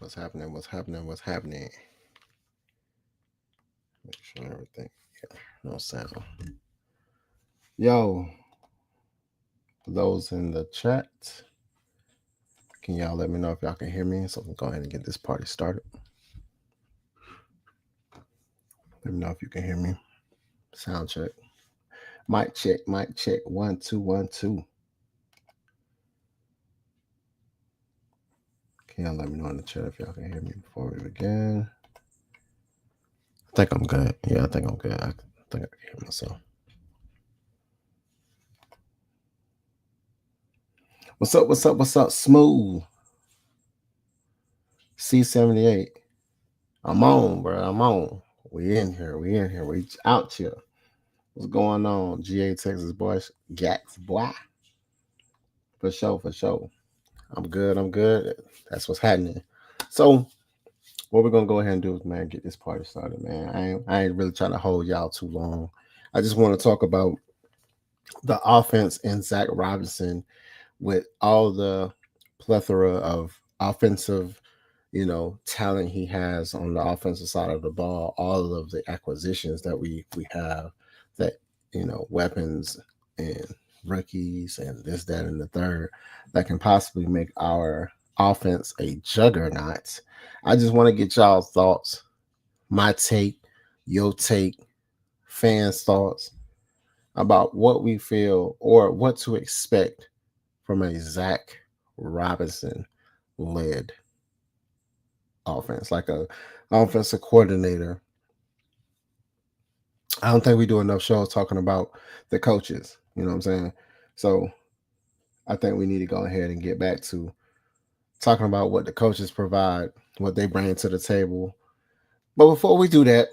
What's happening? What's happening? What's happening? Make sure everything. Yeah, no sound. Yo, for those in the chat, can y'all let me know if y'all can hear me so we can go ahead and get this party started? Let me know if you can hear me. Sound check. Mic check. Mic check. 1 2 1 2. Can y'all let me know in the chat if y'all can hear me before we begin? I think I'm good. Yeah, I think I'm good. I think I can hear myself. What's up? What's up? What's up? Smooth. C78. I'm on, bro. I'm on. We in here. We in here. We out here. What's going on? GA Texas boys. Gax boy. For sure. For sure. I'm good. I'm good. That's what's happening. So what we're gonna go ahead and do is, man, get this party started, man. I ain't really trying to hold y'all too long. I just want to talk about the offense and Zack Robinson with all the plethora of offensive, talent he has on the offensive side of the ball, all of the acquisitions that we have, that, weapons and rookies and this, that, and the third that can possibly make our offense a juggernaut. I just want to get y'all's thoughts, my take, your take, fans' thoughts about what we feel or what to expect from a Zack Robinson led offense, like a offensive coordinator. I don't think we do enough shows talking about the coaches. You know what I'm saying? So I think we need to go ahead and get back to talking about what the coaches provide, what they bring to the table. But before we do that,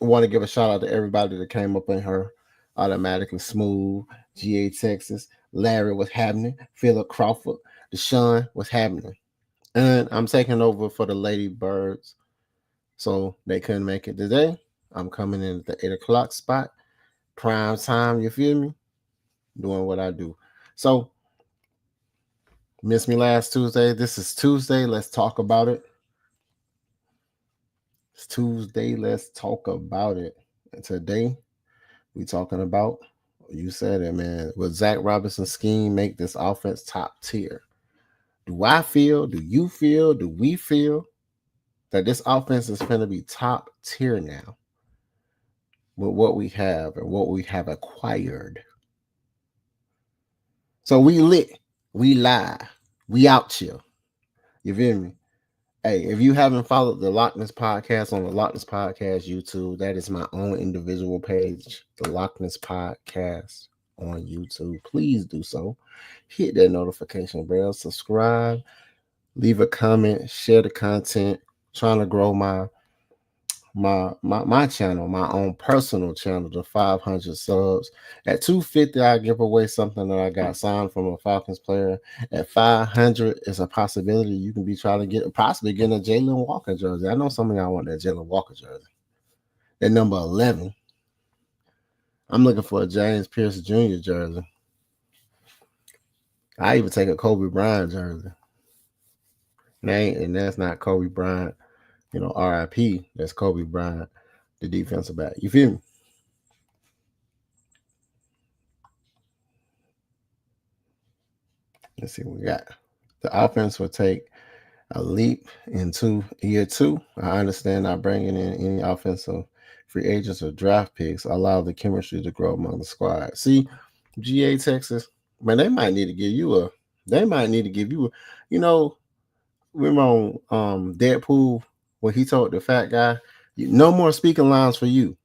I want to give a shout out to everybody that came up in her automatically. Smooth, GA Texas, Larry, what's happening? Philip Crawford, Deshaun, what's happening? And I'm taking over for the Lady Birds, so they couldn't make it today. I'm coming in at the 8 o'clock spot, prime time. You feel me? Doing what I do. So, missed me last Tuesday. This is Tuesday. Let's talk about it. It's Tuesday. Let's talk about it. And today, we talking about, you said it, man. Will Zack Robinson's scheme make this offense top tier? Do I feel, do you feel, do we feel that this offense is going to be top tier now with what we have and what we have acquired? So we lit, we live, we out here. You feel me? Hey, if you haven't followed the Lochness Podcast on the Lochness Podcast YouTube, that is my own individual page, the Lochness Podcast on YouTube. Please do so. Hit that notification bell, subscribe, leave a comment, share the content. Trying to grow my channel, my own personal channel, to 500 subs. At 250, I give away something that I got signed from a Falcons player. At 500, it's a possibility you can be trying to possibly getting a Jalen Walker jersey. I know some of y'all want that Jalen Walker jersey. At number 11, I'm looking for a James Pierce Jr. jersey. I even take a Kobe Bryant jersey. And that's not Kobe Bryant, RIP. That's Kobe Bryant, the defensive back. You feel me? Let's see what we got. The offense will take a leap into year 2. I understand not bringing in any offensive free agents or draft picks allow the chemistry to grow among the squad. See, GA Texas, man, they might need to give you a, remember on Deadpool when he told the fat guy, no more speaking lines for you.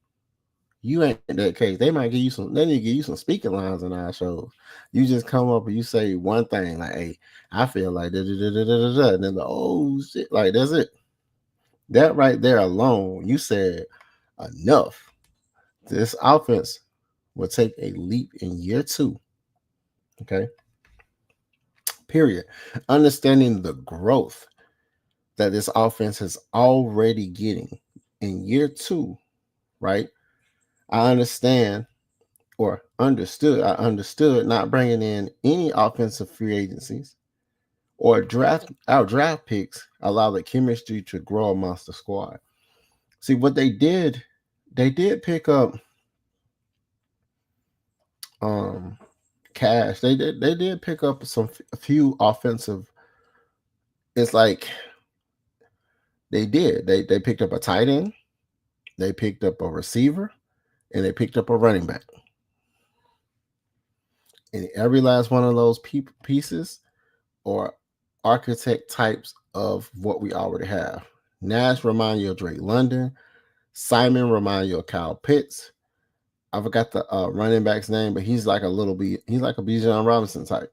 You ain't that case. They might give you some. They need to give you some speaking lines in our shows. You just come up and you say one thing like, "Hey, I feel like da da da da da da," and then oh shit, like that's it. That right there alone, you said enough. This offense will take a leap in year 2. Okay. Period. Understanding the growth that this offense is already getting in year 2, right? I understood not bringing in any offensive free agencies or our draft picks allow the chemistry to grow amongst the squad. See what they did pick up cash. They did pick up a few offensive. It's like they picked up a tight end, they picked up a receiver, and they picked up a running back. And every last one of those pieces or architect types of what we already have. Nash remind you of Drake London. Simon remind you of Kyle Pitts. I forgot the running back's name, but he's like a Bijan Robinson type.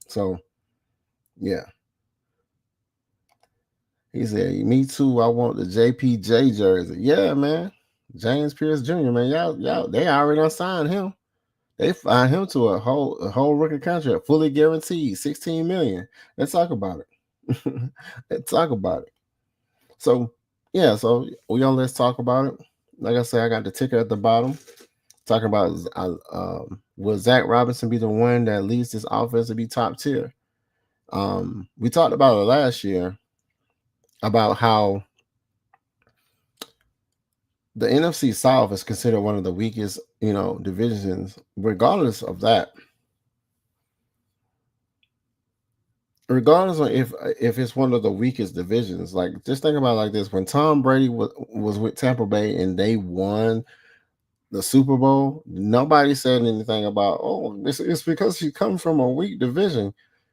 So, yeah. He said, "Me too. I want the JPJ jersey." Yeah, man. James Pierce Jr. Man, y'all, they already done signed him. They signed him to a whole rookie contract, fully guaranteed, $16 million. Let's talk about it. Let's talk about it. So, yeah. So let's talk about it. Like I said, I got the ticker at the bottom. Talking about will Zack Robinson be the one that leads this offense to be top tier? We talked about it last year about how the NFC South is considered one of the weakest, divisions. Regardless of that, regardless of if it's one of the weakest divisions, like just think about it like this: when Tom Brady was with Tampa Bay and they won the Super Bowl, nobody said anything about it's because he comes from a weak division,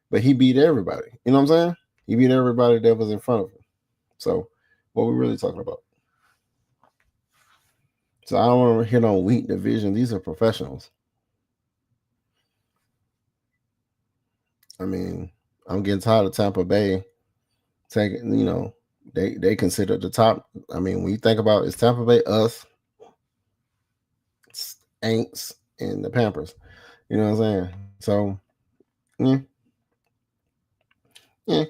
but he beat everybody. You know what I'm saying? He beat everybody that was in front of him. So, what we're really talking about. So I don't want to hit on weak division. These are professionals. I mean, I'm getting tired of Tampa Bay taking, they consider the top. I mean, when you think about it's Tampa Bay, us, Aints, and the Pampers. You know what I'm saying? So, yeah.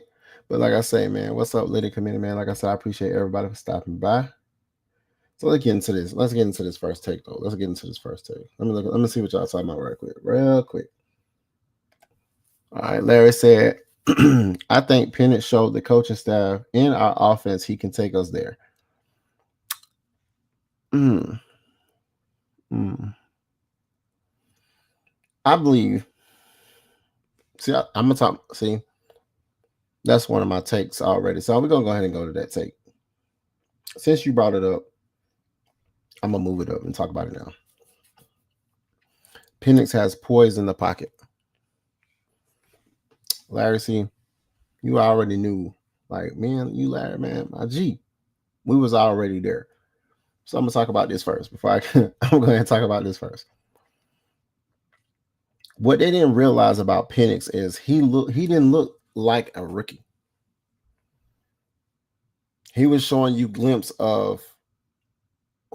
But like I say, man, what's up, Liddy Committee, man? Like I said, I appreciate everybody for stopping by. So let's get into this. Let's get into this first take, though. Let me see what y'all talking about real quick. All right, Larry said, I think Penix showed the coaching staff and our offense he can take us there. I believe. See, I'm gonna talk. See, that's one of my takes already. So we're gonna go ahead and go to that take. Since you brought it up, I'm gonna move it up and talk about it now. Penix has poise in the pocket. Larry, see, you already knew. Like, man, you Larry, man, my G. We was already there. So I'm gonna talk about this first before I'm going to talk about this first. What they didn't realize about Penix is he didn't look like a rookie. He was showing you a glimpse of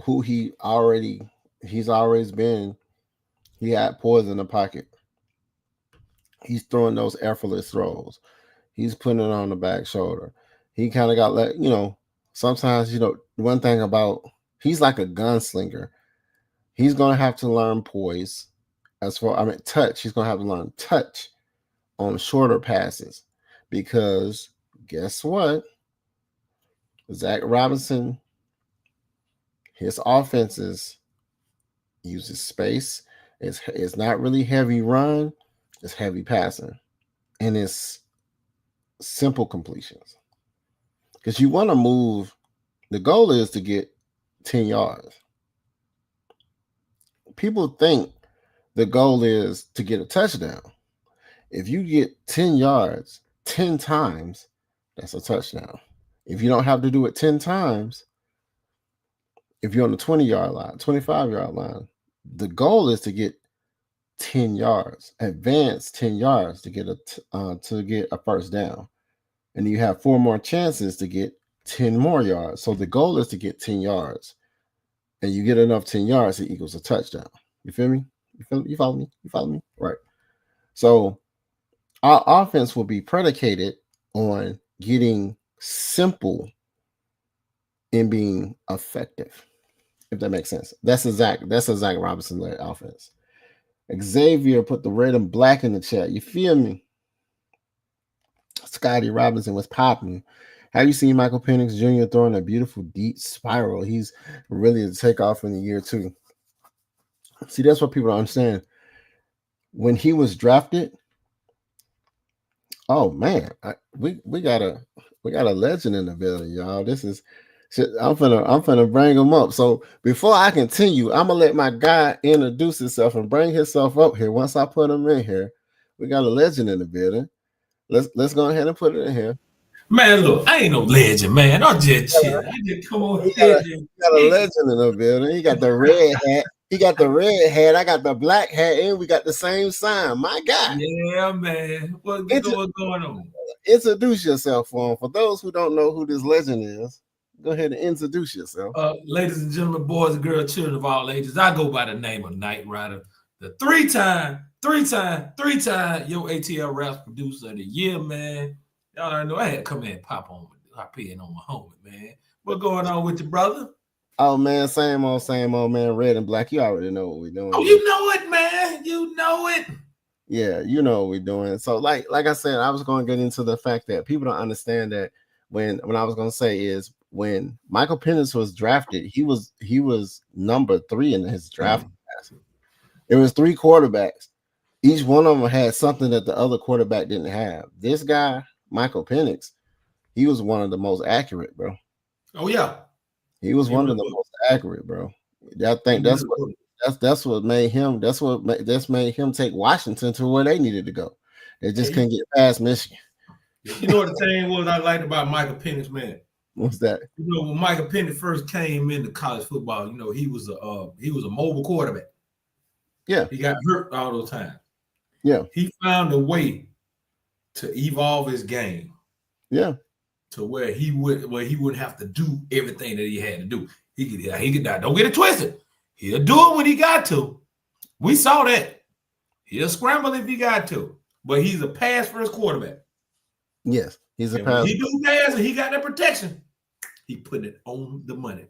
who he's always been. He had poise in the pocket. He's throwing those effortless throws. He's putting it on the back shoulder. He kind of got sometimes, one thing about he's like a gunslinger. He's going to have to learn poise. Touch. He's going to have to learn touch on shorter passes because guess what? Zack Robinson, his offenses uses space. It's not really heavy run. It's heavy passing. And it's simple completions. Because you want to move. The goal is to get 10 yards. People think the goal is to get a touchdown. If you get 10 yards 10 times, that's a touchdown. If you don't have to do it 10 times, if you're on the 20-yard line, 25-yard line, the goal is to get 10 yards, advance 10 yards to get a first down. And you have 4 more chances to get 10 more yards. So the goal is to get 10 yards. And you get enough 10 yards, it equals a touchdown. You feel me? You follow me? You follow me? Right. So our offense will be predicated on getting simple and being effective, if that makes sense. That's a Zack Robinson-led offense. Xavier put the red and black in the chat. You feel me? Scotty Robinson was popping. Have you seen Michael Penix Jr. throwing a beautiful deep spiral? He's really a takeoff in the year two. See, that's what people don't understand. When he was drafted, oh man, we got a legend in the building, y'all. This is shit. I'm finna bring him up. So before I continue, I'm gonna let my guy introduce himself and bring himself up here. Once I put him in here, we got a legend in the building. Let's go ahead and put it in here. Man, look, I ain't no legend, man. I'm just chilling. I just come on here. Got a legend in the building. He got the red hat. He got the red hat. I got the black hat, and we got the same sign. My God. Yeah, man. What's going on? Introduce yourself for him. For those who don't know who this legend is, go ahead and introduce yourself. Ladies and gentlemen, boys and girls, children of all ages, I go by the name of Knight Rider, the three-time Yo ATL Raps producer of the year, man. Y'all already know I had to come in and pop in on my homie, man. What going on with your brother? Oh man, same old man. Red and black. You already know what we're doing. Oh, you know it, man. You know it. Yeah, you know what we're doing. So, like I said, I was going to get into the fact that people don't understand that when I was going to say is when Michael Penix was drafted, he was number 3 in his draft class. There was 3 quarterbacks. Each one of them had something that the other quarterback didn't have. This guy, Michael Penix, he was one of the most accurate, bro. Oh yeah, he was one of the most accurate, bro. I think that's what made him. That's made him take Washington to where they needed to go. They just couldn't get past Michigan. You know what the thing was I liked about Michael Penix, man? What's that? You know, when Michael Penix first came into college football, you know, he was a mobile quarterback. Yeah, he got hurt all those times. Yeah, he found a way to evolve his game. Yeah, to where he wouldn't have to do everything that he had to do. He could don't get it twisted. He'll do it when he got to. We saw that. He'll scramble if he got to. But he's a pass first quarterback. Yes, he's a pass. He do pass and he got that protection. He put it on the money.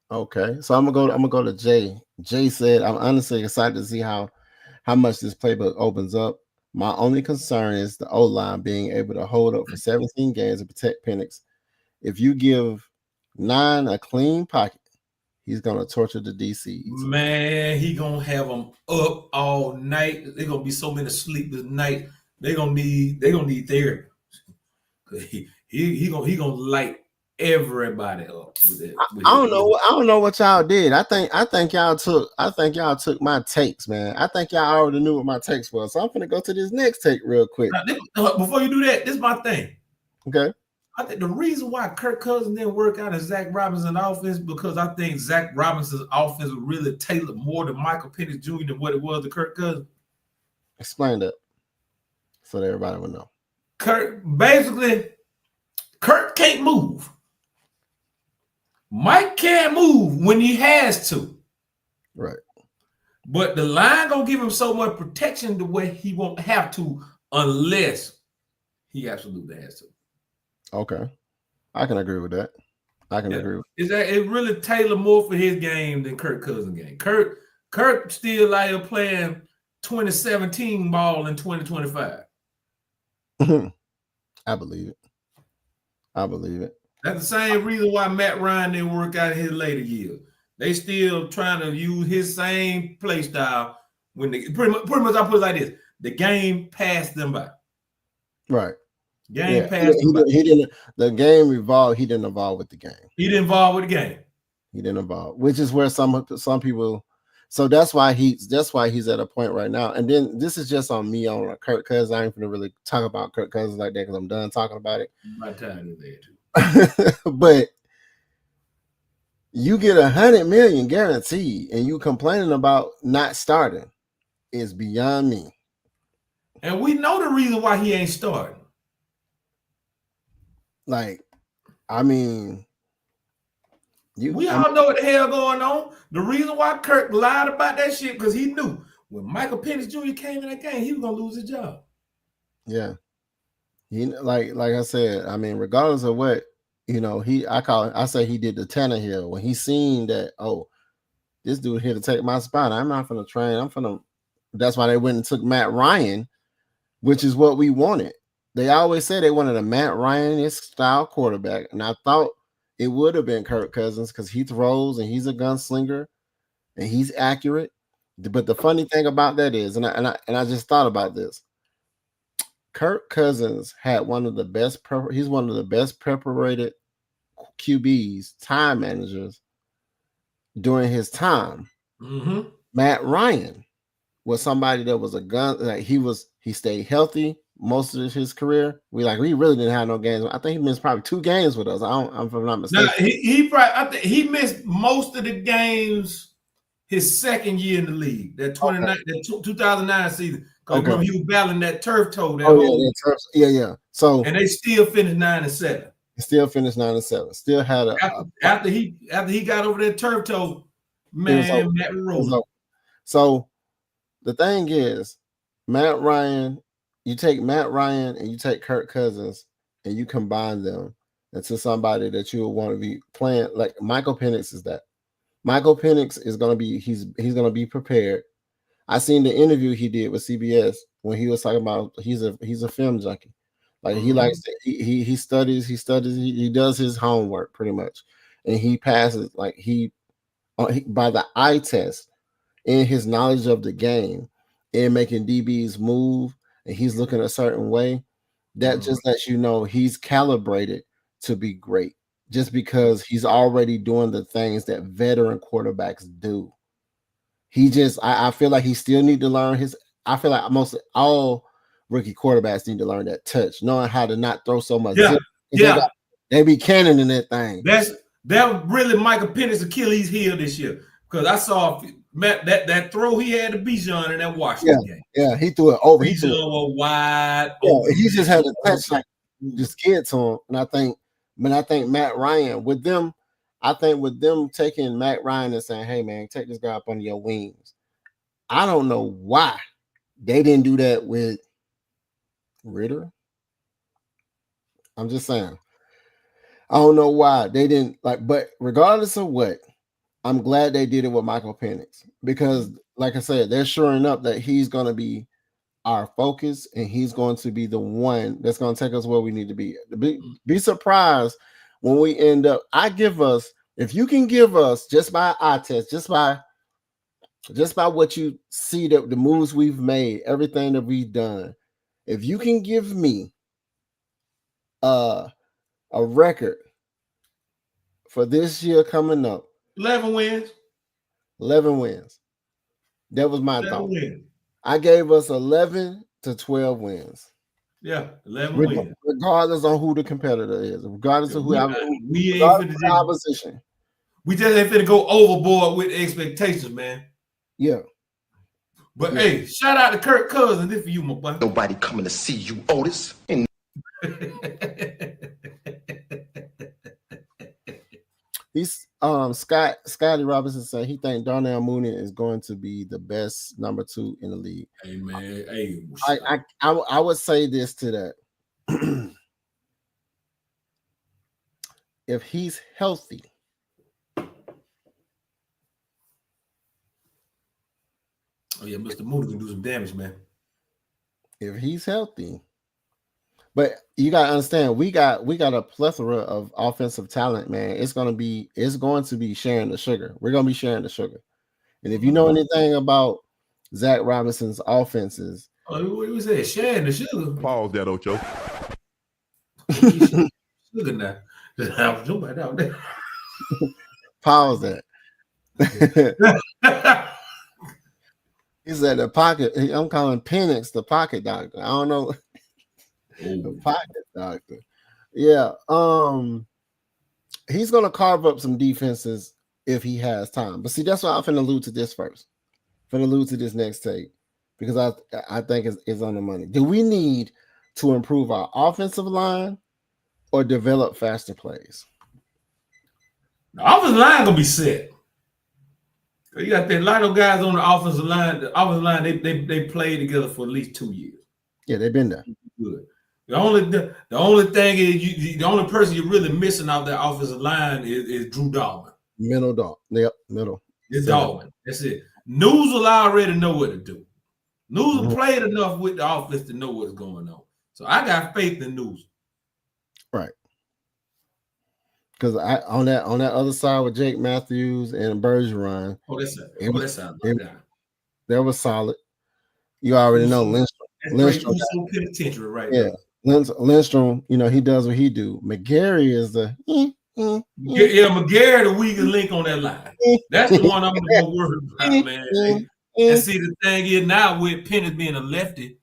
Okay, so I'm gonna go to Jay. Jay said, "I'm honestly excited to see how much this playbook opens up. My only concern is the O-line being able to hold up for 17 games and protect Penix. If you give 9 a clean pocket, he's gonna torture the DCs. Man, he gonna have them up all night. They're gonna be so many sleepless nights. They're gonna need therapy. He gonna light everybody up with it. I don't know what y'all did. I think y'all took my takes, man. I think y'all already knew what my takes was. So I'm gonna go to this next take real quick. Before you do that, this is my thing. Okay. I think the reason why Kirk Cousins didn't work out in Zack Robinson's offense because I think Zack Robinson's offense was really tailored more to Michael Penix Jr. than what it was to Kirk Cousins. Explain that so that everybody would know. Kirk can't move. Mike can't move when he has to. Right. But the line gonna give him so much protection the way he won't have to unless he absolutely has to. Okay. I can agree with that. Agree with is that it really tailored more for his game than Kirk Cousins' game. Kirk still out here playing 2017 ball in 2025. I believe it. That's the same reason why Matt Ryan didn't work out in his later years. They still trying to use his same play style when they pretty much I put it like this: the game passed them by. Right. Game passed them by. The game evolved. He didn't evolve with the game. He didn't evolve with the game. He didn't evolve, which is where some people. So that's why he's at a point right now. And then this is just on me on Kirk Cousins. I ain't gonna really talk about Kirk Cousins like that because I'm done talking about it. My time is there too. But you get $100 million guaranteed, and you complaining about not starting is beyond me. And we know the reason why he ain't starting. Like, I mean, we all know what the hell going on. The reason why Kirk lied about that shit because he knew when Michael Penix Jr. came in that game, he was gonna lose his job. Yeah. Like I said, I mean, regardless of what, I say he did the Tannehill when he seen that, oh, this dude here to take my spot. I'm not gonna train. That's why they went and took Matt Ryan, which is what we wanted. they always say they wanted a Matt Ryan style quarterback, and I thought it would have been Kirk Cousins because he throws and he's a gunslinger and he's accurate. But the funny thing about that is, and I just thought about this. Kirk Cousins had one of the best. He's one of the best preparated QBs, time managers during his time. Mm-hmm. Matt Ryan was somebody that was a gun. Like he stayed healthy most of his career. We really didn't have no games. I think he missed probably 2 games with us. If I'm not mistaken. I think he missed most of the games his second year in the league. That 2009 season. Because remember he was battling that turf toe. Yeah. So and they still finished 9-7. Still finished 9-7. Still had after he got over that turf toe, man, Matt rolled. So the thing is, Matt Ryan, you take Matt Ryan and you take Kirk Cousins and you combine them into somebody that you would want to be playing. Like Michael Penix is that. Michael Penix is gonna be he's gonna be prepared. I seen the interview he did with CBS when he was talking about he's a film junkie. Like he likes to, he studies, he does his homework pretty much, and he passes by the eye test in his knowledge of the game and making DBs move, and he's looking a certain way. That just lets you know he's calibrated to be great, just because he's already doing the things that veteran quarterbacks do. I feel like he still need to learn I feel like most all rookie quarterbacks need to learn that touch, knowing how to not throw so much. Yeah. They be cannoning that thing. That really Michael Penix Achilles heel this year, because I saw that throw he had to Bijan in that Washington game. Yeah, he threw it over. Bijan was wide open. He just had to touch just get to him. And I think Matt Ryan with them taking Matt Ryan and saying, "Hey man, take this guy up under your wings." I don't know why they didn't do that with Ritter. I'm just saying. I don't know why they didn't but regardless of what, I'm glad they did it with Michael Penix because, like I said, they're shoring up that he's going to be our focus and he's going to be the one that's going to take us where we need to be. Be surprised when we end up. If you can give us just by eye test, just by what you see, that the moves we've made, everything that we've done, if you can give me a record for this year coming up, 11 wins. That was my thought. I gave us 11 to 12 wins. Yeah, 11 wins. Regardless of who the competitor is, regardless of who opposition. We just ain't finna go overboard with expectations, man. Yeah. But hey, shout out to Kirk Cousins. This for you, my boy. Nobody coming to see you, Otis. He's Scotty Robinson said he thinks Darnell Mooney is going to be the best number 2 in the league. Hey man, hey. I would say this to that. If he's healthy, oh yeah, Mr. Mooney can do some damage, man. If he's healthy. But you gotta understand, we got a plethora of offensive talent, man. It's going to be sharing the sugar. We're gonna be sharing the sugar. And if you know anything about Zack Robinson's offenses, what was that? Sharing the sugar. Pause that, Ocho. Sugar now. I was jumping out there. Pause that. He said the pocket. I'm calling Penix the pocket doctor. I don't know. The pocket doctor. Yeah. He's gonna carve up some defenses if he has time. But see, that's why I'm finna allude to this first. I'm finna allude to this next take because I think it's on the money. Do we need to improve our offensive line or develop faster plays? The offensive line gonna be set. You got that line of guys on the offensive line. The offensive line, they played together for at least 2 years. Yeah, they've been there. Good. The only thing is the only person you're really missing out that offensive line is Drew Dalman. Middle dog. Yep, middle. It's Dalman. That's it. News will already know what to do. News played enough with the offense to know what's going on. So I got faith in Newsom. Right. Because on that other side with Jake Matthews and Bergeron, that was solid. You already know Lindstrom. That's great penitentiary right there. Lindstrom, he does what he do. McGarry is the McGarry the weakest link on that line. That's the one I'm gonna worry about, man. And see, the thing is now with Penix being a lefty,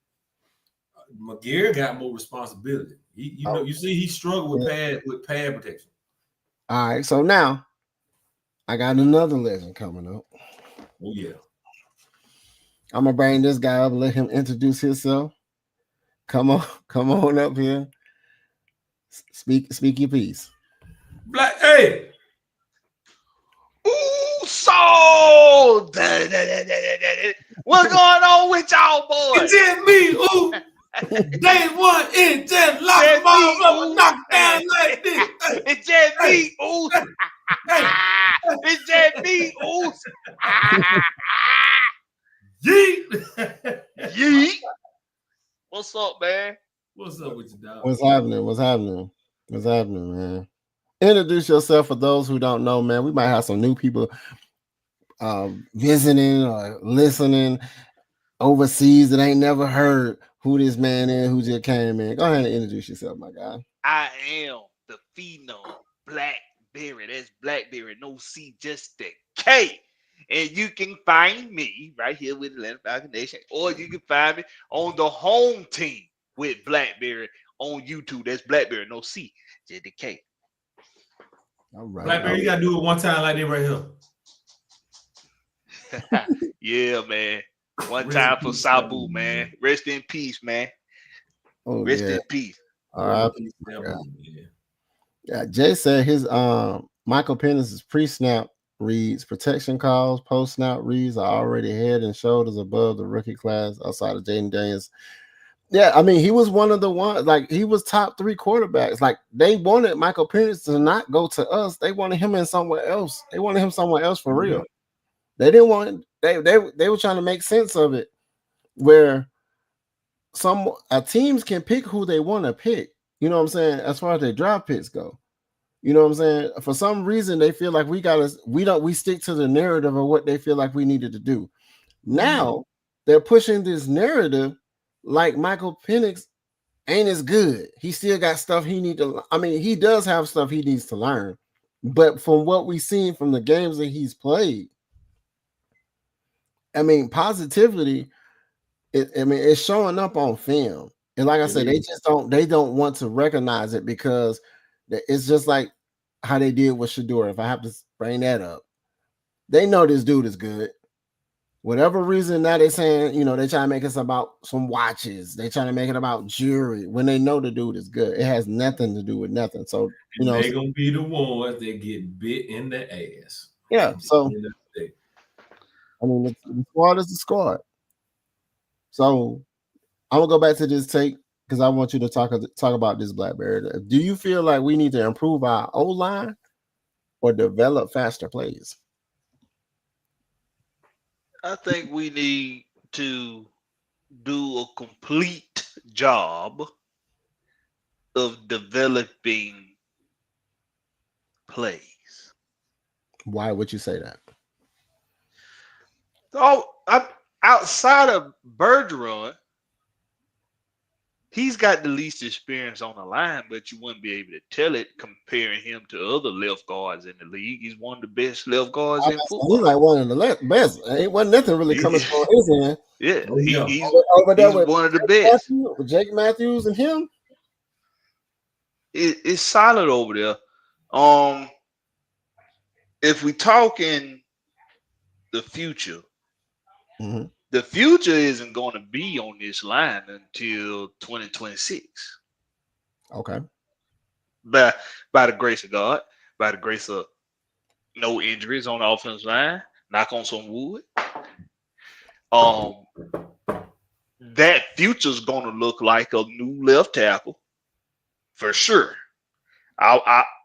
McGarry got more responsibility. You see, he struggled with pad protection. All right, so now I got another legend coming up. Oh yeah, I'm gonna bring this guy up and let him introduce himself. Come on up here. Speak your piece. Black, hey. Ooh, so what's going on with y'all boys? It's just me, ooh. Day one, it just locked my knocked down like this. It's just me, ooh. It's just me, ooh. Yeet. Yeet. What's up, man? What's up with you, dog? What's happening, man? Introduce yourself for those who don't know, man. We might have some new people visiting or listening overseas that ain't never heard who this man is, who just came in. Go ahead and introduce yourself, my guy. I am the phenom Blackberry. That's Blackberry, no C, just the K. And you can find me right here with Atlanta Falcons Nation, or you can find me on the home team with Blackberry on YouTube. That's Blackberry, no C, just the K. All right. Blackberry, you gotta do it one time like that right here. Yeah, man. One time for Sabu, man. Rest in peace, man. Oh, Rest in peace. All right. Yeah, Jay said his Michael Penix's pre-snap reads, protection calls, post-snap reads are already head and shoulders above the rookie class outside of Jaden Daniels. Yeah, I mean, he was one of the ones, like, he was top 3 quarterbacks. Like, they wanted Michael Penix to not go to us. They wanted him in somewhere else. They wanted him somewhere else for real. They didn't want they were trying to make sense of it, where teams can pick who they want to pick. You know what I'm saying? As far as their draft picks go. You know what I'm saying? For some reason, they feel like we stick to the narrative of what they feel like we needed to do. Now they're pushing this narrative like Michael Penix ain't as good. He still got stuff he he does have stuff he needs to learn. But from what we've seen from the games that he's played, positivity, it's showing up on film. And like I said, they don't want to recognize it because it's just like how they did with Shedeur. If I have to bring that up, they know this dude is good. Whatever reason now they're saying, they try to make it about some watches. They trying to make it about jewelry when they know the dude is good. It has nothing to do with nothing. So, they're going to be the ones that get bit in the ass. Yeah. So, the squad is the squad. So, I'm going to go back to this take because I want you to talk about this, Blackberry. Do you feel like we need to improve our O-line or develop faster plays? I think we need to do a complete job of developing plays. Why would you say that? So, outside of Bergeron, he's got the least experience on the line, but you wouldn't be able to tell it comparing him to other left guards in the league. He's one of the best left guards in football. He's like one of the best. Ain't nothing really coming from his end. Yeah, he's one of the best. With Jake Matthews and him, it's solid over there. If we talk in the future, the future isn't going to be on this line until 2026. Okay. By the grace of God, by the grace of no injuries on the offensive line, knock on some wood. That future's going to look like a new left tackle for sure.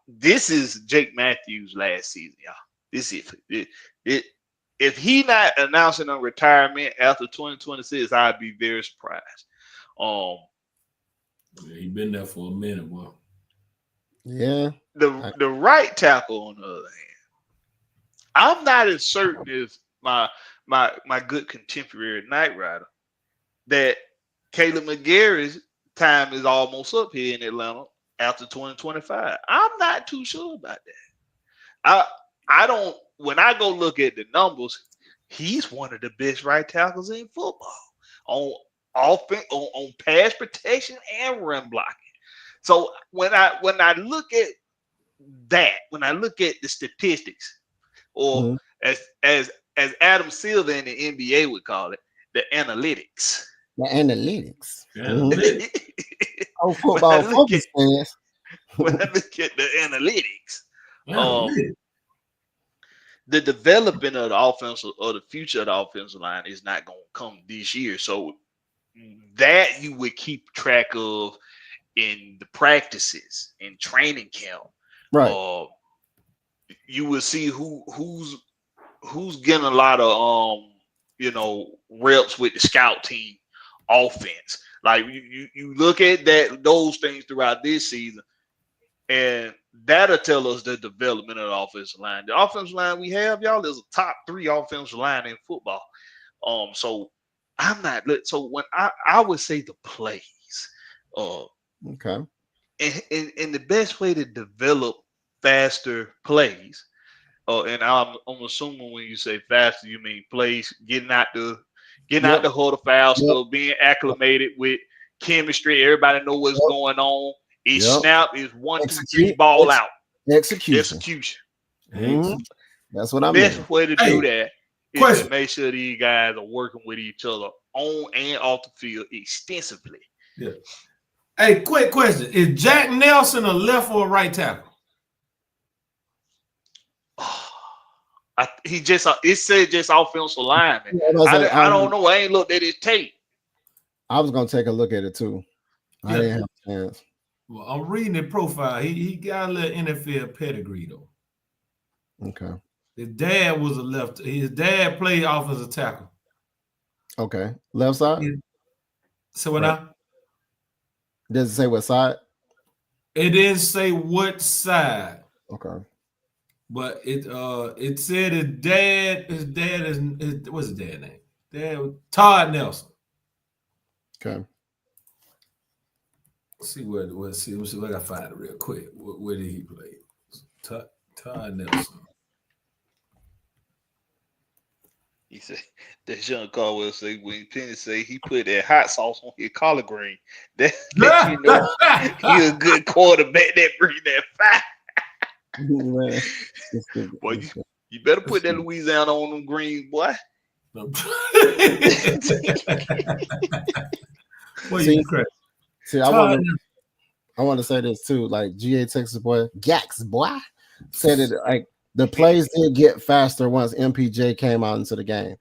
This is Jake Matthews' last season, y'all. This is it. If he not announcing a retirement after 2026, I'd be very surprised. He been there for a minute, boy. Yeah. The right tackle, on the other hand, I'm not as certain as my good contemporary Knight Rider that Caleb McGarry's time is almost up here in Atlanta after 2025. I'm not too sure about that. I don't. When I go look at the numbers, he's one of the best right tackles in football on offense, on pass protection and run blocking. So when I look at that, when I look at the statistics, or as Adam Silver in the NBA would call it, the analytics. The analytics. Oh, football focus fans. When I look at the analytics, the development of the offensive or the future of the offensive line is not going to come this year. So that you would keep track of in the practices, in training camp. Right. You will see who's getting a lot of reps with the scout team offense. Like you look at those things throughout this season, and that'll tell us the development of the offensive line. The offensive line we have, y'all, is a top 3 offensive line in football. So I'm not. So when I would say the plays, okay, and the best way to develop faster plays, and I'm assuming when you say faster, you mean plays getting out the huddle faster, being acclimated with chemistry. Everybody know what's going on. It's snap is 1, 2, 3, ball out. Execution. Mm-hmm. That's what I mean. Best way to do that is to make sure these guys are working with each other on and off the field extensively. Yeah. Hey, quick question: is Jack Nelson a left or a right tackle? It said just offensive lineman. I don't know. I ain't looked at his tape. I was gonna take a look at it too. I didn't have a chance. Well, I'm reading the profile. He got a little NFL pedigree though. Okay. His dad was a left. His dad played offensive tackle. Okay. Left side. So what now? Does it say what side? It didn't say what side. Okay. But it said his dad is what's his dad's name? Dad Todd Nelson. Okay. Let's see what I gotta find it real quick. Where did he play? Todd Nelson. He said that Sean Caldwell say when Penix say he put that hot sauce on his collard green. That you know he a good quarterback that bring that fire. Boy, you better put that Louisiana on them greens, boy. See, I want to say this too. Like GA Texas boy, Gax boy, said it like the plays did get faster once MPJ came out into the game,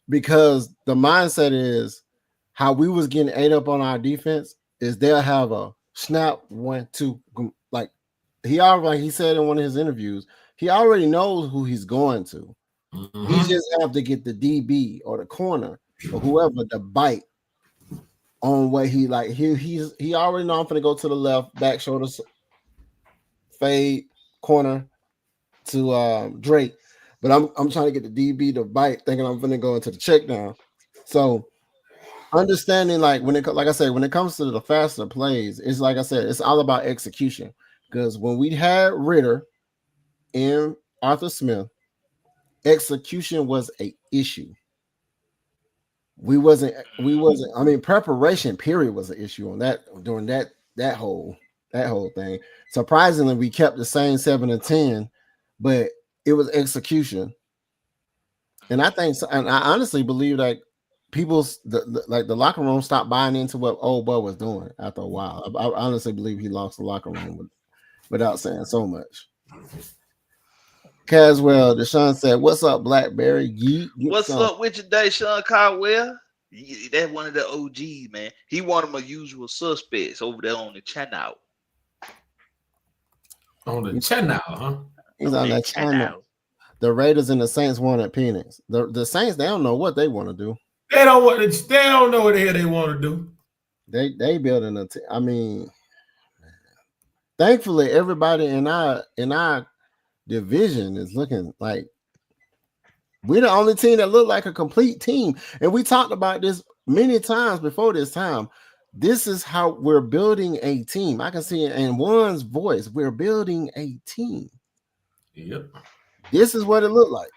because the mindset is how we was getting ate up on our defense is they'll have a snap 1, 2, like he said in one of his interviews, he already knows who he's going to. Mm-hmm. He just have to get the DB or the corner or whoever to bite on what he like. He already know I'm gonna go to the left, back shoulder, fade, corner to Drake, but I'm trying to get the DB to bite, thinking I'm gonna go into the check down. So understanding like when it comes to the faster plays, it's like I said, it's all about execution. Because when we had Ritter and Arthur Smith, execution was an issue. We wasn't. I mean, preparation period was an issue on that during that whole thing. Surprisingly, we kept the same 7 and 10, but it was execution. And I honestly believe that the locker room stopped buying into what old Bud was doing after a while. I honestly believe he lost the locker room without saying so much. Caswell, Deshaun said, "What's up, Blackberry? What's up with you today, Sean Caldwell? That's one of the OGs, man. He one of my usual suspects over there on the channel. On the channel, huh? He's on that channel. The Raiders and the Saints won at Penix. The Saints, they don't know what they want to do. They don't know what the hell they want to do. They building a team. I mean, thankfully, everybody in our division is looking like we're the only team that look like a complete team. And we talked about this many times before this time. This is how we're building a team. I can see it in Juan's voice. We're building a team. Yep. This is what it looked like.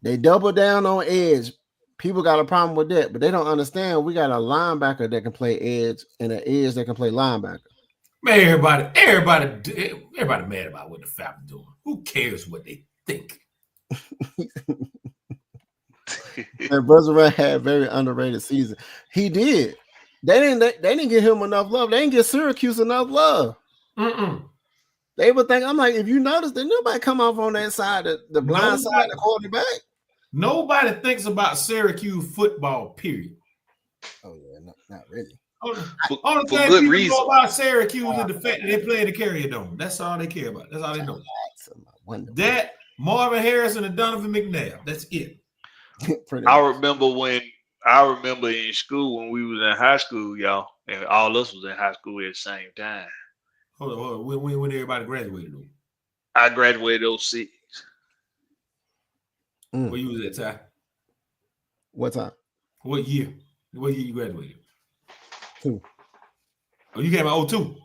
They double down on edge. People got a problem with that, but they don't understand we got a linebacker that can play edge and an edge that can play linebacker. Man, everybody mad about what the Falcons doing. Who cares what they think? And Brother had a very underrated season. He did. They didn't give him enough love. They didn't give Syracuse enough love. They would think, I'm like, if you notice that nobody come off on that side, the blind side of the quarterback. Nobody thinks about Syracuse football, period. Oh, yeah, not really. Only thing people know about Syracuse is the fact that they play in the Carrier Dome. That's all they care about. That's all they know. That, Marvin Harrison and Donovan McNabb. That's it. I remember in school when we was in high school, y'all, and all us was in high school at the same time. Hold on. When everybody graduated, though? I graduated 06. Where you was at, Ty? What time? What year? What year you graduated? 2. Oh, you came out 02?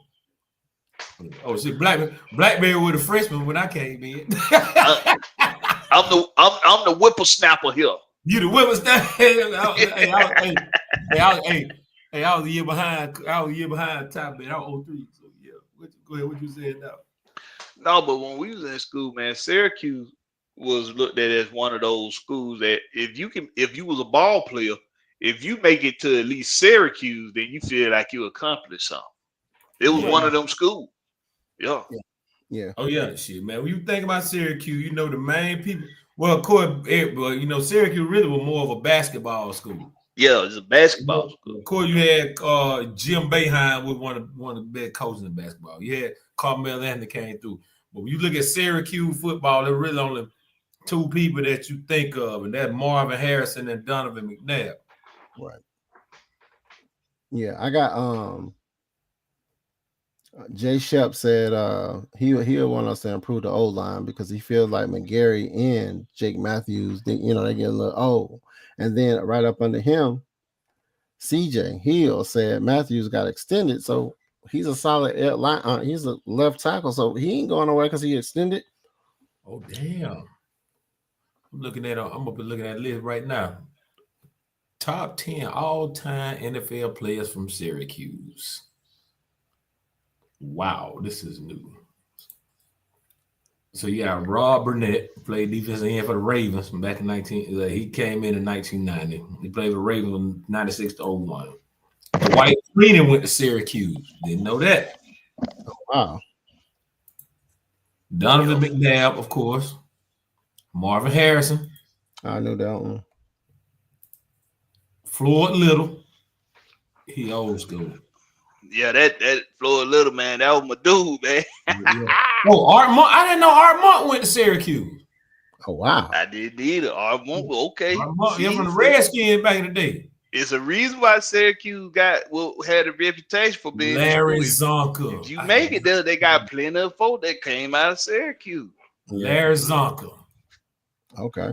Oh, see, Blackberry was a freshman when I came in. I'm the whippersnapper here. You the whippersnapper? I was a year behind. I was a year behind Top Man. I was 03. So yeah, go ahead. What you saying now? No, but when we was in school, man, Syracuse was looked at as one of those schools that if you was a ball player, if you make it to at least Syracuse, then you feel like you accomplished something. It was one of them schools. Yeah. Oh yeah, shit, man. When you think about Syracuse, you know the main people. Well, of course, you know Syracuse really was more of a basketball school. Yeah, it's a basketball school. Of course, you had Jim Boeheim was one of the best coaches in basketball. You had Carmelo Anthony came through. But when you look at Syracuse football, there really only 2 people that you think of, and that's Marvin Harrison and Donovan McNabb. Right. Yeah, I got Jay Shep said he'll want us to improve the O-line because he feels like McGarry and Jake Matthews, they get a little old. And then right up under him, CJ Hill said Matthews got extended, so he's a solid line. He's a left tackle, so he ain't going nowhere because he extended. Oh damn! I'm looking at a list right now. Top 10 all-time NFL players from Syracuse. Wow, this is new. So yeah, Rob Burnett played defensive end for the Ravens from back in he came in 1990. He played for the Ravens from 96 to 01. Dwight Freeney went to Syracuse. Didn't know that. Oh, wow. Donovan McNabb, of course. Marvin Harrison. I knew that one. Floyd Little. He old school. Yeah, that Floyd Little, man, that was my dude, man. Yeah. Oh, Art Monk. I didn't know Art Monk went to Syracuse. Oh, wow. I didn't either. Art Monk, okay. Art Monk, from the Redskins back in the day. It's a reason why Syracuse had a reputation for being Larry Zonka. If you make it there, they got plenty of folk that came out of Syracuse. Larry Zonka. Okay.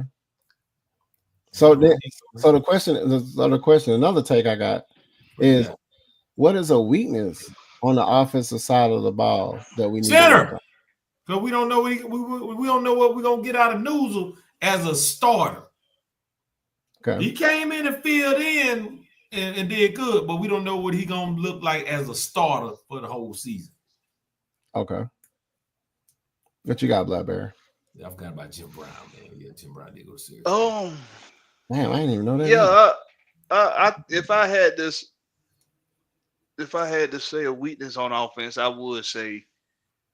So the question, another take I got is, what is a weakness on the offensive side of the ball that we need? Center. So we don't know we don't know what we're gonna get out of Newsel as a starter. Okay. He came in and filled in and did good, but we don't know what he gonna look like as a starter for the whole season. Okay. What you got, Blackberry? Yeah, I forgot about Jim Brown, man. Yeah, Jim Brown did go serious. Oh, damn, I didn't even know that. Yeah, if I had to say a weakness on offense, I would say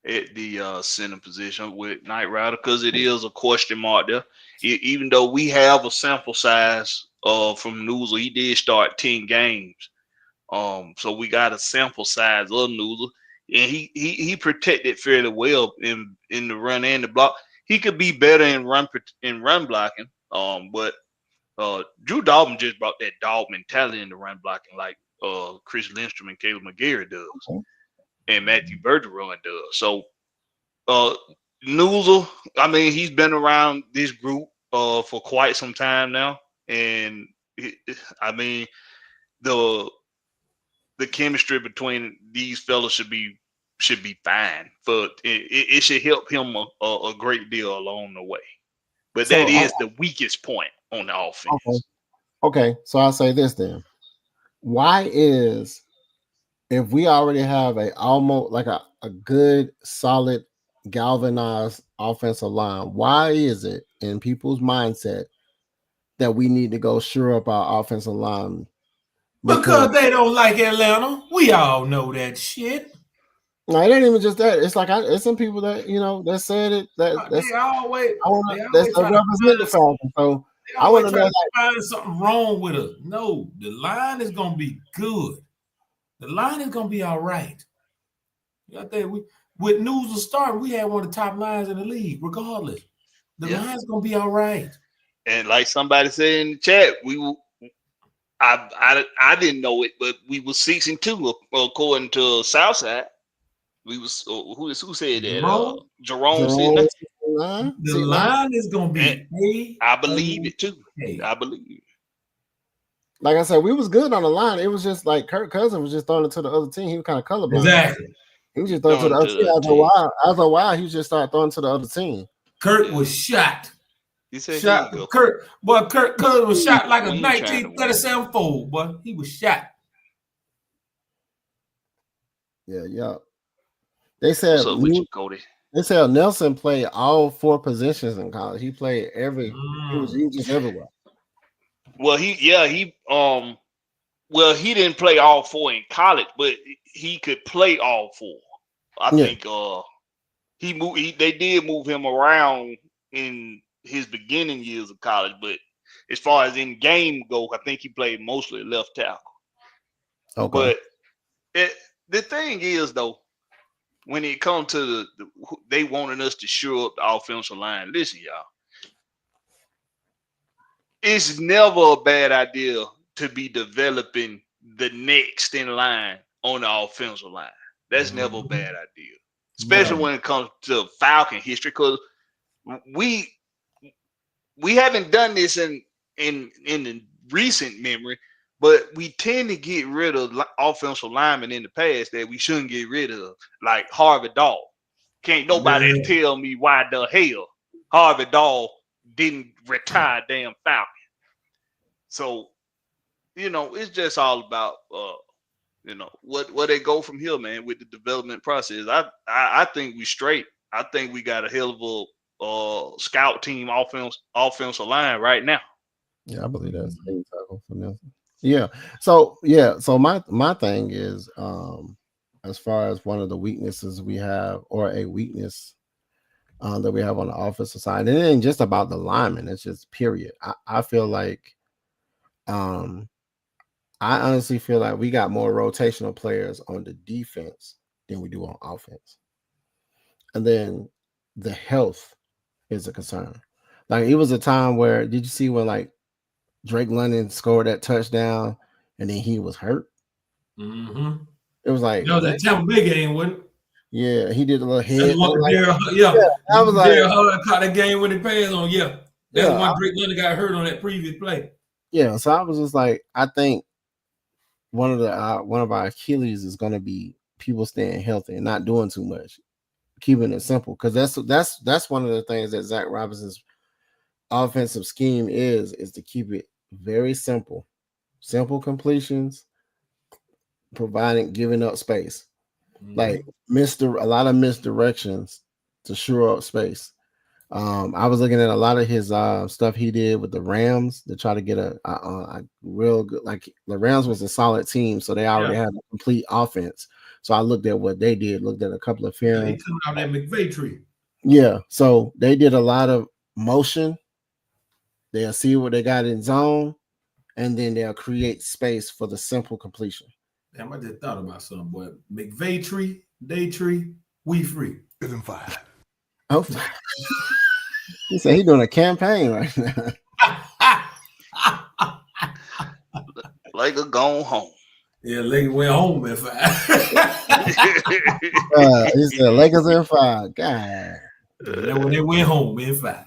at the center position with Knight Rider, because it is a question mark there. Even though we have a sample size from Newsel, he did start 10 games. So we got a sample size of Newsel, and he protected fairly well in the run and the block. He could be better in run blocking. But Drew Dalton just brought that dog mentality in the run blocking like Chris Lindstrom and Caleb McGarry does. and Matthew Bergeron does. So Newsel, I mean, he's been around this group for quite some time now, and I mean the chemistry between these fellas should be fine. But it should help him a great deal along the way. But that is the weakest point on the offense. Okay. So I'll say this then. Why is, if we already have almost like a good, solid, galvanized offensive line, why is it in people's mindset that we need to go shore up our offensive line? Because they don't like Atlanta. We all know that shit. No, it ain't even just that. It's like it's some people that that said it. That's always that's a representative the Falcons. So I want to know find something wrong with us. No, the line is gonna be good. The line is gonna be all right. I think with News of Start, we had one of the top lines in the league, regardless. The line's gonna be all right. And like somebody said in the chat, I didn't know it, but we were 6-2 according to Southside. We was who said that? Jerome said that. The line is gonna be. I believe it too. I believe it. Like I said, we was good on the line. It was just like Kirk Cousins was just throwing it to the other team. He was kind of colorblind. Exactly. He was just throwing to the other team. After a while, he just started throwing to the other team. Kirk was shot. You said shot. Kirk Cousins was shot like a 1937 Ford, boy. He was shot. Yeah. They said Cody? They said Nelson played all 4 positions in college. He played he was just everywhere. Well, he didn't play all 4 in college, but he could play all 4. I think they did move him around in his beginning years of college, but as far as in game go, I think he played mostly left tackle. Okay. But the thing is, though, when it comes to they wanted us to shore up the offensive line. Listen, y'all, it's never a bad idea to be developing the next in line on the offensive line. That's never a bad idea, especially when it comes to Falcon history, because we haven't done this in the recent memory, but we tend to get rid of offensive linemen in the past that we shouldn't get rid of, like Harvey Dahl. Can't nobody tell me why the hell Harvey Dahl didn't retire damn Falcon. So, it's just all about what they go from here, man, with the development process. I think we straight. I think we got a hell of a scout team offensive line right now. Yeah, I believe that's a tackle for Nelson. Yeah. So my thing is, as far as one of the weaknesses we have, or a weakness that we have on the offensive side, and it ain't just about the linemen, it's just period. I feel like I honestly feel like we got more rotational players on the defense than we do on offense. And then the health is a concern. Like, it was a time where, did you see when like Drake London scored that touchdown and then he was hurt? Mm-hmm. It was like, that Tampa Bay game, wasn't it? Yeah, he did a little head. I was like, caught that game with the pants on. Yeah, that's when Drake London got hurt on that previous play. Yeah, so I was just like, I think one of our Achilles is going to be people staying healthy and not doing too much, keeping it simple, because that's one of the things that Zack Robinson's offensive scheme is to keep it very simple completions, giving up space, like a lot of misdirections to shore up space. I was looking at a lot of his stuff he did with the Rams to try to get a real good, like the Rams was a solid team, so they already had a complete offense. So I looked at what they did, looked at a couple of films. They come out that McVay tree. Yeah, so they did a lot of motion. They'll see what they got in zone, and then they'll create space for the simple completion. Damn, I just thought about something, boy. McVay tree, day tree, we free. 5. Oh, he said he's doing a campaign right now. Like a gone home. Yeah, Lakers went home at 5. He said Lakers in 5. God. Then when they went home in 5.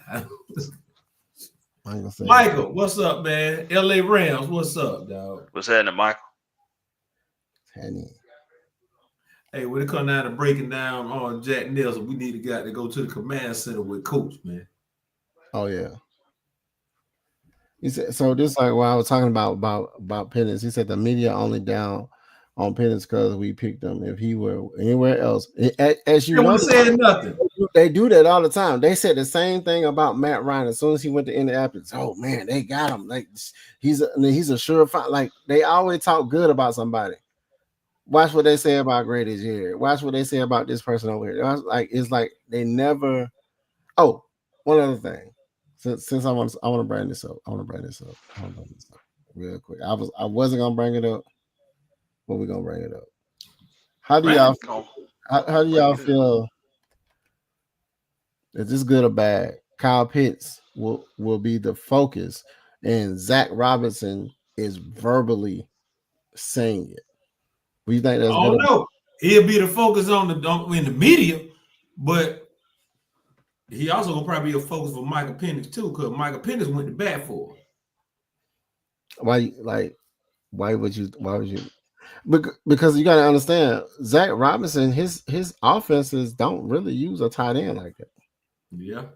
I ain't gonna say Michael, what's up, man? LA Rams, what's up, dog? What's happening, Michael? Henny. Hey, when it come down to breaking down on Jack Nelson, we need a guy to go to the command center with Coach, man. Oh yeah. He said so. This like what I was talking about Penix. He said the media only down on Penix because we picked him. If he were anywhere else, as you know, saying nothing. They do that all the time. They said the same thing about Matt Ryan as soon as he went to Indianapolis. Oh man, they got him. Like he's a surefire. Like they always talk good about somebody. Watch what they say about Grady here. Watch what they say about this person over here. It's like they never. Oh, one other thing. Since I want to bring this up. I want to bring this up real quick. I wasn't gonna bring it up, but we're gonna bring it up. How do y'all feel? Is this good or bad? Kyle Pitts will be the focus, and Zack Robinson is verbally saying it. What do you think that's good? No, he'll be the focus in the media, but he also gonna probably be a focus for Michael Penix too, because Michael Penix went to bat for him. Why would you? Because you got to understand, Zack Robinson, his offenses don't really use a tight end like that. Yeah,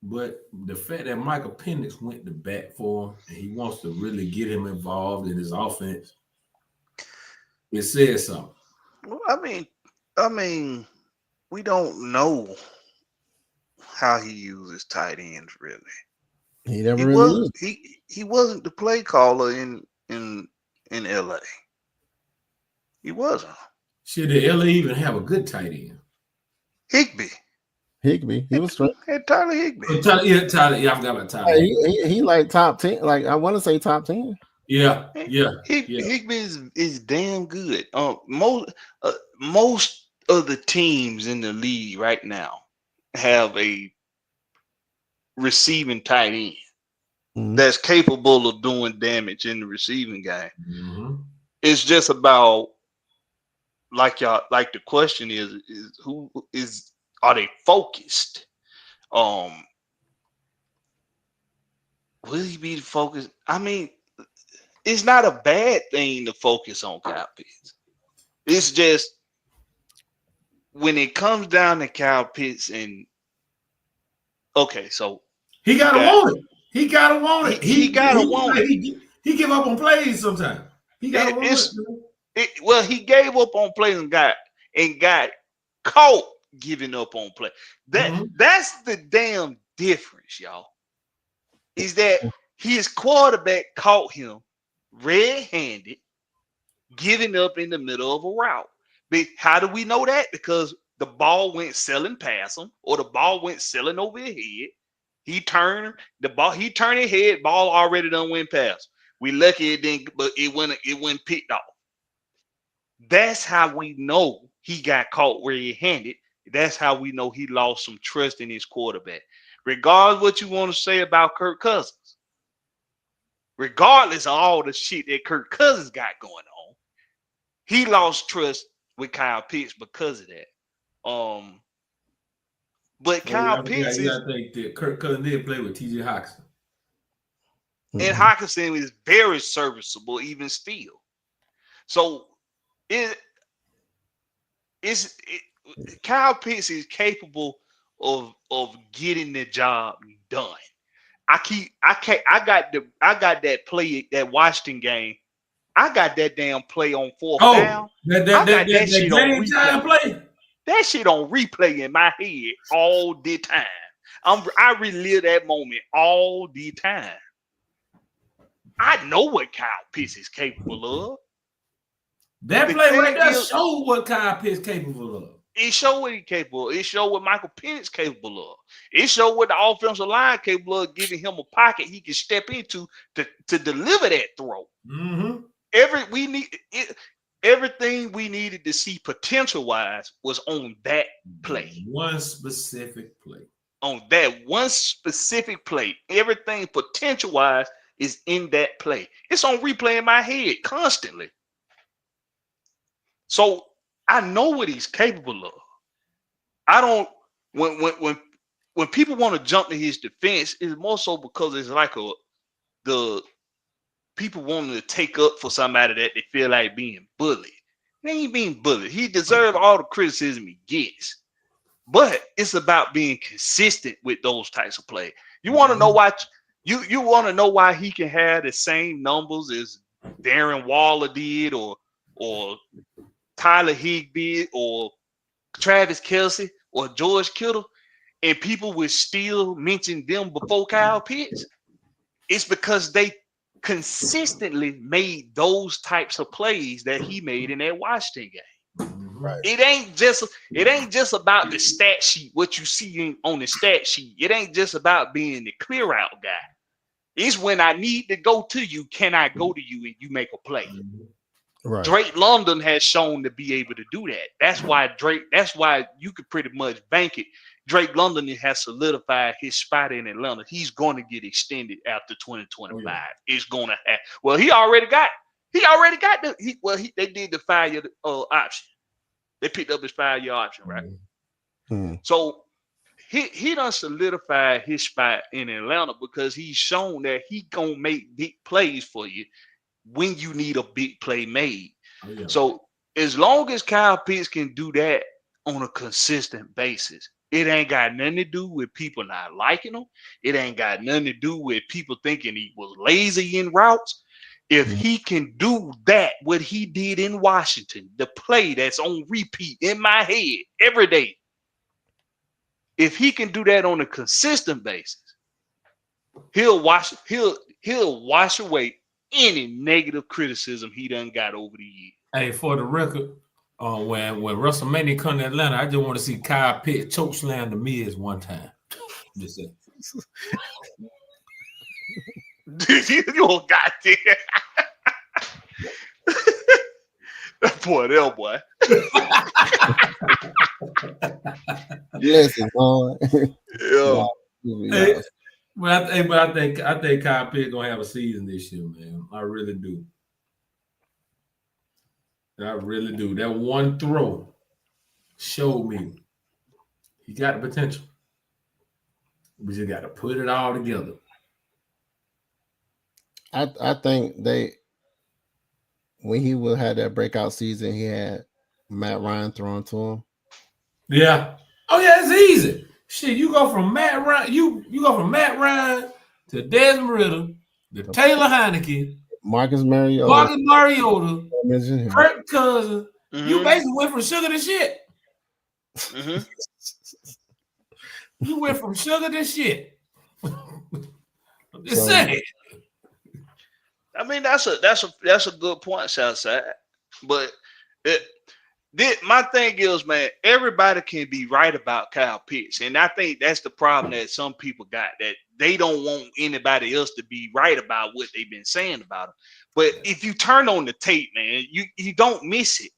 but the fact that Michael Penix went to bat for him and he wants to really get him involved in his offense, it says something. Well, I mean, we don't know how he uses tight ends really. He never really he wasn't the play caller in LA. He wasn't. Should the LA even have a good tight end? Higbee. He was straight. Had Tyler Higbee. Tyler, I forgot about Tyler. He like top 10. Like I want to say top 10. Yeah. Higbee is damn good. Most of the teams in the league right now have a receiving tight end that's capable of doing damage in the receiving game. Mm-hmm. It's just about the question is who are they focused? Will he be focused? I mean, it's not a bad thing to focus on Kyle Pitts. It's just when it comes down to Kyle Pitts and okay, so he gotta want it. He gotta want it. He gotta want it. He give up on plays sometimes. He gotta want it. Well, he gave up on plays and got caught giving up on play. That's the damn difference, y'all. Is that his quarterback caught him red-handed, giving up in the middle of a route. But how do we know that? Because the ball went sailing past him, or the ball went sailing over his head. He turned his head, ball already done went past. We lucky it didn't, but it went picked off. That's how we know he got caught red-handed. That's how we know he lost some trust in his quarterback. Regardless what you want to say about Kirk Cousins, regardless of all the shit that Kirk Cousins got going on, he lost trust with Kyle Pitts because of that. But Kyle Pitts I think that Kirk Cousins did play with T.J. Hockenson. And Hockenson is very serviceable even still. So Kyle Pitts is capable of getting the job done. I got that play, that Washington game. I got that damn play on fourth down. That shit on replay. That shit on replay in my head all the time. I relive that moment all the time. I know what Kyle Pitts is capable of. That play right there showed what Kyle Pitts is capable of. It showed what he's capable of. It showed what Michael Penix capable of. It showed what the offensive line capable of, giving him a pocket he can step into to deliver that throw. Mm-hmm. Everything we needed to see potential-wise was on that play. One specific play. On that one specific play. Everything potential-wise is in that play. It's on replay in my head constantly. So I know what he's capable of. I don't when people want to jump to his defense, it's more so because it's like the people wanting to take up for somebody that they feel like being bullied. He ain't being bullied. He deserves all the criticism he gets. But it's about being consistent with those types of plays. You want to know why you want to know why he can have the same numbers as Darren Waller did or Tyler Higbee or Travis Kelce or George Kittle, and people would still mention them before Kyle Pitts? It's because they consistently made those types of plays that he made in that Washington game. Right. It ain't just about the stat sheet, what you see on the stat sheet. It ain't just about being the clear out guy. It's when I need to go to you, can I go to you and you make a play? Right. Drake London has shown to be able to do that. That's why you could pretty much bank it. Drake London has solidified his spot in Atlanta. He's going to get extended after 2025. Oh, yeah. It's going to happen. Well, they did the 5-year option. They picked up his 5-year option, right? Mm-hmm. So he done solidified his spot in Atlanta because he's shown that he gonna make big plays for you when you need a big play made. Oh, yeah. So as long as Kyle Pitts can do that on a consistent basis, it ain't got nothing to do with people not liking him. It ain't got nothing to do with people thinking he was lazy in routes. If he can do that, what he did in Washington, the play that's on repeat in my head every day, if he can do that on a consistent basis, he'll wash away any negative criticism he done got over the years. Hey, for the record, when WrestleMania come to Atlanta, I just want to see Kyle Pitts chokeslam the Miz one time. Just say. You don't got there. Boy. Listen, Yeah. Hey, but I think Kyle Pitts gonna have a season this year, man. I really do. That one throw showed me he got the potential. We just got to put it all together. I think when he would have that breakout season, he had Matt Ryan thrown to him. Yeah. Oh yeah, it's easy. Shit, you go from Matt Ryan, you go from Matt Ryan to Desmond Ritter, to Taylor Heineke, Marcus Mariota, Kirk Cousins. Mm-hmm. You basically went from sugar to shit. Mm-hmm. You went from sugar to shit. I'm just So- saying. I mean, that's a good point, Southside. But my thing is, man, everybody can be right about Kyle Pitts, and I think that's the problem that some people got, that they don't want anybody else to be right about what they've been saying about him. But if you turn on the tape, man, you don't miss it.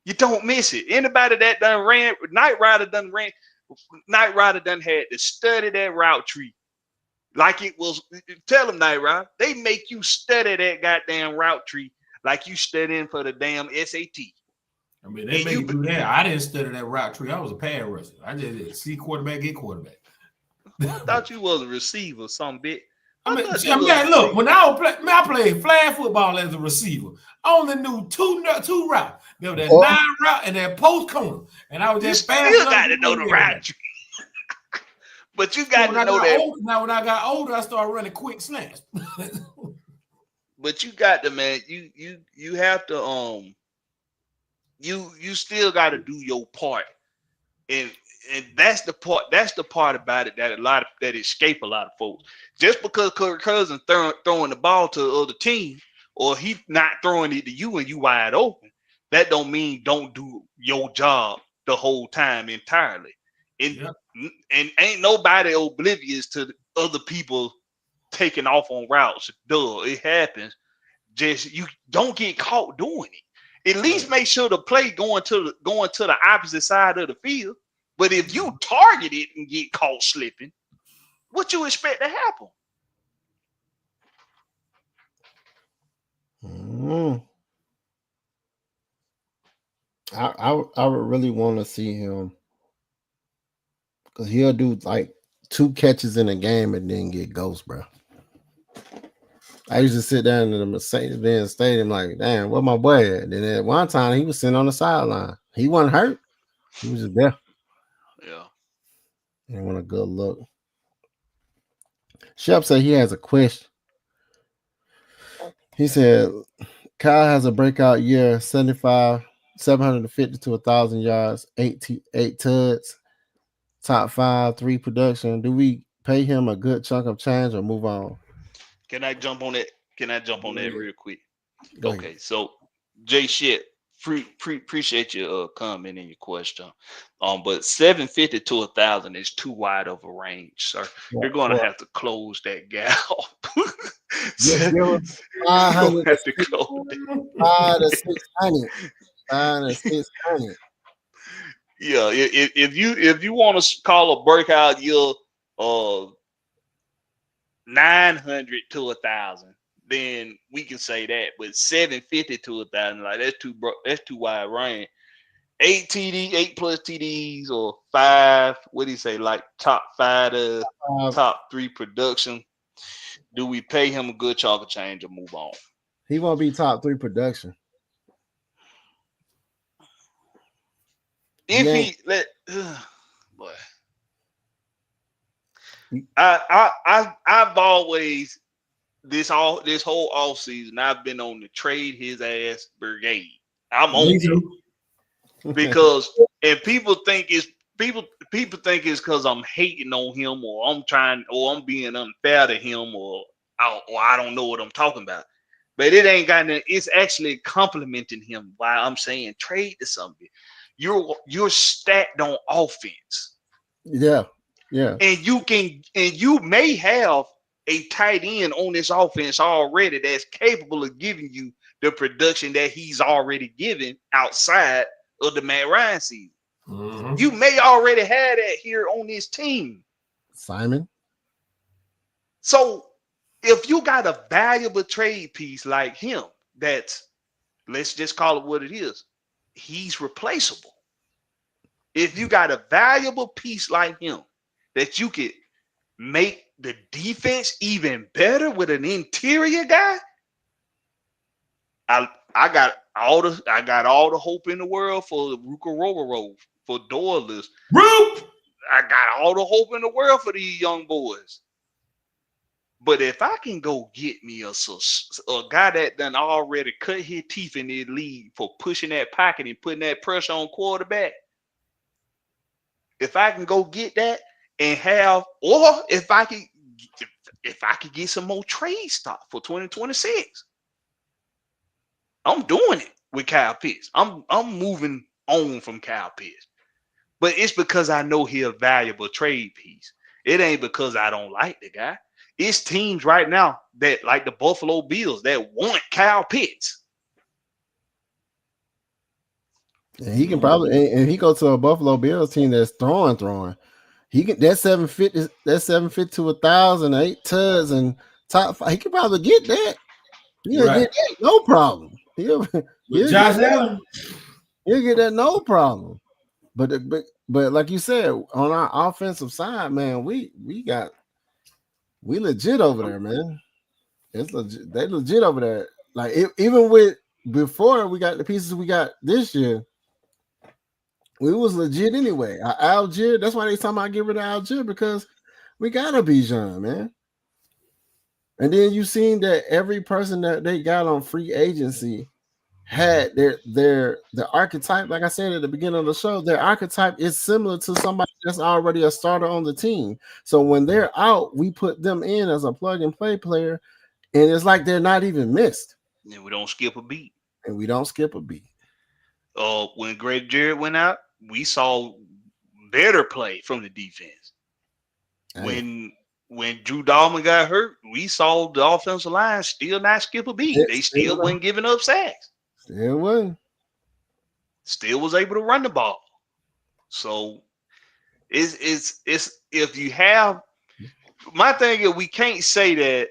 You don't miss it. Anybody that done ran, Knight Rider done had to study that route tree. Like it was, tell them, Knight Rider, they make you study that goddamn route tree like you studying for the damn SAT. I mean, they make you do that. I didn't study that route tree. I was a pass rusher. I just did see quarterback, get quarterback. I thought you was a receiver, some bit. Look, when I played flag football as a receiver. I only knew two routes. There was that 9 route and that post corner. And I was just fast. You got to know the route tree. But you got to know that. Now, when I got older, I started running quick slants. But you got to, man. You have to you still got to do your part, and that's the part about it that escape a lot of folks. Just because Kirk Cousins throwing the ball to the other team, or he not throwing it to you and you wide open, that don't mean don't do your job the whole time entirely. And ain't nobody oblivious to the other people taking off on routes. Duh, it happens. Just you don't get caught doing it. At least make sure the play going to the opposite side of the field. But if you target it and get caught slipping, what you expect to happen? I would really want to see him because he'll do like 2 catches in a game and then get ghost, bro. I used to sit down in the Mercedes-Benz Stadium like, damn, where my boy at? Then at one time he was sitting on the sideline. He wasn't hurt. He was just there. Yeah. He want a good look. Shep said he has a question. He said Kyle has a breakout year, 750 to 1,000 yards, 8 tuds, top 5, 3 production. Do we pay him a good chunk of change or move on? Can I jump on that? Yeah. Real quick? Go Okay, ahead. so Jay Shit, appreciate your comment and your question. But 750 to 1,000 is too wide of a range, sir. You're gonna Well, have to close that gap. just give us You're gonna 500 have to close that. 5 to 600. 5 to 600. Yeah, if you want to call a breakout year, 900 to 1,000, then we can say that. But 750 to 1,000, like that's too wide range. 8 plus TDs or 5. What do you say? Like top 5 to top 3 production. Do we pay him a good chunk of change or move on? He won't be top 3 production. If He he let, boy, I've always this whole off season I've been on the trade his ass brigade. I'm on it because and people think it's because I'm hating on him or I'm being unfair to him or I don't know what I'm talking about. But it ain't got nothing. It's actually complimenting him while I'm saying trade to somebody. You're stacked on offense. Yeah. And you may have a tight end on this offense already that's capable of giving you the production that he's already given outside of the Matt Ryan season. Mm-hmm. You may already have that here on this team. Simon. So if you got a valuable trade piece like him, that's, let's just call it what it is, he's replaceable. If you got a valuable piece like him that you could make the defense even better with an interior guy, I got all the hope in the world for Ruka Roro, for Doyless. I got all the hope in the world for these young boys. But if I can go get me a guy that done already cut his teeth in the league for pushing that pocket and putting that pressure on quarterback, if I can go get that and have, or if I could get some more trade stock for 2026, I'm doing it with Kyle Pitts. I'm moving on from Kyle Pitts. But it's because I know he's a valuable trade piece. It ain't because I don't like the guy. It's teams right now that like the Buffalo Bills that want Kyle Pitts. And he can probably, and he go to a Buffalo Bills team that's throwing. He can that 750 to 1,000, 8 tuds and top 5. He can probably get that. He'll get that, no problem. He'll Josh Allen. He'll get that no problem. But like you said, on our offensive side, man, we legit over there, man. It's legit. They legit over there. Like even with before we got the pieces we got this year, we was legit anyway. Algier, that's why they talking about get rid of Algier, because we got a Bijan, man. And then you seen that every person that they got on free agency had their archetype. Like I said at the beginning of the show, their archetype is similar to somebody that's already a starter on the team. So when they're out, we put them in as a plug and play player, and it's like they're not even missed. And we don't skip a beat. When Greg Jarrett went out, we saw better play from the defense. When Judon got hurt, we saw the offensive line still not skip a beat. They still wasn't giving up sacks. Still was able to run the ball. So it's if you have, my thing is we can't say that,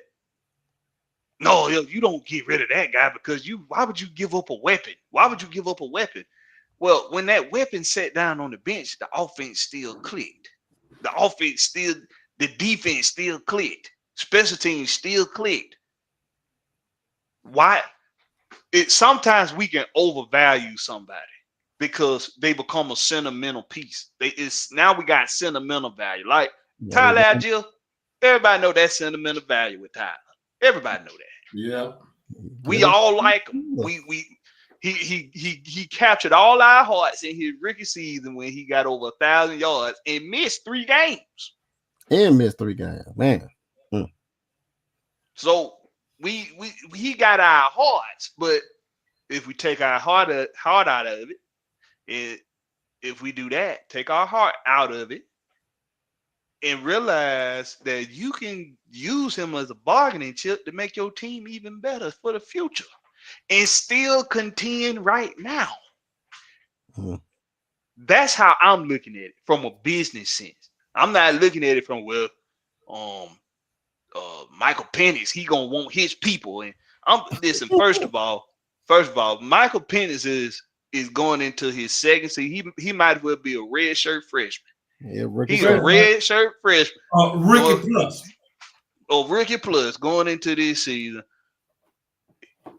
no, you don't get rid of that guy because why would you give up a weapon? Why would you give up a weapon? Well, when that weapon sat down on the bench, the offense still clicked. The defense still clicked. Special teams still clicked. Why? Sometimes we can overvalue somebody because they become a sentimental piece. Now we got sentimental value. Like Tyler Algier, everybody know that sentimental value with Tyler. Everybody know that. Yeah. We all like him. He captured all our hearts in his rookie season when he got over 1,000 yards and missed 3 games. Man. So he got our hearts, but if we take our heart out of it, if we do that, take our heart out of it, and realize that you can use him as a bargaining chip to make your team even better for the future and still contend right now. Mm-hmm. That's how I'm looking at it from a business sense. I'm not looking at it from, Michael Penix, he gonna want his people. And listen, first of all, Michael Penix is going into his second season. He might as well be a red shirt freshman. Yeah, he's a red shirt freshman. Rookie plus going into this season.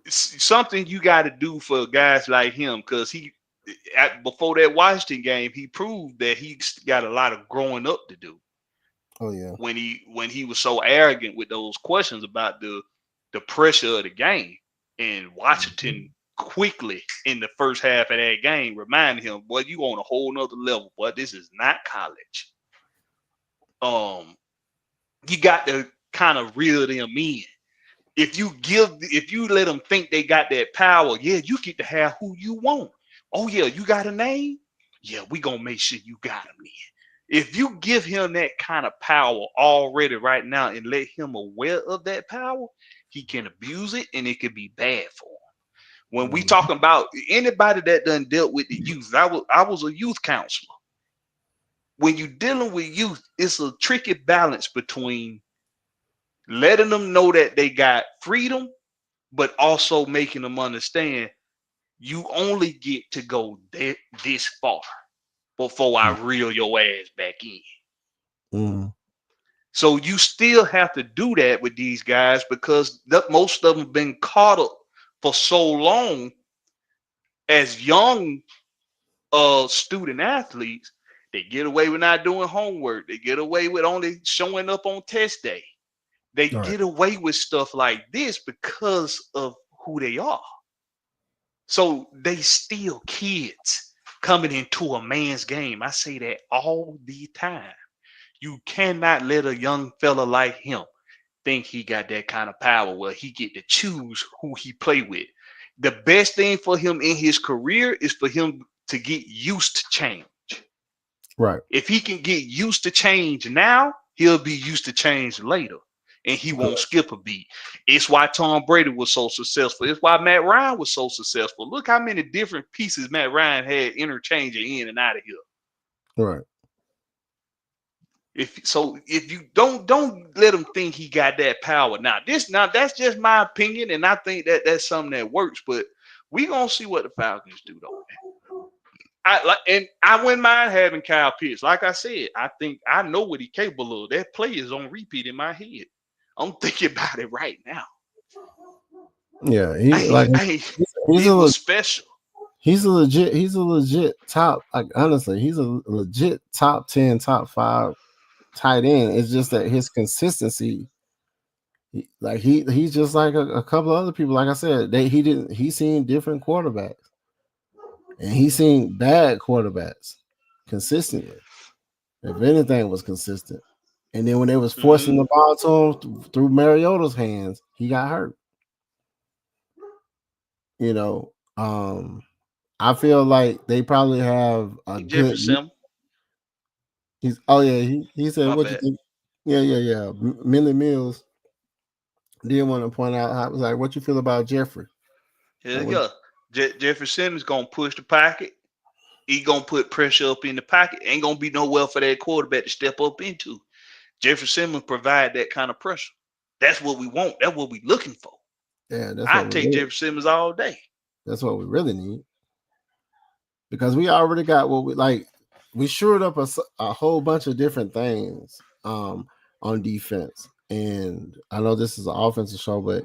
It's something you got to do for guys like him, because before that Washington game, he proved that he's got a lot of growing up to do. Oh yeah. When he was so arrogant with those questions about the pressure of the game, and Washington quickly in the first half of that game reminded him, boy, you on a whole nother level, boy. This is not college. You got to kind of reel them in. If you let them think they got that power, yeah, you get to have who you want. Oh yeah, you got a name? Yeah, we gonna make sure you got him in. If you give him that kind of power already right now and let him aware of that power, he can abuse it and it could be bad for him. When we talking about anybody that done dealt with the youth, I was a youth counselor. When you're dealing with youth, it's a tricky balance between letting them know that they got freedom, but also making them understand you only get to go this far before I reel your ass back in. Mm-hmm. So you still have to do that with these guys, because most of them have been caught up for so long as young student athletes. They get away with not doing homework. They get away with only showing up on test day. They get away with stuff like this because of who they are. So they still kids coming into a man's game. I say that all the time. You cannot let a young fella like him think he got that kind of power where he get to choose who he play with. The best thing for him in his career is for him to get used to change. Right. If he can get used to change now, he'll be used to change later. And he won't skip a beat. It's why Tom Brady was so successful. It's why Matt Ryan was so successful. Look how many different pieces Matt Ryan had interchanging in and out of here. Right. If you don't let him think he got that power. Now that's just my opinion, and I think that's something that works. But we gonna see what the Falcons do though. I wouldn't mind having Kyle Pitts. Like I said, I think I know what he's capable of. That play is on repeat in my head. I'm thinking about it right now. Yeah, he was special. He's a legit top. Like honestly, he's a legit top 10, top 5 tight end. It's just that his consistency, he's just like a couple of other people. Like I said, he's seen different quarterbacks, and he's seen bad quarterbacks consistently. If anything was consistent. And then when they was forcing the ball to him through Mariota's hands, he got hurt. You know, I feel like they probably have a good. He said, My "What bad. you think?" Yeah. Millie Mills did want to point out, I was like, "What you feel about Jeffrey?" Jeffrey Simmons gonna push the pocket. He gonna put pressure up in the pocket. Ain't gonna be nowhere for that quarterback to step up into. Jeffrey Simmons provide that kind of pressure. That's what we want. That's what we looking for. Yeah, I take Jeffrey Simmons all day. That's what we really need. because we already got what we like. We shored up a whole bunch of different things on defense, and I know this is an offensive show, but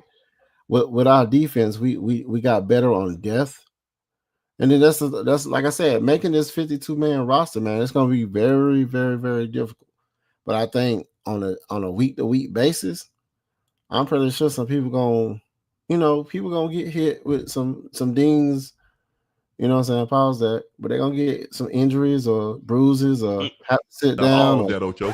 with our defense, we got better on depth. And then that's like I said, making this 52-man roster, man, it's gonna be very, very, very difficult. But I think on a week-to-week basis, I'm pretty sure some people gonna get hit with some dings, you know what I'm saying, pause that, but they're gonna get some injuries or bruises or have to sit down. All that, Ocho.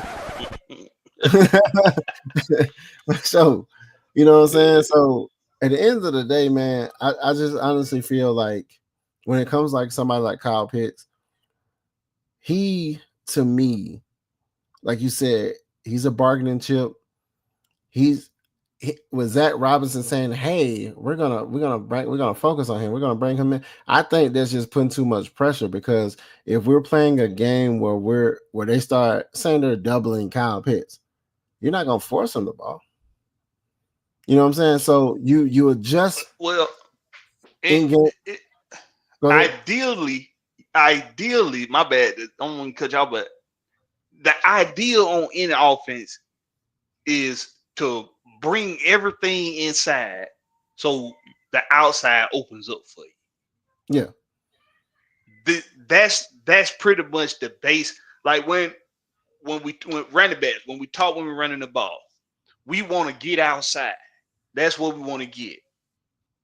So, you know what I'm saying? So at the end of the day, man, I just honestly feel like when it comes like somebody like Kyle Pitts, he, to me, like you said, he's a bargaining chip. With Zack Robinson saying, "Hey, we're gonna focus on him. We're gonna bring him in." I think that's just putting too much pressure, because if we're playing a game where they start saying they're doubling Kyle Pitts, you're not gonna force him the ball. You know what I'm saying? So you adjust. Well, ideally, my bad. I don't want to cut y'all, but the ideal on any offense is to bring everything inside so the outside opens up for you. Yeah. That's pretty much the base. Like when running backs, when we're running the ball, we want to get outside. That's what we want to get.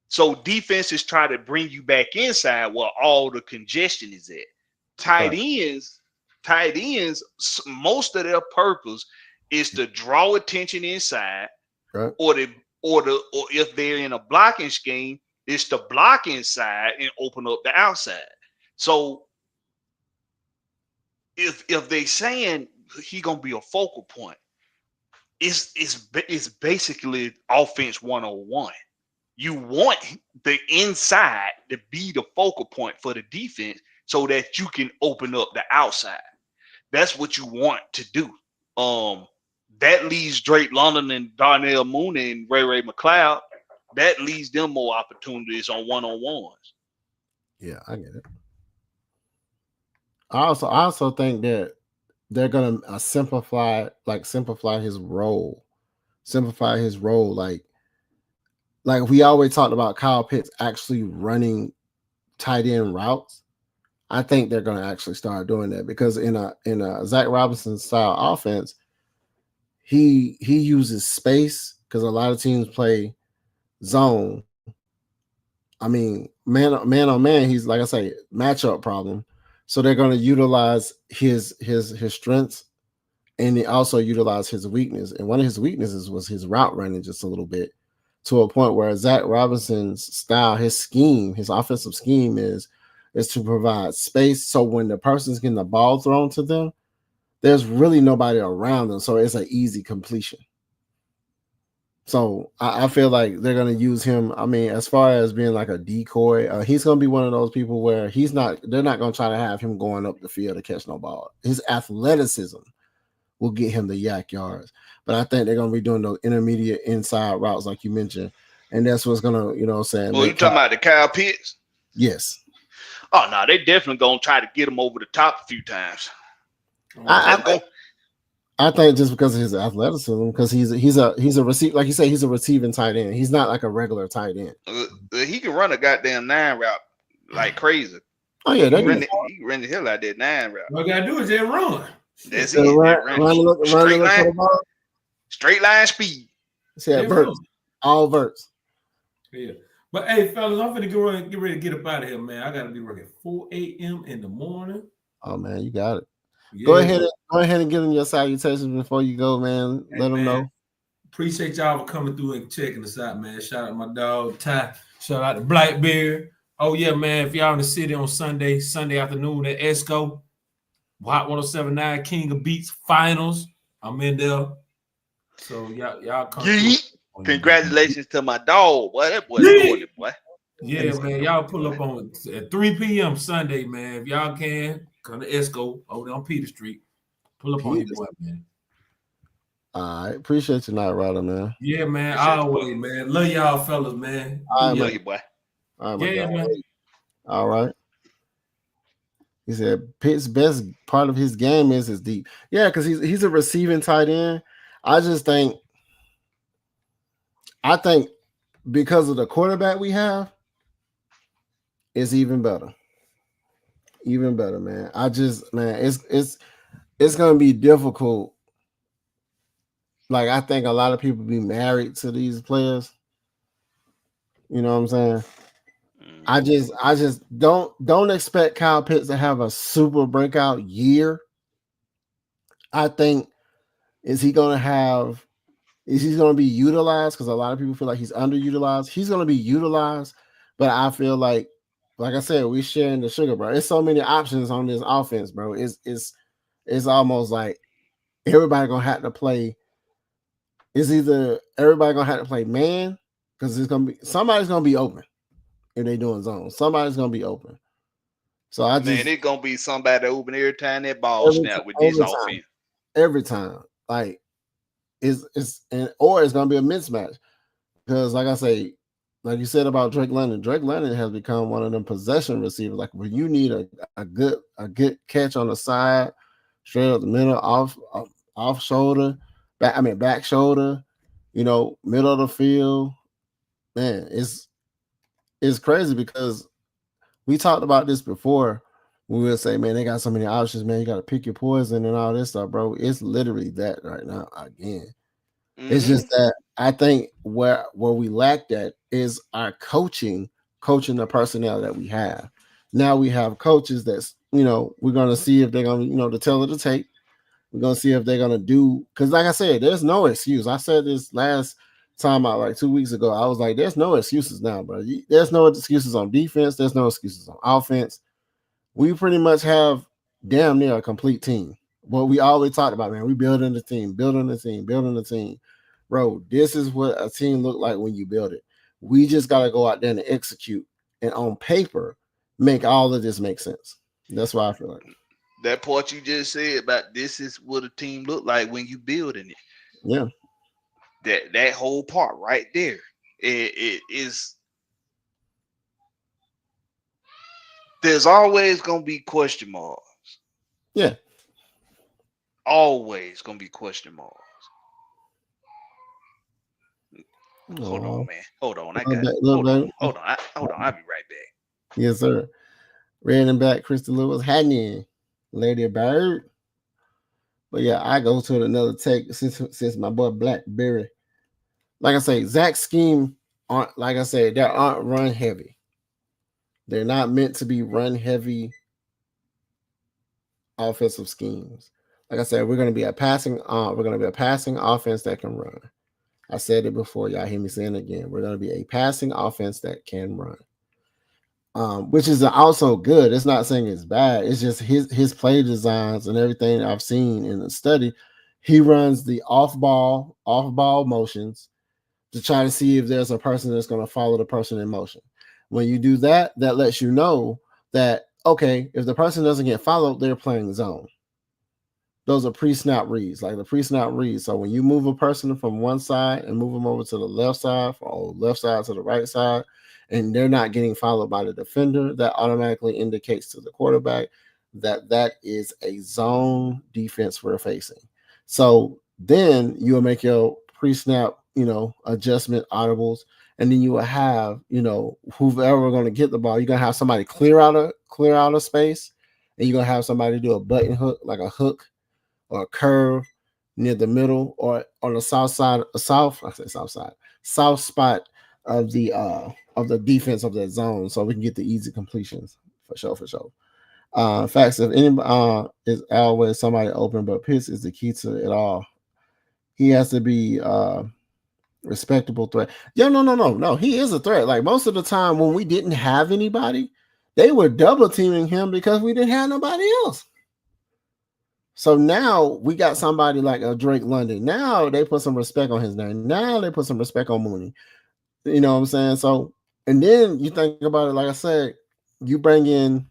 So defenses try to bring you back inside where all the congestion is at. Tight ends, most of their purpose is to draw attention inside, right, or if they're in a blocking scheme, it's to block inside and open up the outside. So if they saying he gonna be a focal point, it's basically offense 101. You want the inside to be the focal point for the defense so that you can open up the outside. That's what you want to do. That leaves Drake London and Darnell Mooney and Ray McLeod. That leaves them more opportunities on one-on-ones. Yeah, I get it. I also think that they're gonna simplify his role. Simplify his role, like we always talked about Kyle Pitts actually running tight end routes. I think they're gonna actually start doing that, because in a Zack Robinson style offense, he uses space, because a lot of teams play zone. I mean, man on man, he's, like I say, matchup problem. So they're going to utilize his strengths, and they also utilize his weakness. And one of his weaknesses was his route running just a little bit, to a point where Zack Robinson's style, his scheme, his offensive scheme is to provide space. So when the person's getting the ball thrown to them, there's really nobody around them. So it's an easy completion. So I feel like they're going to use him. I mean, as far as being like a decoy, he's going to be one of those people where they're not going to try to have him going up the field to catch no ball. His athleticism will get him the yak yards. But I think they're going to be doing those intermediate inside routes like you mentioned. And that's what's going to, you know what I'm saying? Oh, you talking about the Kyle Pitts? Yes. Oh, no, they definitely going to try to get him over the top a few times. I think just because of his athleticism, because he's a receiver, like you say, he's a receiving tight end. He's not like a regular tight end. He can run a goddamn 9 route like crazy. Oh yeah, he can run the hell out of that 9 route. All you gotta do is just run. That's it. Straight line speed. Yeah, verts. All verts. Yeah. But hey, fellas, I'm finna get ready to get up out of here, man. I gotta be working 4 a.m. in the morning. Oh man, you got it. Yeah. Go ahead and give them your salutations before you go, man. Hey, Let them know. Appreciate y'all for coming through and checking us out, man. Shout out to my dog Ty. Shout out to Blackbeard. Oh yeah, man. If y'all in the city on Sunday afternoon at Esco, Hot 107.9 King of Beats Finals. I'm in there. So y'all come. Congratulations to my dog. Boy, that boy doing it, boy. Yeah, man. Y'all pull up on at 3 p.m. Sunday, man. If y'all can, come to Esco over there on Peter Street. Pull up on your boy, man. I appreciate you, Night Rider, man. Yeah, man. Always, man. Love y'all, fellas, man. Love you, boy. All right, man. All right. He said Pitt's best part of his game is his deep. Yeah, because he's a receiving tight end. I think because of the quarterback we have, it's even better. Even better, man. It's gonna be difficult. Like I think a lot of people be married to these players. You know what I'm saying? I just don't expect Kyle Pitts to have a super breakout year. I think is he going to be utilized? Because a lot of people feel like he's underutilized. He's going to be utilized, but I feel like I said, we sharing the sugar, bro. There's so many options on this offense, bro. It's almost like everybody gonna have to play. It's either everybody gonna have to play man because somebody's gonna be open if they doing zone. Somebody's gonna be open. So it's gonna be somebody open every time that ball snap with this offense. Every time, like or it's gonna be a mismatch because, like I say, like you said about Drake London has become one of them possession receivers. Like when you need a good catch on the side, straight up the middle, off shoulder, back shoulder, middle of the field. Man, it's crazy because we talked about this before. We would say, man, they got so many options, man. You got to pick your poison and all this stuff, bro. It's literally that right now again. Mm-hmm. It's just that I think where we lack that is our coaching the personnel that we have. Now we have coaches that's, we're going to see if they're going to, to tell it to tape. We're going to see if they're going to do, because like I said, there's no excuse. I said this last time out, like 2 weeks ago. I was like, there's no excuses now, bro. There's no excuses on defense. There's no excuses on offense. We pretty much have damn near a complete team. What we always talked about, man, we building the team. Bro, this is what a team look like when you build it. We just got to go out there and execute and on paper make all of this make sense. That's why I feel like. That part you just said about this is what a team look like when you building it. Yeah. That whole part right there. It is. There's always going to be question marks. Yeah. Always going to be question marks. Hold on, man. Hold on. Hold on. I'll be right back. Yes, sir. Red and back, Crystal Lewis, Hadney, Lady Bird. But yeah, I go to another take since my boy Blackberry. Like I say, Zack's scheme aren't, like I said, they aren't run heavy. They're not meant to be run heavy offensive schemes. Like I said, we're going to be a passing offense that can run. I said it before, y'all hear me saying it again. We're going to be a passing offense that can run. Which is also good. It's not saying it's bad. It's just his play designs and everything I've seen in the study. He runs the off-ball motions to try to see if there's a person that's going to follow the person in motion. When you do that, that lets you know that, okay, if the person doesn't get followed, they're playing zone. Those are pre-snap reads, like the pre-snap reads. So when you move a person from one side and move them over to the left side, or left side to the right side, and they're not getting followed by the defender, that automatically indicates to the quarterback that is a zone defense we're facing. So then you'll make your pre-snap, adjustment audibles, and then you will have, whoever going to get the ball, you're going to have somebody clear out of space, and you're going to have somebody do a button hook, like a hook or a curve near the middle or on the south spot of the defense of that zone, so we can get the easy completions for sure. Facts, if anybody is always somebody open, but Pitts is the key to it all. He has to be respectable threat. Yeah, no. He is a threat. Like most of the time when we didn't have anybody, they were double teaming him because we didn't have nobody else. So now we got somebody like a Drake London. Now they put some respect on his name. Now they put some respect on Mooney. You know what I'm saying? So, and then you think about it, like I said, you bring in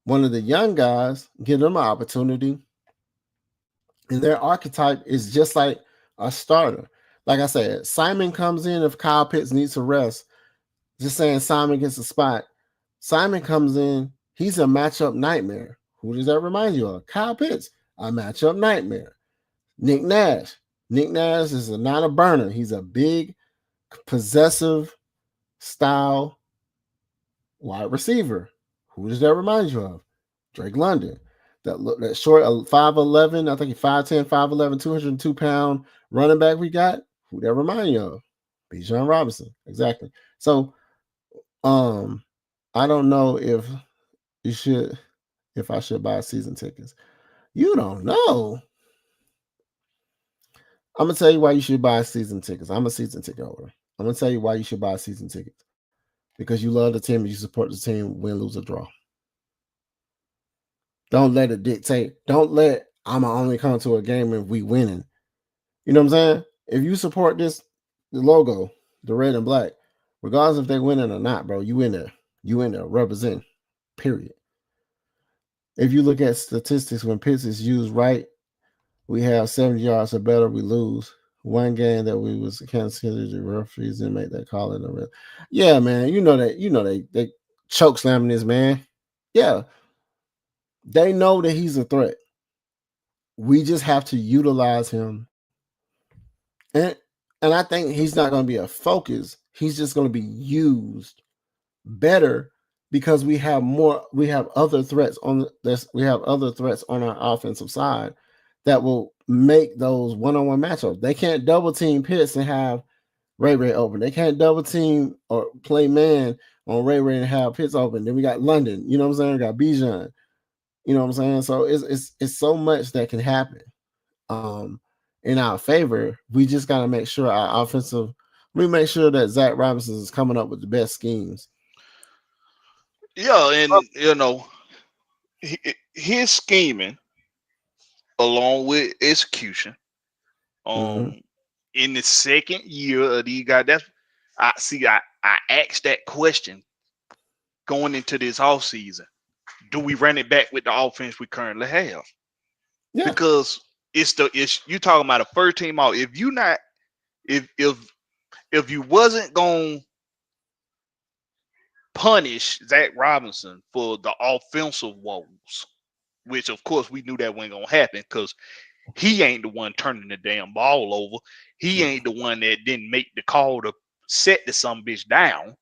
one of the young guys, give them an opportunity, and their archetype is just like a starter. Like I said, Simon comes in if Kyle Pitts needs to rest. Just saying Simon gets a spot. Simon comes in, he's a matchup nightmare. Who does that remind you of? Kyle Pitts, a matchup nightmare. Nick Nash. Nick Nash is not a burner. He's a big, possessive style wide receiver. Who does that remind you of? Drake London. That short 5'11, I think he's 5'10, 5'11, 202-pound running back we got. Who that remind you of? Bijan Robinson. Exactly. So I don't know if I should buy season tickets. You don't know. I'm gonna tell you why you should buy season tickets. I'm a season ticket holder. I'm gonna tell you why you should buy season tickets. Because you love the team and you support the team, win, lose, or draw. Don't let it dictate. Don't let I'm only come to a game if we winning. You know what I'm saying? If you support the logo, the red and black, regardless if they winning or not, bro, you in there. You in there. Represent. Period. If you look at statistics, when pitch is used right, we have 70 yards or better, we lose. One game that we was considered the referees didn't make that call in the red. Yeah, man. You know they choke slamming this man. Yeah. They know that he's a threat. We just have to utilize him. And I think he's not going to be a focus. He's just going to be used better because we have other threats on this. We have other threats on our offensive side that will make those one-on-one matchups. They can't double team Pitts and have Ray open. They can't double team or play man on Ray and have Pitts open. Then we got London. You know what I'm saying? We got Bijan. You know what I'm saying? So it's so much that can happen in our favor. We just got to make sure we make sure that Zack Robinson is coming up with the best schemes. Yeah, and his scheming along with execution. In the second year of these guys, I asked that question going into this offseason. Do we run it back with the offense we currently have? Yeah. Because it's you talking about a first team out. If you wasn't gonna punish Zack Robinson for the offensive woes, which of course we knew that wasn't gonna happen because he ain't the one turning the damn ball over. He ain't the one that didn't make the call to set the some bitch down.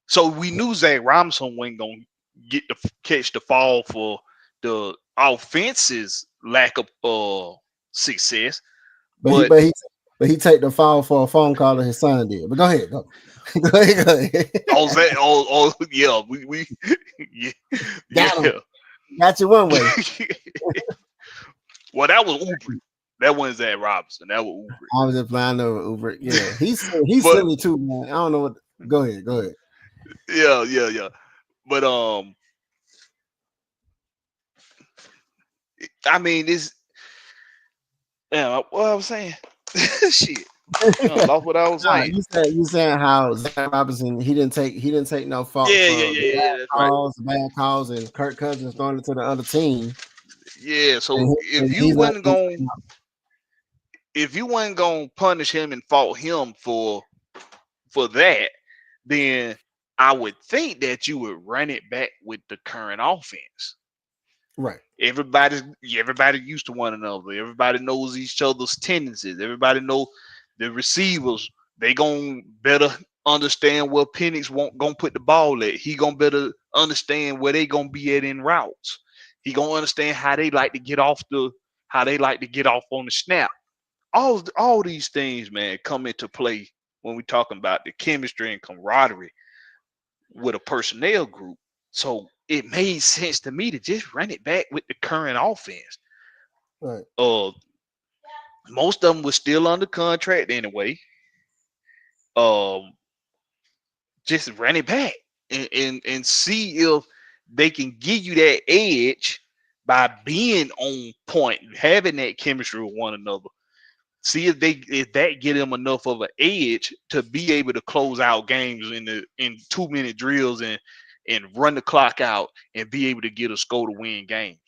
So we knew Zack Robinson wasn't gonna catch the fall for the offense's lack of success. But he take the fall for a phone call that his son did. But go ahead, go ahead. Yeah, we got you one way. Well, that was Uber. That wasn't Zack Robinson. That was Uber. I was just flying over Uber. Yeah, he's silly too, man. I don't know what. Go ahead. Yeah. But I mean, this. Yeah, what I was saying. Shit. I lost what I was saying. You saying how Zack Robinson he didn't take no fault. Yeah. Bad calls, and Kirk Cousins throwing it to the other team. Yeah. So if you wasn't gonna punish him and fault him for that, then I would think that you would run it back with the current offense. Right. Everybody used to one another. Everybody knows each other's tendencies. Everybody know the receivers. They gonna better understand where Penix gonna put the ball at. He gonna better understand where they gonna be at in routes. He gonna understand how they like to get off on the snap. All these things, man, come into play when we talking about the chemistry and camaraderie with a personnel group. So it made sense to me to just run it back with the current offense. Right. Most of them were still under contract anyway. Just run it back and see if they can give you that edge by being on point, having that chemistry with one another. See if that get them enough of an edge to be able to close out games in 2-minute drills and run the clock out and be able to get a score to win games.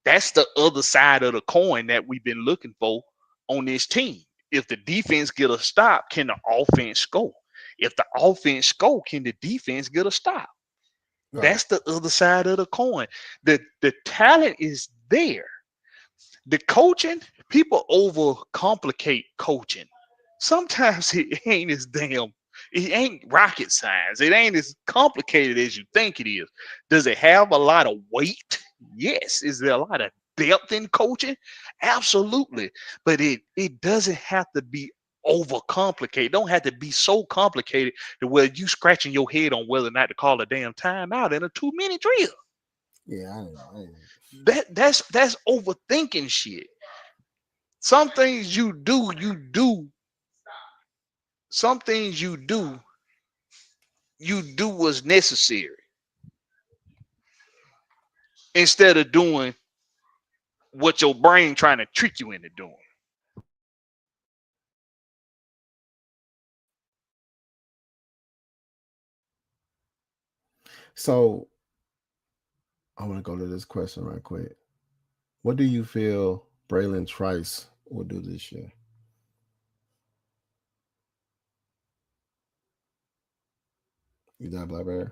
That's the other side of the coin that we've been looking for on this team. If the defense get a stop, can the offense score? If the offense score, can the defense get a stop? Right. That's the other side of the coin. The talent is there. The coaching, people overcomplicate coaching. Sometimes it ain't as damn, it ain't rocket science. It ain't as complicated as you think it is. Does it have a lot of weight? Yes. Is there a lot of depth in coaching? Absolutely. But it doesn't have to be overcomplicated. It don't have to be so complicated to where you scratching your head on whether or not to call a damn timeout in a 2-minute drill. Yeah, I know. That's overthinking shit. Some things you do. Some things you do what's necessary instead of doing what your brain trying to trick you into doing. So I want to go to this question right quick. What do you feel Braylon Trice will do this year? You got Blackberry?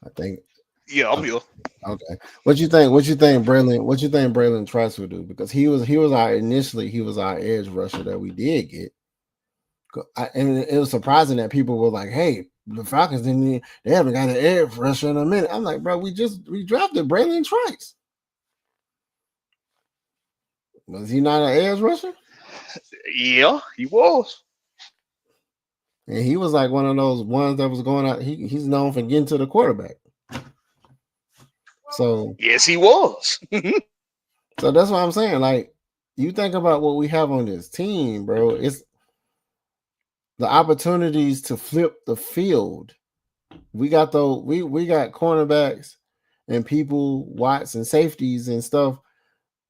I think. Yeah, I'm here. Okay. What you think Braylon Trice will do? Because he was our edge rusher that we did get. And it was surprising that people were like, "Hey, the Falcons they haven't got an edge rusher in a minute." I'm like, bro, we drafted Braylon Trice. Was he not an edge rusher? Yeah, he was. And he was like one of those ones that was going out. He's known for getting to the quarterback. So yes, he was. So that's what I'm saying. Like, you think about what we have on this team, bro. It's the opportunities to flip the field. We got we got cornerbacks and people, Watts and safeties and stuff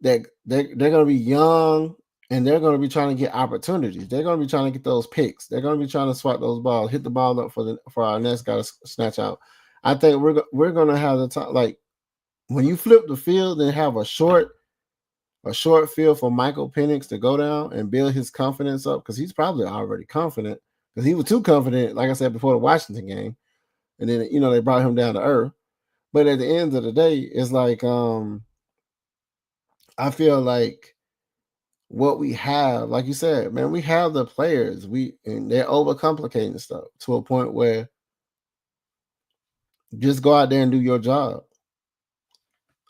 that they're gonna be young and they're gonna be trying to get opportunities. They're gonna be trying to get those picks. They're gonna be trying to swat those balls, hit the ball up for our next guy to snatch out. I think we're gonna have the time. Like, when you flip the field and have a short field for Michael Penix to go down and build his confidence up, because he's probably already confident, because he was too confident, like I said, before the Washington game. And then, they brought him down to earth. But at the end of the day, it's like, I feel like what we have, like you said, man, we have the players, and they're overcomplicating stuff to a point where just go out there and do your job.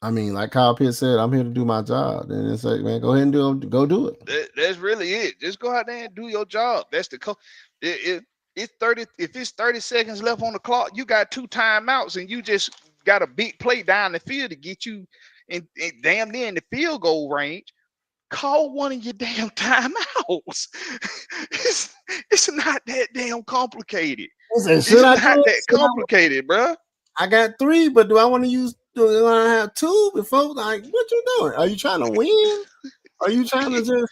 I mean, like Kyle Pitts said, I'm here to do my job. And it's like, man, go ahead and go do it. That's really it. Just go out there and do your job. That's the it's 30. If it's 30 seconds left on the clock, you got 2 timeouts, and you just got a big play down the field to get you in damn near in the field goal range. Call one of your damn timeouts. It's not that damn complicated. It's not that complicated, bro. I got 3, but do I want to use? Do I want to have 2 before? Like, what you doing? Are you trying to win? Are you trying to just?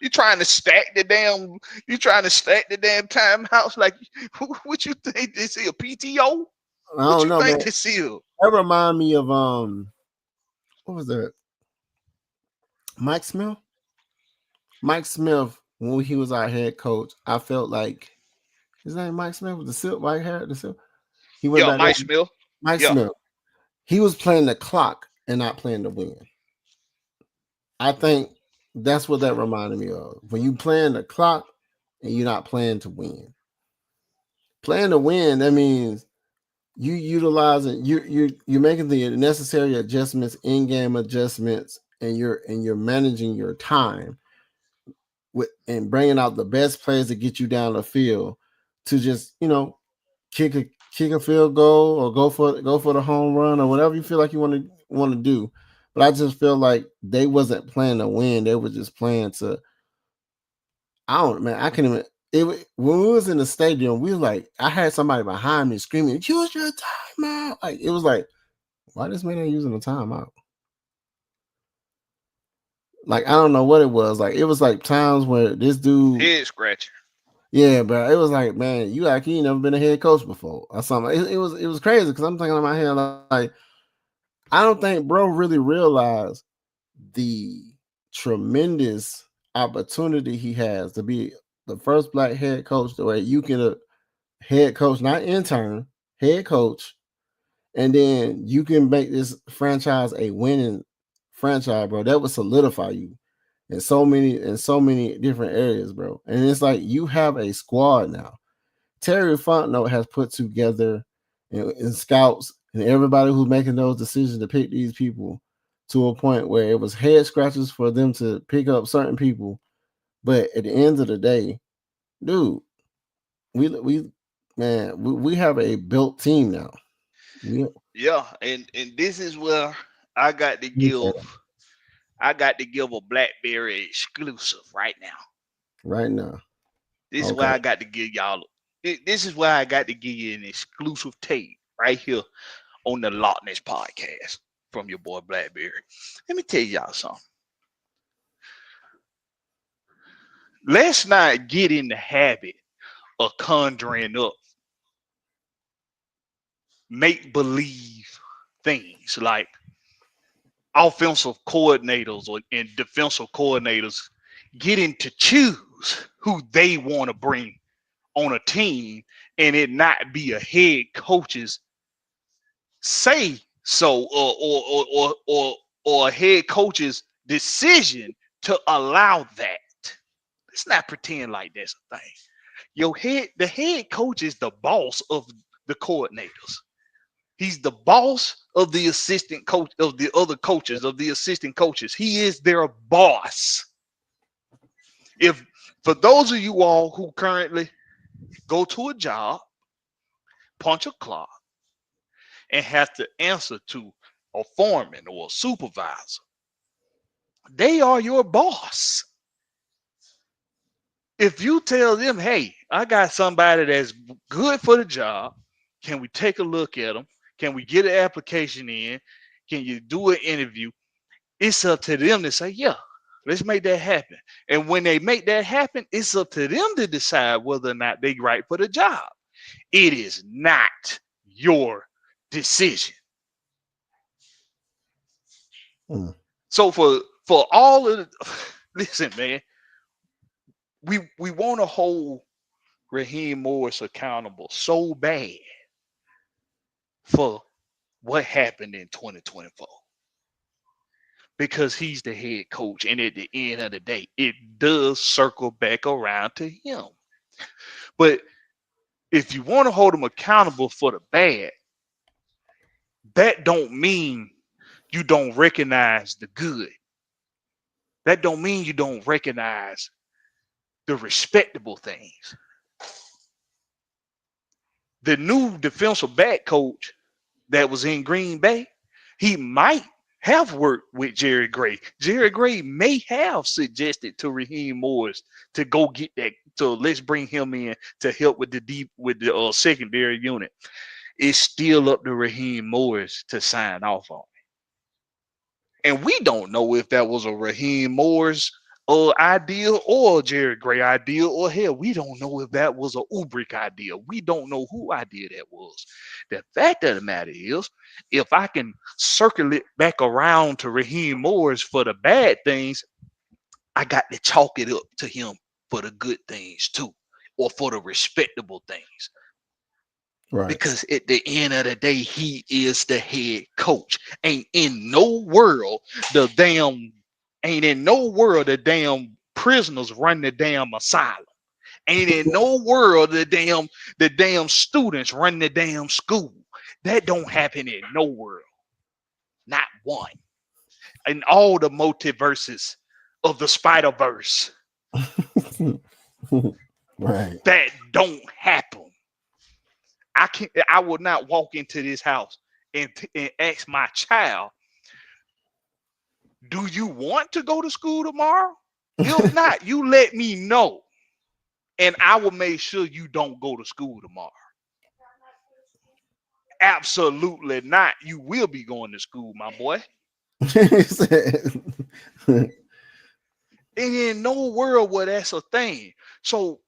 You're trying to stack the damn. You trying to stack the damn timeouts? Like, what you think this is, a PTO? I don't know, man. This is? That remind me of what was that? Mike Smith. Mike Smith, when he was our head coach, I felt like his name Mike Smith with the silk white hair. He went back. Mike Smith. Mike Smith. He was playing the clock and not playing to win. I think that's what that reminded me of. When you playing the clock and you're not playing to win. Playing to win, that means you utilizing you're making the necessary adjustments, in-game adjustments, and you're managing your time and bringing out the best plays to get you down the field to just kick a field goal or go for the home run or whatever you feel like you want to do. But I just feel like they wasn't playing to win. They were just playing to. I can't even. When we was in the stadium, we was like, I had somebody behind me screaming, "Use your timeout!" Like, it was like, why this man ain't using a timeout? Like, I don't know what it was. Like, it was like times where this dude head scratcher. Yeah, bro. It was like, man, you ain't never been a head coach before or something. It was crazy because I'm thinking in my head like, I don't think bro really realized the tremendous opportunity he has to be the first black head coach the way you can head coach, not intern, head coach, and then you can make this franchise a winning franchise, bro. That would solidify you in so many different areas, bro. And it's like you have a squad now. Terry Fontenot has put together and scouts and everybody who's making those decisions to pick these people to a point where it was head scratches for them to pick up certain people. But at the end of the day, dude, we man, we have a built team now. Yeah, Yeah, and this is where I got to give a BlackBerry exclusive right now. right now. This is Okay. where I got to give y'all. This is where I got to give you an exclusive tape right here on the Lochness Podcast from your boy BlackBerry. Let me tell y'all something. Let's not get in the habit of conjuring up make believe things like offensive coordinators and defensive coordinators getting to choose who they want to bring on a team and it not be a head coach's say so or a head coach's decision to allow that. Let's not pretend like that's a thing. The head coach is the boss of the coordinators. He's the boss of the assistant coach, of the other coaches, of the assistant coaches. He is their boss. If for those of you all who currently go to a job, punch a clock, and have to answer to a foreman or a supervisor, they are your boss. If you tell them, hey, I got somebody that's good for the job, can we take a look at them? Can we get an application in? Can you do an interview? It's up to them to say, yeah, let's make that happen. And when they make that happen, it's up to them to decide whether or not they're right for the job. It is not your decision. Mm. So for all of the, listen, man, we want to hold Raheem Morris accountable so bad for what happened in 2024 because he's the head coach, and at the end of the day it does circle back around to him. But if you want to hold him accountable for the bad, that don't mean you don't recognize the good. That don't mean you don't recognize the respectable things. The new defensive back coach that was in Green Bay, he might have worked with Jerry Gray. Jerry Gray may have suggested to Raheem Morris to go get that. So let's bring him in to help with the secondary unit. It's still up to Raheem Morris to sign off on it. And we don't know if that was a Raheem Morris idea or a Jerry Gray idea, or hell, we don't know if that was a Ubrick idea. We don't know who idea that was. The fact of the matter is, if I can circle it back around to Raheem Morris for the bad things, I got to chalk it up to him for the good things too, or for the respectable things. Right. Because at the end of the day, he is the head coach. Ain't in no world the damn prisoners run the damn asylum. Ain't in no world the damn students run the damn school. That don't happen in no world. Not one. In all the multiverses of the Spider-Verse. Right. That don't happen. I will not walk into this house and ask my child, do you want to go to school tomorrow? If not, you let me know. And I will make sure you don't go to school tomorrow. Absolutely not. You will be going to school, my boy. And in no world where that's a thing. So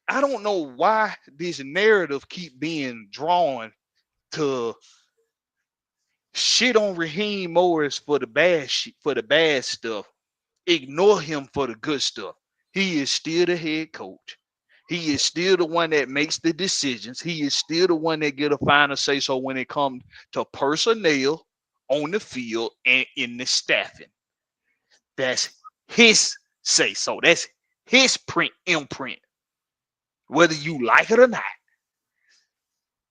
I don't know why this narrative keep being drawn to shit on Raheem Morris for the bad stuff. Ignore him for the good stuff. He is still the head coach. He is still the one that makes the decisions. He is still the one that get a final say so when it comes to personnel on the field and in the staffing. That's his say so. That's his imprint. Whether you like it or not,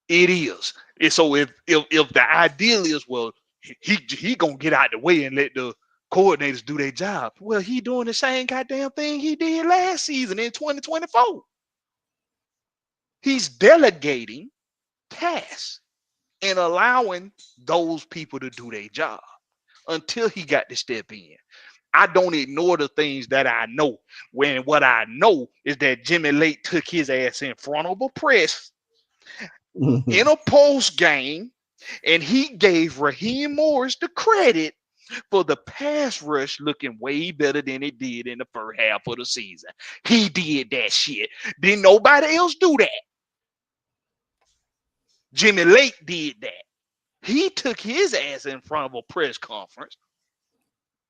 it is. And so if the ideal is, well, he gonna get out the way and let the coordinators do their job. Well, he doing the same goddamn thing he did last season in 2024. He's delegating tasks and allowing those people to do their job until he got to step in. I don't ignore the things that I know. When what I know is that Jimmy Lake took his ass in front of a press in a post game, and he gave Raheem Morris the credit for the pass rush looking way better than it did in the first half of the season. He did that shit. Didn't nobody else do that. Jimmy Lake did that. He took his ass in front of a press conference,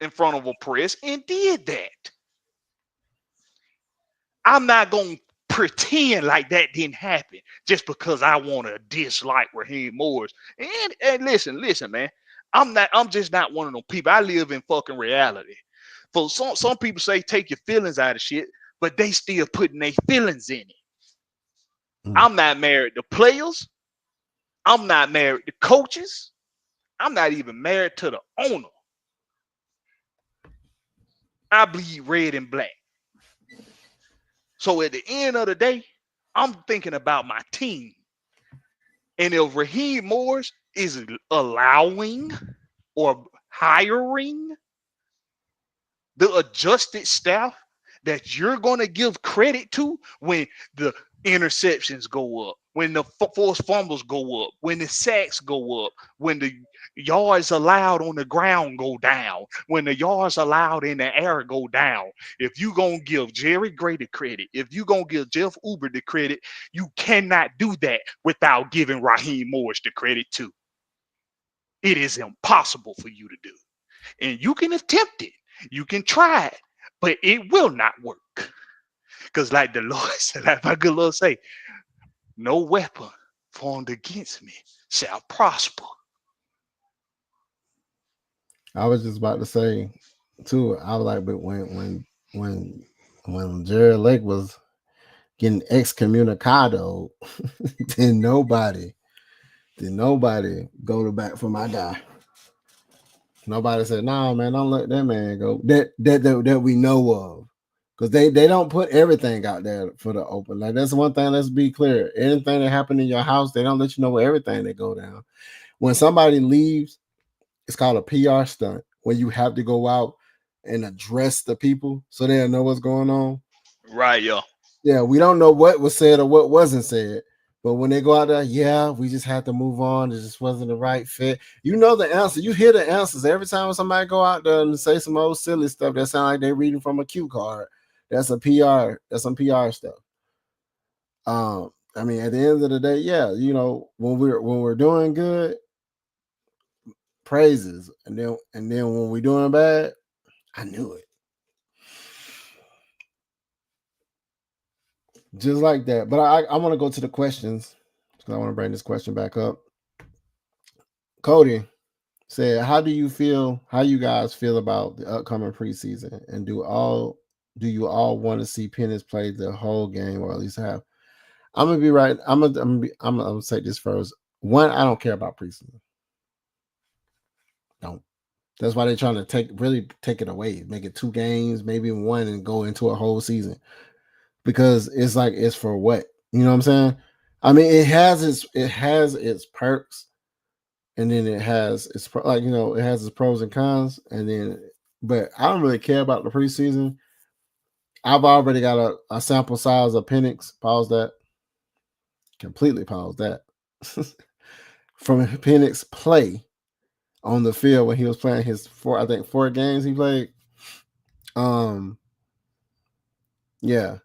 in front of a press, and did that. I'm not going to pretend like that didn't happen just because I want to dislike Raheem Morris. And listen, man. I'm just not one of them people. I live in fucking reality. For some people say take your feelings out of shit, but they still putting their feelings in it. I'm not married to players. I'm not married to coaches. I'm not even married to the owner. I bleed red and black. So at the end of the day, I'm thinking about my team. And if Raheem Morris is allowing or hiring the adjusted staff that you're going to give credit to when the interceptions go up, when the forced fumbles go up, when the sacks go up, when the yards allowed on the ground go down, when the yards allowed in the air go down. If you're going to give Jerry Gray the credit, if you're going to give Jeff Uber the credit, you cannot do that without giving Raheem Morris the credit too. It is impossible for you to do. And you can attempt it. You can try it, but it will not work. Because like the Lord said, like my good Lord say, no weapon formed against me shall prosper. I was just about to say too. I was like, but when Jared Lake was getting excommunicado, did nobody go to bat for my guy. Nobody said, "No, man, don't let that man go." That we know of, because they don't put everything out there for the open. Like that's one thing. Let's be clear. Anything that happened in your house, they don't let you know where everything that go down. When somebody leaves, it's called a PR stunt. When you have to go out and address the people so they'll know what's going on. Right, yo. Yeah, we don't know what was said or what wasn't said. But when they go out there, yeah, we just had to move on. It just wasn't the right fit. You know the answer. You hear the answers every time somebody go out there and say some old silly stuff that sound like they're reading from a cue card. That's a PR. That's some PR stuff. I mean, at the end of the day, yeah, you know, when we're doing good, praises, and then when we're doing bad, I knew it. Just like that. But I want to go to the questions because I want to bring this question back up. Cody said, how do you guys feel about the upcoming preseason? And do you all want to see Penix play the whole game or at least have? I'm gonna be right. I'm gonna say this first. One, I don't care about preseason. Don't. That's why they're trying to take it away, make it 2 games, maybe 1, and go into a whole season. Because it's like, it's for what? You know what I'm saying? I mean, it has its perks, and then it has its like, you know, it has its pros and cons, and then, but I don't really care about the preseason. I've already got a sample size of Penix. Pause that. Completely pause that. From Penix play on the field when he was playing his 4 games he played. Yeah.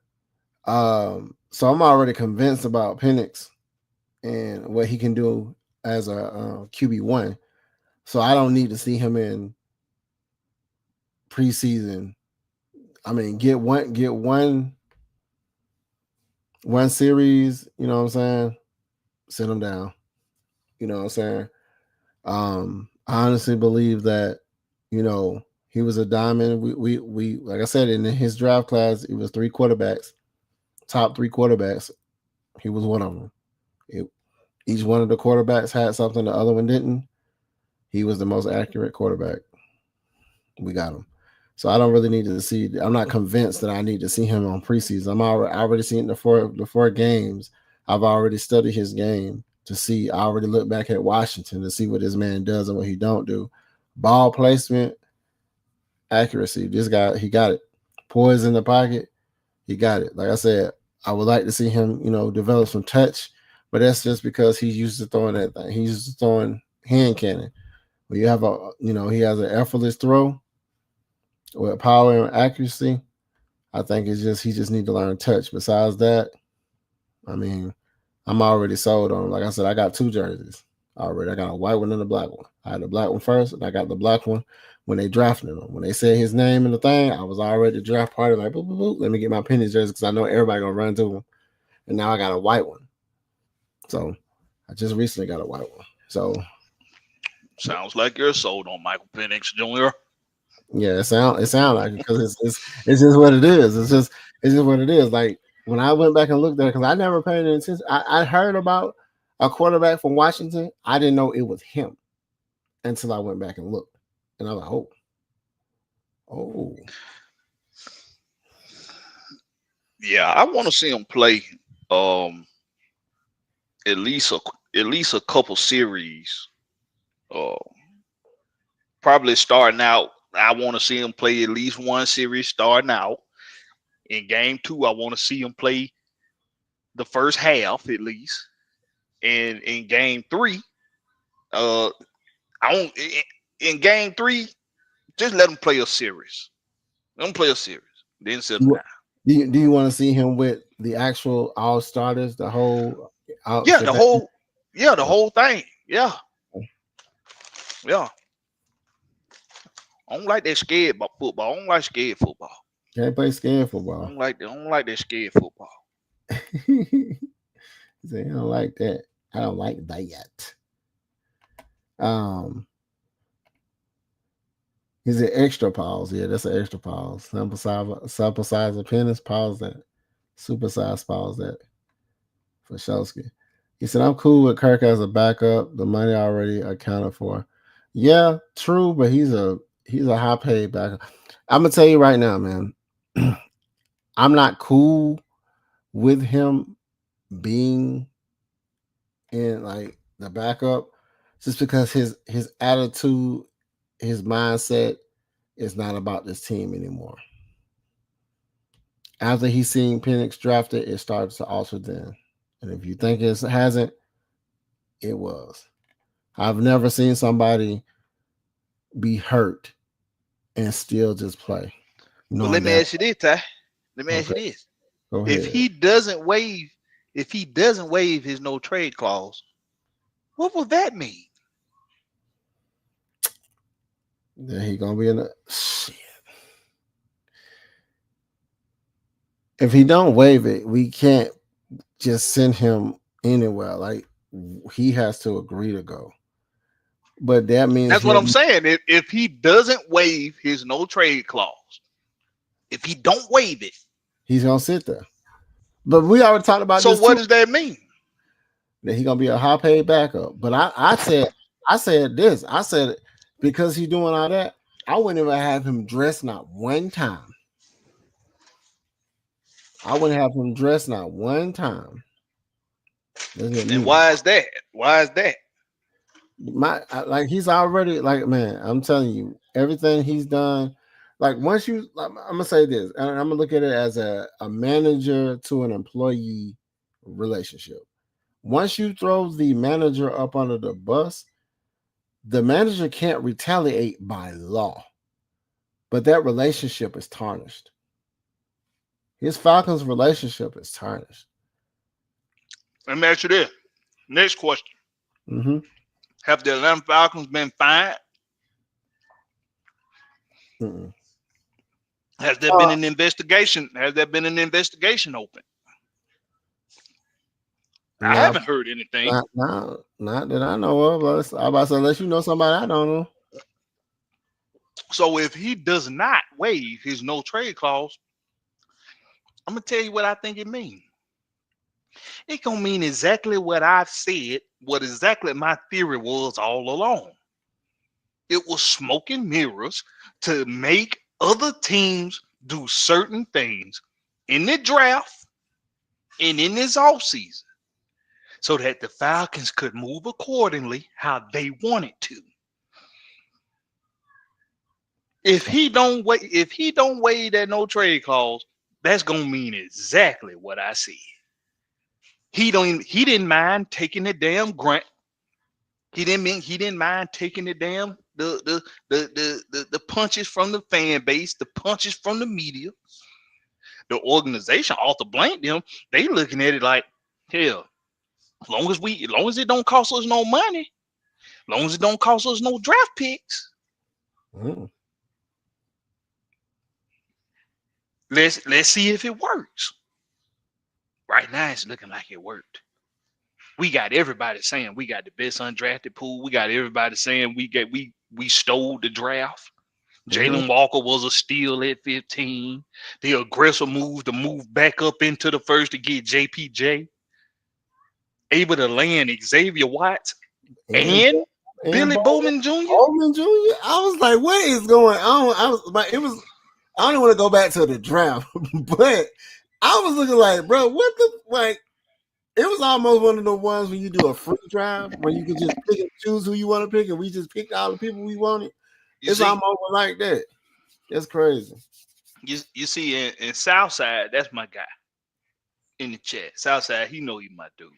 So I'm already convinced about Penix and what he can do as a QB1. So I don't need to see him in preseason I mean, get one series. You know what I'm saying? Sit him down. You know what I'm saying? I honestly believe that, he was a diamond. We like I said, in his draft class, it was 3 quarterbacks, top 3 quarterbacks. He was one of them. Each one of the quarterbacks had something the other one didn't. He was the most accurate quarterback. We got him. So I don't really need to see. I'm not convinced that I need to see him on preseason. I already seen the four games. I've already studied his game to see. I already look back at Washington to see what this man does and what he don't do. Ball placement, accuracy. This guy, he got it. Poise in the pocket, he got it. Like I said, I would like to see him, develop some touch, but that's just because he's used to throwing that thing. He's used to throwing hand cannon. When you have he has an effortless throw with power and accuracy. I think he just need to learn touch. Besides that, I mean, I'm already sold on him. Like I said, I got 2 jerseys already. I got a white one and a black one. I had the black one first, and I got the black one when they drafted him. When they said his name in the thing, I was already the draft party, like, boop, boop, boop. Let me get my Penix jersey because I know everybody going to run to him. And now I got a white one. So I just recently got a white one. So sounds like you're sold on Michael Penix Jr. Yeah, it sound like it because it's just what it is. It's just what it is. Like when I went back and looked at it, because I never paid attention. I heard about a quarterback from Washington. I didn't know it was him until I went back and looked, and I was like, oh. Yeah, I want to see him play. At least a couple series. Probably starting out. I want to see him play at least one series starting out. In game 2, I want to see him play the first half at least. And in game 3, in game 3, just let him play a series. Let him play a series. Then sit him down. Do you want to see him with the actual all starters, the whole? The whole thing. Yeah. I don't like that scared football. I don't like scared football. Can't play scared football. I don't like that scared football. He said, I don't like that. I don't like that yet. Is it extra pause? Yeah, that's an extra pause. Sample size of Penix, pause that. Super size, pause that. For Shosky. He said, I'm cool with Kirk as a backup. The money already accounted for. Yeah, true, but he's a high paid backup. I'm gonna tell you right now, man. I'm not cool with him being in like the backup just because his attitude, his mindset is not about this team anymore. After he's seen Penix drafted, it starts to alter then. And if you think it hasn't, it was. I've never seen somebody be hurt and still just play. Well, let me ask you this, Ty. Let me ask you this. If he doesn't waive his no trade clause, what will that mean? Then he gonna be in a shit. If he don't waive it, we can't just send him anywhere. Like he has to agree to go. But that means that's what I'm saying. If he doesn't waive his no trade clause, if he don't waive it, he's gonna sit there. But we already talked about so this. What does that mean? That he's gonna be a high paid backup. But I said this. I said because he's doing all that, I wouldn't even have him dressed not one time. I wouldn't have him dressed not one time. And why is that? Like he's already like, man, I'm telling you, everything he's done. Like once you, I'm gonna say this, and I'm gonna look at it as a manager to an employee relationship. Once you throw the manager up under the bus, the manager can't retaliate by law, but that relationship is tarnished. His Falcons relationship is tarnished. Let me ask you this. Next question. Mm-hmm. Have the Atlanta Falcons been fined? Mm-mm. Has there been an investigation? Has there been an investigation open? I haven't heard anything. Not that I know of. I about to say, unless you know somebody I don't know. So if he does not waive his no trade clause, I'm gonna tell you what I think it means. It gonna mean exactly what I've said, what exactly my theory was all along. It was smoke and mirrors to make other teams do certain things in the draft and in this offseason so that the Falcons could move accordingly how they wanted to. If he don't waive that no trade clause, that's gonna mean exactly what I said. He didn't mind taking the damn grunt. He didn't mind taking the damn the punches from the fan base, the punches from the media. The organization ought to blame them. They looking at it like, hell, as long as it don't cost us no money, as long as it don't cost us no draft picks. Let's see if it works. Right now, it's looking like it worked. We got everybody saying we got the best undrafted pool. We got everybody saying we stole the draft. Jalen Walker was a steal at 15. The aggressive move to move back up into the first to get JPJ. Able to land Xavier Watts and Billy Bowman Jr. Bowman Jr. I was like, what is going on? I don't want to go back to the draft, but I was looking like, bro, what the like? It was almost one of the ones when you do a free draft where you can just pick and choose who you want to pick, and we just picked all the people we wanted. It's almost like that. That's crazy. You see, in Southside, that's my guy in the chat. Southside, he know he my dude.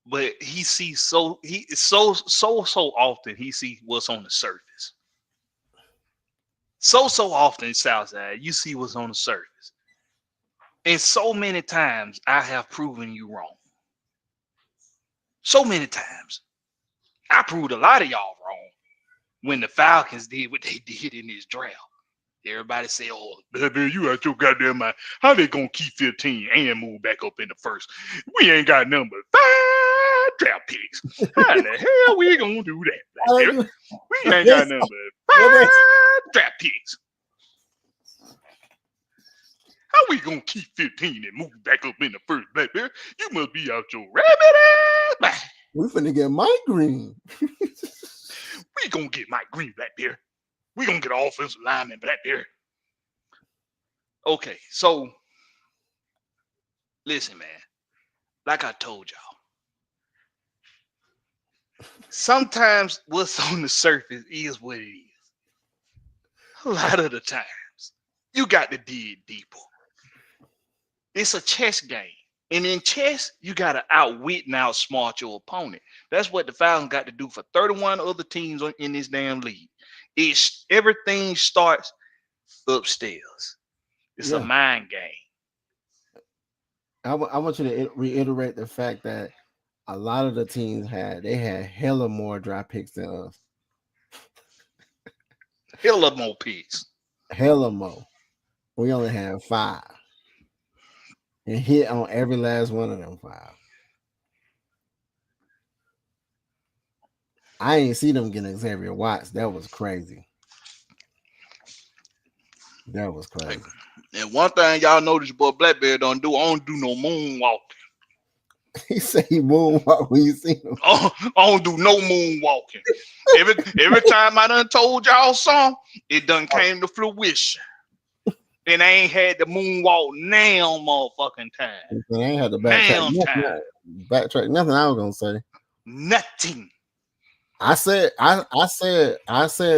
But he sees so often he sees what's on the surface. So often, Southside, you see what's on the surface. And so many times I have proven you wrong. So many times. I proved a lot of y'all wrong when the Falcons did what they did in this draft. Everybody say, oh, baby, you out your goddamn mind. How they gonna keep 15 and move back up in the first? We ain't got number 5 draft picks. How the hell we gonna do that? Baby? We ain't got number 5 draft picks. How we gonna keep 15 and move back up in the first, Blackberry? You must be out your rabbit ass. We finna get Mike Green. We gonna get Mike Green, Blackberry. We gonna get an offensive lineman, Blackberry. Okay, so listen, man. Like I told y'all, sometimes what's on the surface is what it is. A lot of the times, you got to dig deeper. It's a chess game. And in chess, you got to outwit and outsmart your opponent. That's what the Falcons got to do for 31 other teams in this damn league. Everything starts upstairs. It's a mind game. I want you to reiterate the fact that a lot of the teams had hella more draft picks than us. Hella more picks. Hella more. We only had 5. And hit on every last one of them 5. I ain't see them getting Xavier Watts. That was crazy. That was crazy. And one thing y'all notice, boy, Blackberry don't do no moonwalking. He said he moonwalk when you see him. I don't do no moonwalking. Every time I done told y'all something, it done came to fruition. And I ain't had the moonwalk now, motherfucking time. I ain't had to backtrack nothing I was gonna say. Nothing. I said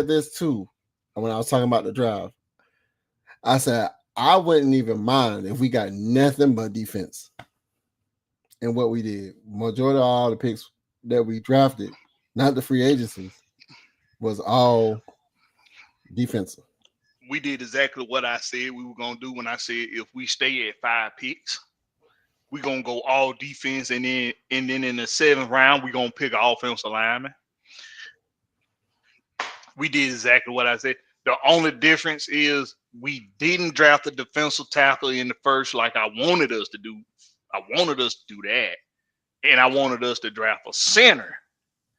this too when I was talking about the drive. I said I wouldn't even mind if we got nothing but defense. And what we did, majority of all the picks that we drafted, not the free agencies, was all defensive. We did exactly what I said we were going to do when I said if we stay at 5 picks, we're going to go all defense, and then in the 7th round, we're going to pick an offensive lineman. We did exactly what I said. The only difference is we didn't draft a defensive tackle in the first like I wanted us to do. I wanted us to do that. And I wanted us to draft a center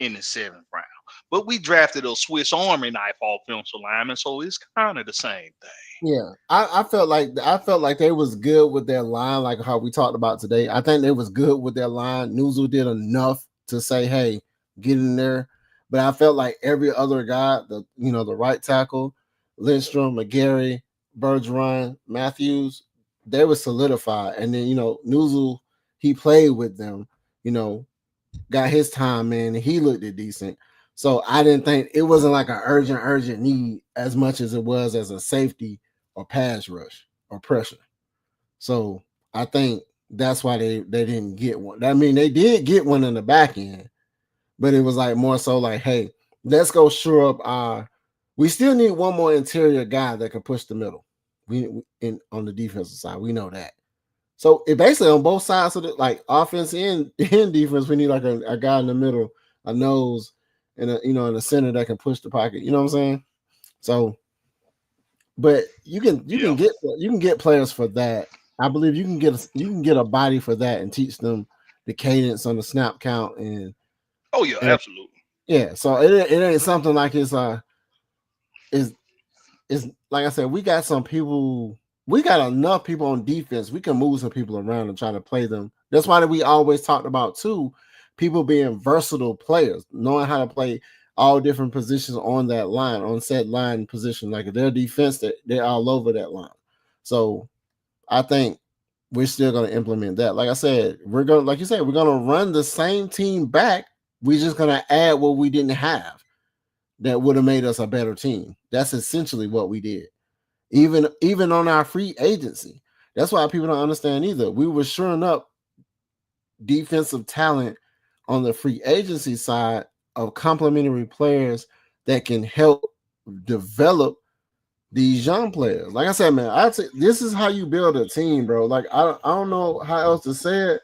in the 7th round. But we drafted a Swiss Army knife offensive lineman, so it's kind of the same thing. Yeah, I felt like they was good with their line, like how we talked about today. I think they was good with their line. Nuzul did enough to say, "Hey, get in there." But I felt like every other guy, the right tackle, Lindstrom, McGarry, Bergeron, Matthews, they were solidified. And then Nuzul, he played with them. Got his time in, and he looked decent. So I didn't think it wasn't like an urgent need as much as it was as a safety or pass rush or pressure. So I think that's why they didn't get one. I mean, they did get one in the back end, but it was like more so like, hey, let's go shore up we still need one more interior guy that can push the middle. On the defensive side, we know that. So it basically on both sides of the like offense and defense, we need like a guy in the middle, a nose, and in the center that can push the pocket. You know what I'm saying? So, but you can get players for that. I believe you can get a body for that and teach them the cadence on the snap count and. Oh yeah, absolutely. Yeah, so it ain't something like it's like I said, we got some people. We got enough people on defense. We can move some people around and try to play them. That's why we always talked about too, people being versatile players, knowing how to play all different positions on that line, on set line position. Like if they're defense, they're all over that line. So I think we're still going to implement that. Like I said, we're going to run the same team back. We're just going to add what we didn't have that would have made us a better team. That's essentially what we did. Even on our free agency. That's why people don't understand either. We were shoring up defensive talent on the free agency side of complementary players that can help develop these young players. Like I said, man, this is how you build a team, bro. Like I don't know how else to say it,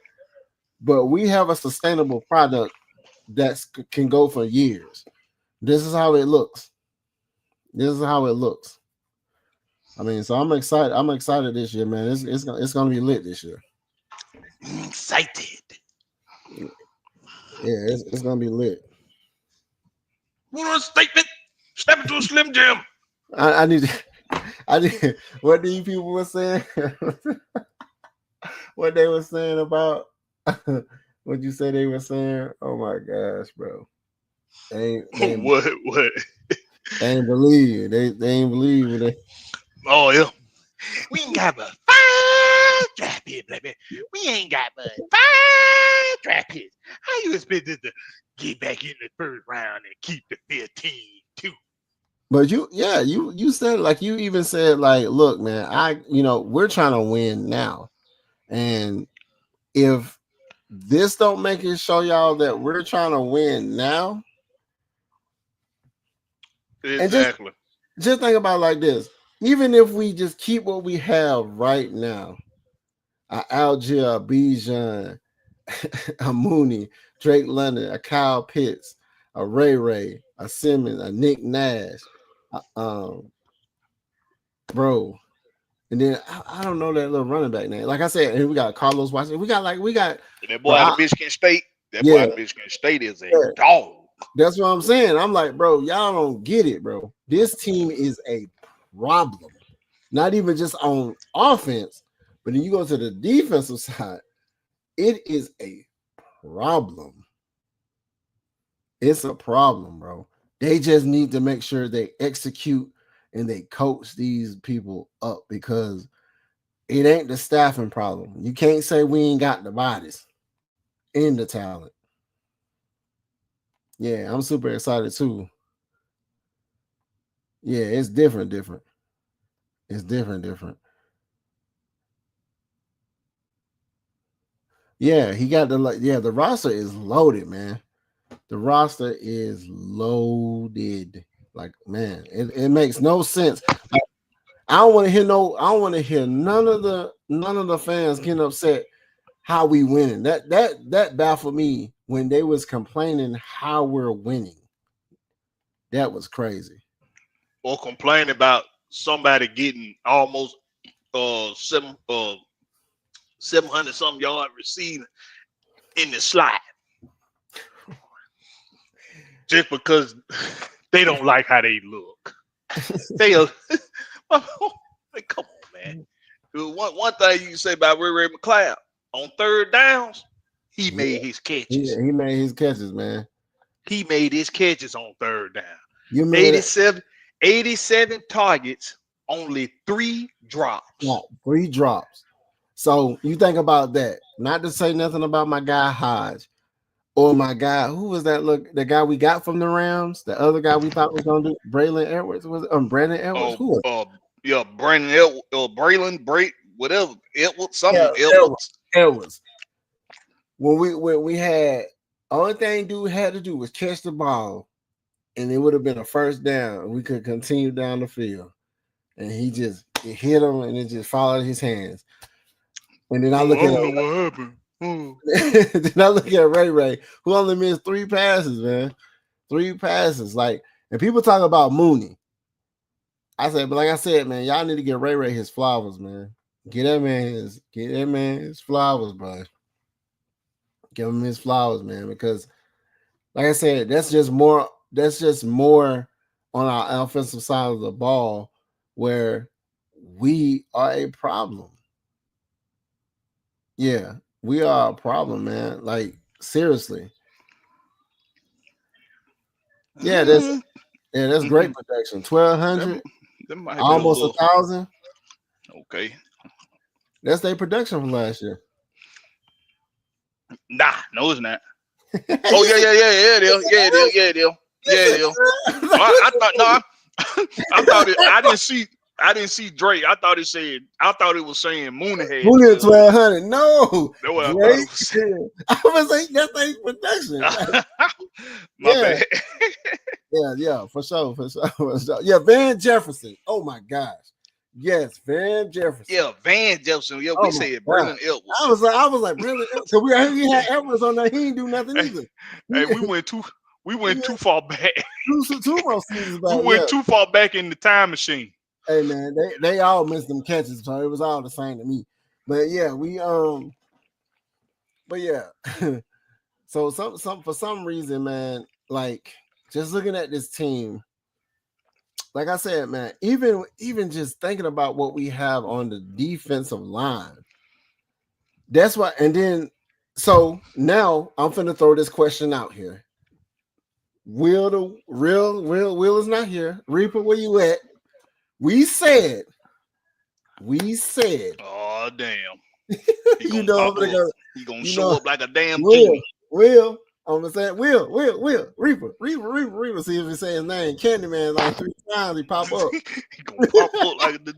but we have a sustainable product that can go for years. This is how it looks. I mean, so I'm excited. I'm excited this year, man. It's gonna be lit this year. I'm excited. Yeah, it's gonna be lit. What a statement! Step into a Slim Jim. I need what these people were saying. What they were saying about what you say they were saying. Oh my gosh, bro. They ain't What? They ain't believe. They ain't believe it. Oh yeah. We ain't got but 5 draft picks, baby. We ain't got but 5 draft picks. How you expect us to get back in the first round and keep the 15 too? But you said, like, you even said, like, look, man, we're trying to win now. And if this don't make it show y'all that we're trying to win now. Exactly. Just think about it like this. Even if we just keep what we have right now, a Algier, a Bijan, a Mooney, Drake London, a Kyle Pitts, a Ray, a Simmons, a Nick Nash, bro. And then I don't know that little running back name. Like I said, and we got Carlos Washington. We got that boy out of Michigan State. That boy out of Michigan State is a dog. That's what I'm saying. I'm like, bro, y'all don't get it, bro. This team is a problem. Not even just on offense, but then you go to the defensive side, it is a problem. It's a problem, bro. They just need to make sure they execute and they coach these people up, because it ain't the staffing problem. You can't say we ain't got the bodies and the talent. Yeah, I'm super excited too. Yeah, it's different. It's different. Yeah, he got the roster is loaded, man. The roster is loaded. Like, man, it makes no sense. Like, I don't want to hear none of the fans getting upset how we winning. That baffled me when they was complaining how we're winning. That was crazy. or complain about somebody getting almost 700 some yard receiving in the slot just because they don't like how they look. They come on, man. One thing you can say about Ray McLeod, on third downs, he made his catches. He made his catches, man. He made his catches on third down. You made 87 targets, only 3 drops. Yeah, 3 drops. So you think about that. Not to say nothing about my guy Hodge or my guy. Who was that? Look, the guy we got from the Rams. The other guy we thought was gonna do. Braylon Edwards was Brandon Edwards. Who was Brandon Edwards, whatever. Edwards, something Edwards. When we had, only thing dude had to do was catch the ball, and it would have been a first down. We could continue down the field, and it hit him, and it just followed his hands. And then I look at what happened. then I look at Ray, who only missed 3 passes, man. 3 passes, and people talk about Mooney. But like I said, man, y'all need to get Ray his flowers, man. Get that man his flowers, bro. Give him his flowers, man, because like I said, that's just more on our offensive side of the ball where we are a problem. Yeah, we are a problem, man. Like, seriously. Yeah, that's great production. 1,200, almost 1,000. Okay. That's their production from last year. Nah, no, it's not. Oh yeah, it is. I didn't see Drake. I thought it was saying Mooney had 1,200. No, that's what Drake. I was like, that's their production. My bad. Yeah, for sure. Yeah, Van Jefferson. Oh my gosh. Yes, Van Jefferson. Yeah, Van Jefferson. Yeah, we said Braylon Edwards. I was like, Braylon Edwards. So we had Edwards on there. He didn't do nothing either. Hey, we went too far back. Two more seasons back. We went too far back in the time machine. Hey man, they all missed them catches, so it was all the same to me. But yeah, so for some reason, man, like just looking at this team. Like I said, man, even just thinking about what we have on the defensive line, that's why. And then, so now I'm finna throw this question out here. Will is not here. Reaper, where you at? We said. Oh damn! You know, he gonna show up like a damn Will. I'm gonna say Will, Reaper. See if he say his name. Candyman like 3 times he pop up. He gonna pop up like the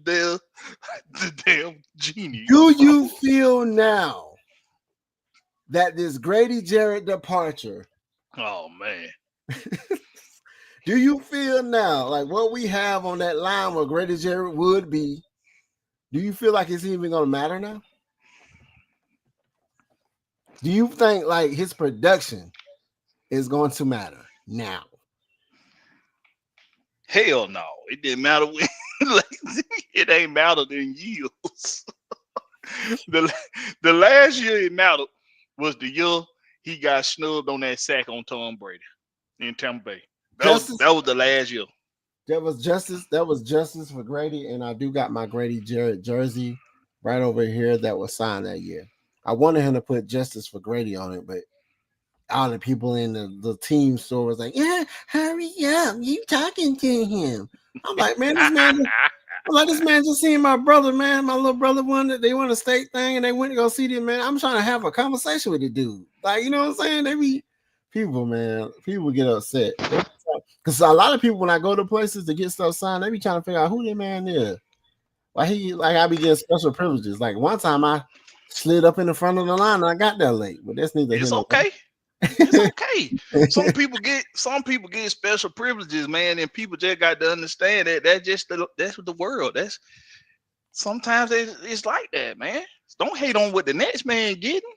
damn genie. Do you feel now that this Grady Jarrett departure? Oh man. Do you feel now like what we have on that line where Grady Jarrett would be? Do you feel like it's even gonna matter now? Do you think like his production is going to matter now? Hell no. It didn't matter when it ain't mattered in years. The last year it mattered was the year he got snubbed on that sack on Tom Brady in Tampa Bay. That was the last year. That was justice for Grady, and I do got my Grady Jarrett jersey right over here that was signed that year. I wanted him to put justice for Grady on it, but all the people in the team store was like, "Yeah, hurry up, you talking to him?" I'm like, man, this man just seeing my brother, man. My little brother they won a state thing, and they went to go see them, man. I'm trying to have a conversation with the dude, like, you know what I'm saying? People get upset because a lot of people, when I go to places to get stuff signed, they be trying to figure out who that man is. I be getting special privileges. Like one time I slid up in the front of the line and I got there late, but that's neither. It's okay. It's okay. Some people get special privileges, man, and people just got to understand that that's what the world. That's sometimes it's like that, man. Don't hate on what the next man getting.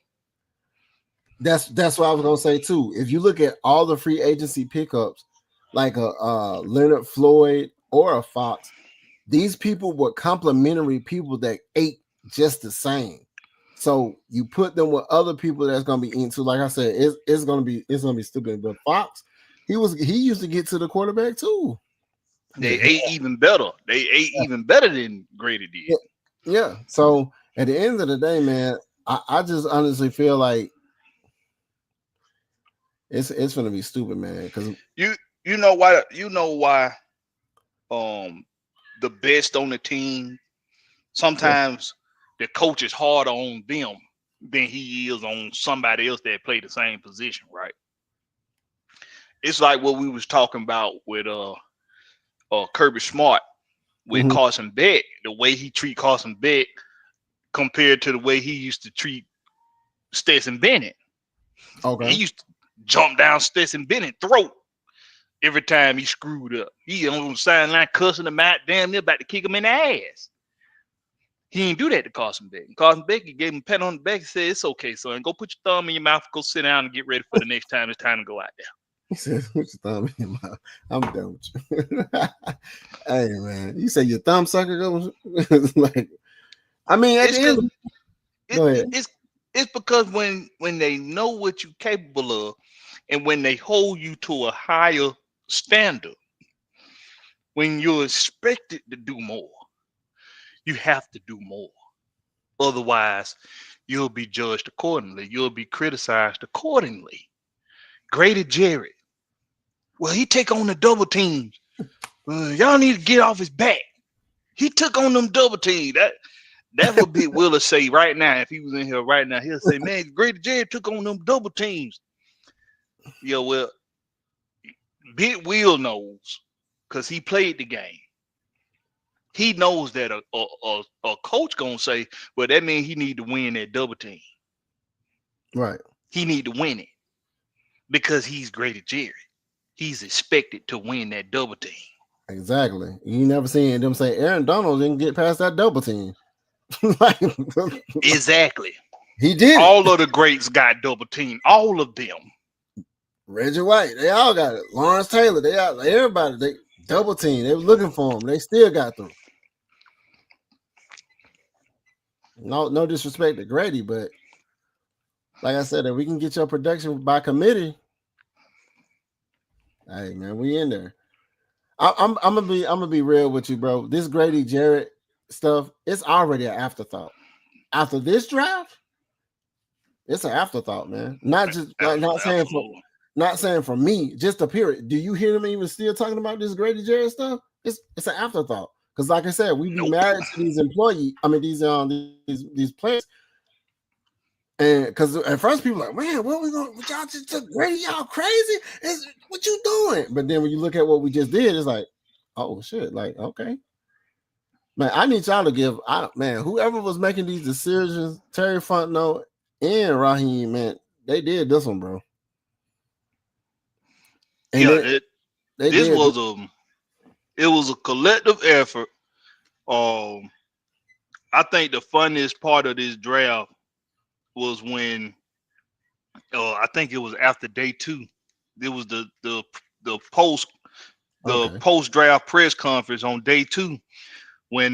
That's what I was gonna say too. If you look at all the free agency pickups, like Leonard Floyd, or a Fox, these people were complementary people that ate just the same. So you put them with other people that's gonna be into, like I said, it's gonna be stupid. But Fox, he used to get to the quarterback too. They ate even better. They ate even better than Grady did. Yeah. So at the end of the day, man, I just honestly feel like it's gonna be stupid, man. Because you know why the best on the team sometimes the coach is harder on them than he is on somebody else that play the same position, right? It's like what we was talking about with Kirby Smart with Carson Beck, the way he treat Carson Beck compared to the way he used to treat Stetson Bennett. Okay. He used to jump down Stetson Bennett's throat every time he screwed up. He on the sideline cussing him out, damn near about to kick him in the ass. He didn't do that to Carson Beck. Carson Beck, he gave him a pat on the back and said, "It's okay, son. Go put your thumb in your mouth, go sit down and get ready for the next time it's time to go out there." He said, "Put your thumb in your mouth. I'm done with you." Hey, man, you say your thumb sucker goes like. I mean, at the end, go ahead. It's because when they know what you're capable of, and when they hold you to a higher standard, when you're expected to do more, you have to do more. Otherwise, you'll be judged accordingly. You'll be criticized accordingly. Grady Jarrett, well, he take on the double teams. Y'all need to get off his back. He took on them double teams. That's what Big Willa say right now. If he was in here right now, he'll say, "Man, Grady Jarrett took on them double teams." Yeah, well, Big Will knows because he played the game. He knows that a coach gonna say, "Well, that means he need to win that double team." Right. He need to win it because he's Grady Jarrett. He's expected to win that double team. Exactly. You never seen them say Aaron Donald didn't get past that double team. Exactly. He did. All of the greats got double team. All of them. Reggie White, they all got it. Lawrence Taylor, they all, everybody, they double team. They were looking for him. They still got through. No disrespect to Grady, but like I said, if we can get your production by committee, hey man, we in there. I'm gonna be real with you, bro. This Grady Jarrett stuff, it's already an afterthought. After this draft, it's an afterthought, man. Not saying for me, just a period. Do you hear them even still talking about this Grady Jarrett stuff? It's an afterthought. Because like I said, we be married to these employees. I mean, these players. And because at first people are like, man, what we going? Y'all just took Grady? Y'all crazy? What you doing? But then when you look at what we just did, it's like, oh shit, like okay, man. I need y'all to give. Whoever was making these decisions, Terry Fontenot and Raheem, man, they did this one, bro. And yeah, it was a collective effort. I think the funniest part of this draft was when I think it was after day 2. It was the post draft press conference on day 2 when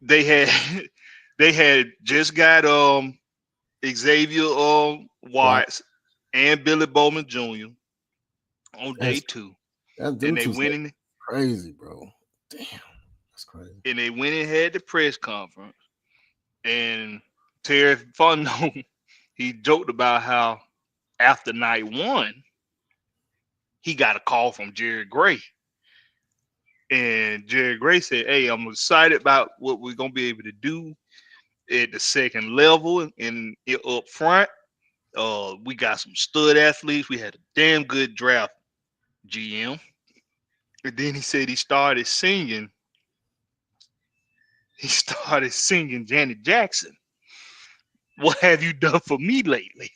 they had just got Xavier Watts and Billy Bowman Jr. on day 2. And they went in crazy, bro. Damn, that's crazy. And they went and had the press conference. And Terry Fontenot, he joked about how after night 1, he got a call from Jerry Gray. And Jerry Gray said, "Hey, I'm excited about what we're going to be able to do at the second level and up front. We got some stud athletes. We had a damn good draft, GM." And then he said he started singing. He started singing Janet Jackson. "What have you done for me lately?"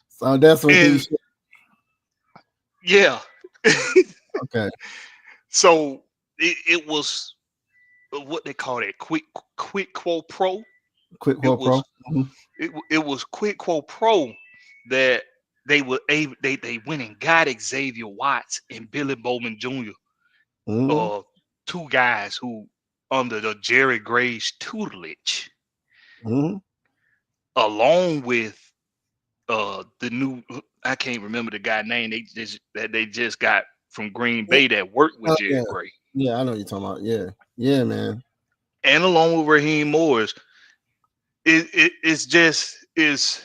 So that's what he said. Yeah. Okay. So it was what they call it, quid quo pro. Quid quo pro. It was quid quo pro that they went and got Xavier Watts and Billy Bowman Jr. Mm-hmm. Two guys who under the Jerry Gray's tutelage, Mm-hmm. along with the new, I can't remember the guy name they just got from Green Bay that worked with Jerry Yeah. Gray, Yeah, I know what you're talking about. Yeah. Yeah, man. and along with Raheem Morris. It's just it's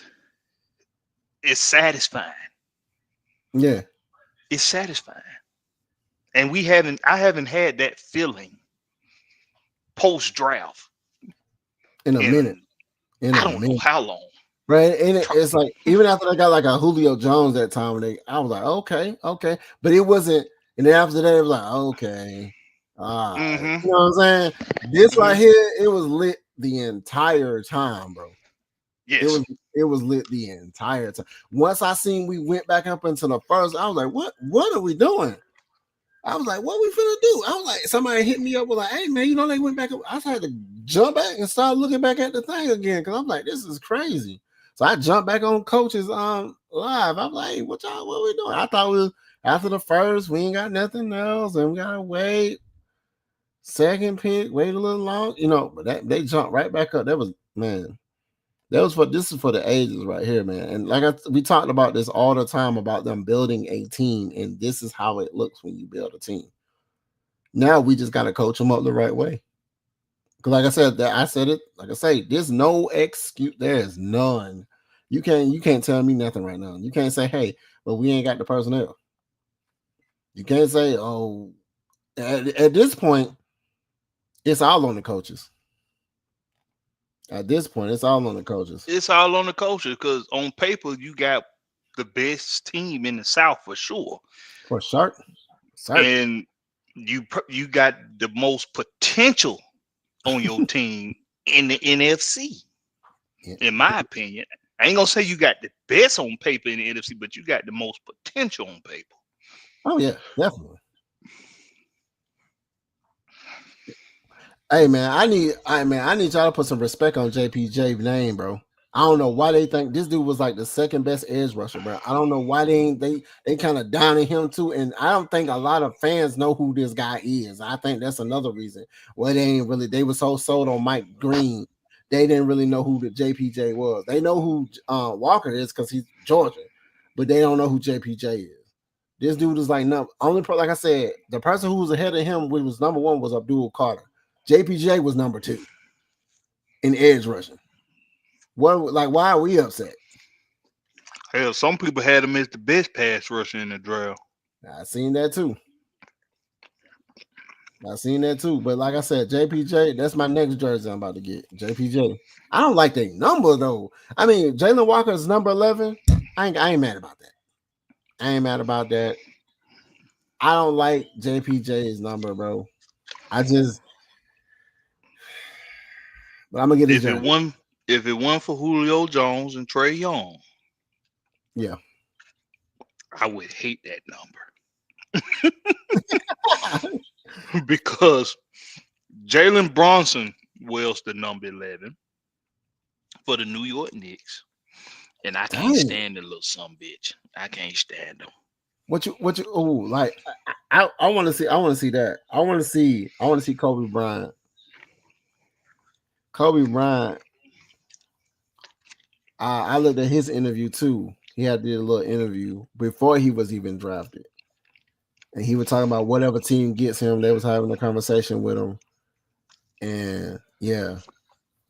satisfying. Yeah. It's satisfying, and I haven't had that feeling post draft In a minute. in In I a don't know minute. how long. Right. And it's like, even after I got like a Julio Jones that time, I was like, okay. But it wasn't, and then after that, it was like, okay. All right. Mm-hmm. You know what I'm saying? This right here, it was lit the entire time, bro. Yes. It was lit the entire time. Once I seen we went back up into the first, I was like, what are we doing? I was like, what we finna do? I was like, somebody hit me up with like, hey man, they went back up. I had to jump back and start looking back at the thing again because I'm like, this is crazy. So I jumped back on coaches live. I'm like, hey, what we doing? I thought we was after the first, we ain't got nothing else, and we gotta wait. Second pick, wait a little long, but that they jumped right back up. That was man. This is for the ages right here, man. And like we talked about this all the time about them building a team, and this is how it looks when you build a team. Now we just gotta coach them up the right way. Because like I said it, like I say, there's no excuse. There's none. You can't tell me nothing right now. You can't say, hey, but we ain't got the personnel. You can't say, oh, at this point, it's all on the coaches. At this point, it's all on the coaches. It's all on the coaches because on paper you got the best team in the South for sure. For sure. And you got the most potential on your team in the NFC. Yeah. In my opinion, I ain't gonna say you got the best on paper in the NFC, but you got the most potential on paper. Oh yeah, definitely. Hey man, I need y'all to put some respect on JPJ's name, bro. I don't know why they think this dude was like the second best edge rusher, bro. I don't know why they kind of downing him too, and I don't think a lot of fans know who this guy is. I think that's another reason why they were so sold on Mike Green. They didn't really know who the JPJ was. They know who Walker is because he's Georgia, but they don't know who JPJ is. This dude is like like I said, the person who was ahead of him, which was number one, was Abdul Carter. JPJ was number two in edge rushing. Why are we upset? Hell, some people had him as the best pass rusher in the draft. I seen that too. But like I said, JPJ, that's my next jersey I'm about to get. JPJ. I don't like their number though. I mean, Jalen Walker's number 11. I ain't mad about that. I don't like JPJ's number, bro. But I'm gonna get his jersey. If it weren't for Julio Jones and Trey Young, yeah, I would hate that number. Because Jalen Brunson wears the number 11 for the New York Knicks. And I can't stand the little son bitch. I can't stand him. I want to see that. I want to see Kobe Bryant. I looked at his interview too. He did a little interview before he was even drafted. And he was talking about whatever team gets him, they was having a conversation with him. And yeah,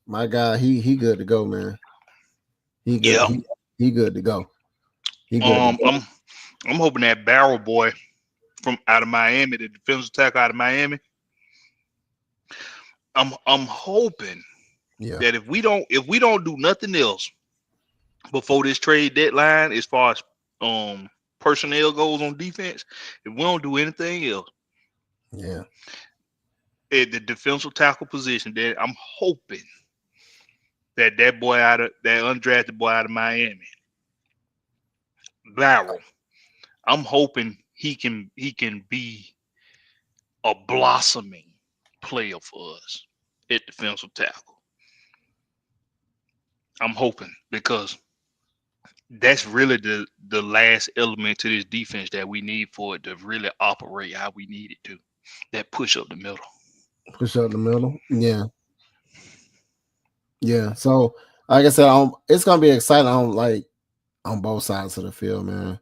my guy, he good to go, man. He good. He good to go. I'm hoping that Barrel boy from out of Miami, the defensive tackle out of Miami. I'm hoping that if we don't do nothing else before this trade deadline, as far as personnel goes on defense, if we don't do anything else, at the defensive tackle position, then I'm hoping that undrafted boy out of Miami, Barrel, I'm hoping he can be a blossoming player for us at defensive tackle. I'm hoping because that's really the last element to this defense that we need for it to really operate how we need it to. That push up the middle. Push up the middle. Yeah. Yeah. So like I said, it's gonna be exciting on both sides of the field, man.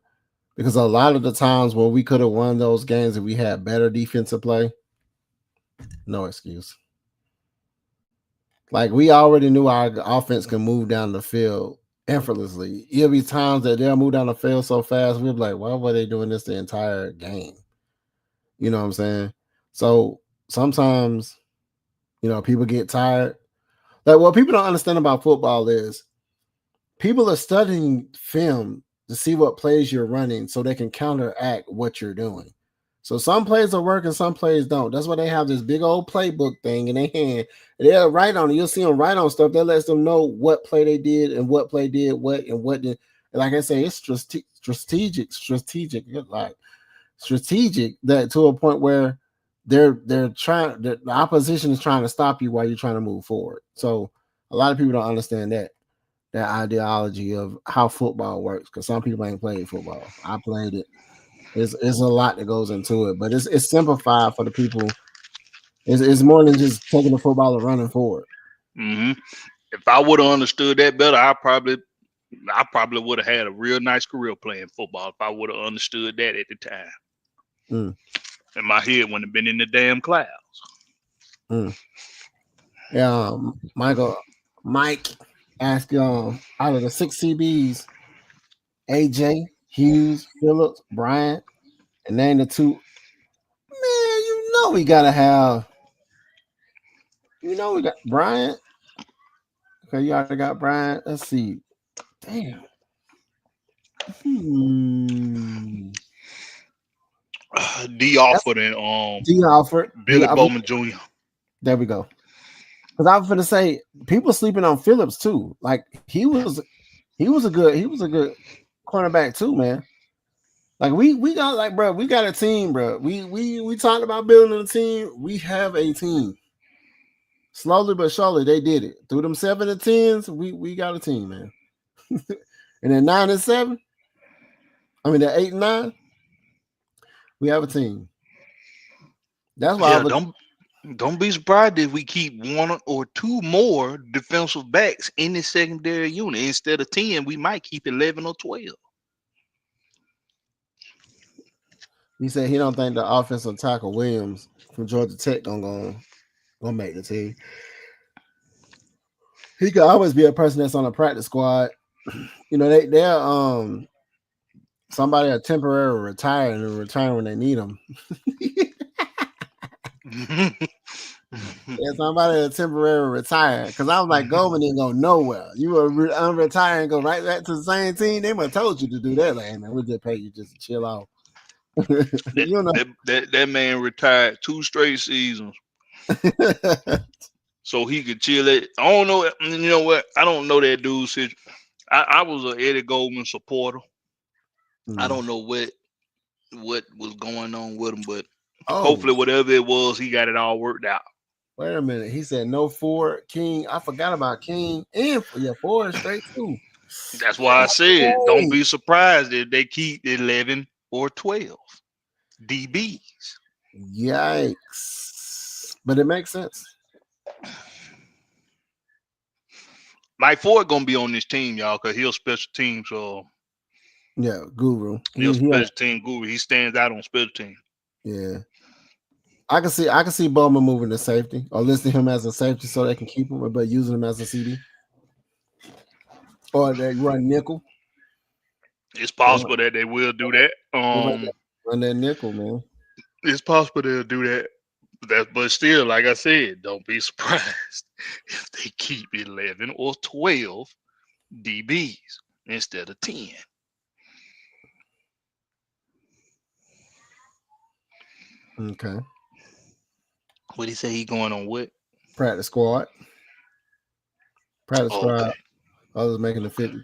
Because a lot of the times where we could have won those games if we had better defensive play, no excuse. Like we already knew our offense can move down the field effortlessly. It'll be times that they'll move down the field so fast, we'll be like, why were they doing this the entire game? You know what I'm saying? So sometimes, people get tired. Like what people don't understand about football is people are studying film to see what plays you're running so they can counteract what you're doing. So some plays are working, some plays don't. That's why they have this big old playbook thing in their hand. They'll write on it. You'll see them write on stuff that lets them know what play they did and what play did what and what did. And like I say, it's strategic, like strategic that to a point where they're trying. The opposition is trying to stop you while you're trying to move forward. So a lot of people don't understand that ideology of how football works because some people ain't played football. I played it. It's a lot that goes into it, but it's simplified for the people. It's more than just taking the football and running forward. Hmm. If I would have understood that better, I probably would have had a real nice career playing football if I would have understood that at the time. And my head wouldn't have been in the damn clouds. Yeah, Mike asked out of the 6 CBs, AJ, Hughes, Phillips, Bryant, and name the 2. Man, we gotta have. We got Bryant. Okay, you already got Bryant. Let's see. Damn. D. Alford and D. Alford, Billy Bowman Jr. There we go. Because I was going to say people sleeping on Phillips too. Like he was a good cornerback too, man. Like we got bro, we got a team, bro. We talked about building a team. We have a team. Slowly but surely, they did it through them 7 and 10s. We got a team, man. And then 9 and 7. I mean, the 8 and 9. We have a team. That's why don't be surprised if we keep 1 or 2 more defensive backs in the secondary unit. Instead of 10, we might keep 11 or 12. He said he don't think the offensive tackle Williams from Georgia Tech gonna make the team. He could always be a person that's on a practice squad. They're somebody a temporary retire and return when they need them. Yeah, somebody a temporary retire. Because I was like, Goldman didn't go nowhere. You were unretire and go right back to the same team. They must have told you to do that. Like, hey, man, we'll just pay you just to chill out. That man retired 2 straight seasons. So he could chill it. I don't know. You know what? I don't know that dude's situation. I was an Eddie Goldman supporter. I don't know what was going on with him, but hopefully whatever it was, he got it all worked out. Wait a minute. He said no Ford, King. I forgot about King and Ford straight too. That's why I said don't be surprised if they keep 11 or 12 DBs. Yikes. But it makes sense. Mike Ford gonna be on this team, y'all, because he's a special team. So yeah, guru. He's a special team guru. He stands out on special team. Yeah. I can see Bowman moving to safety or listing him as a safety so they can keep him, but using him as a CD. Or they run nickel. It's possible that they will do that. Run that nickel, man. It's possible they'll do that. But still, like I said, don't be surprised if they keep 11 or 12 DBs instead of 10. Okay. What did he say? He going on what? Practice squad. Practice squad. Okay. Others making the 50.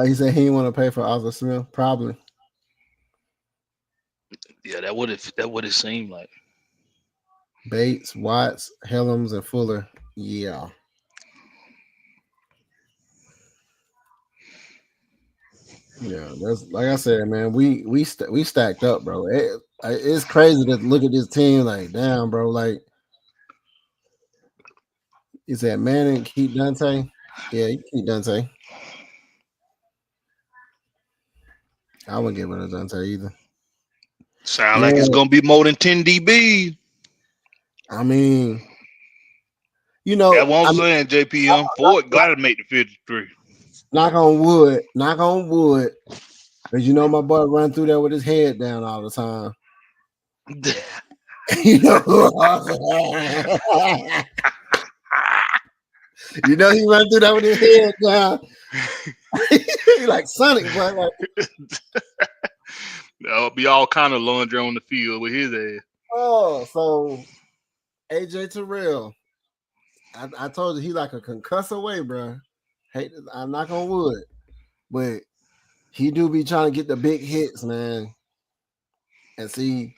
He said he didn't want to pay for Arthur Smith. Probably. Yeah, that would it seemed like. Bates, Watts, Helms, and Fuller. Yeah. Yeah, that's like I said, man. We stacked up, bro. It's crazy to look at this team like, damn, bro. Like, is that Manning keep Dante? Yeah, you keep Dante. I wouldn't get rid of Dante either. Sound like it's Yeah, gonna be more than 10 DB. I mean, That's what I'm I mean, saying, JPM. Ford gotta make the 53. knock on wood, because my boy run through there with his head down all the time. you know, he run through that with his head down. He like Sonic, boy. Like, There'll be all kind of laundry on the field with his ass. oh, so AJ Terrell. I told you he like a concuss away, bro. I'm knock on wood, but he do be trying to get the big hits, man. And see,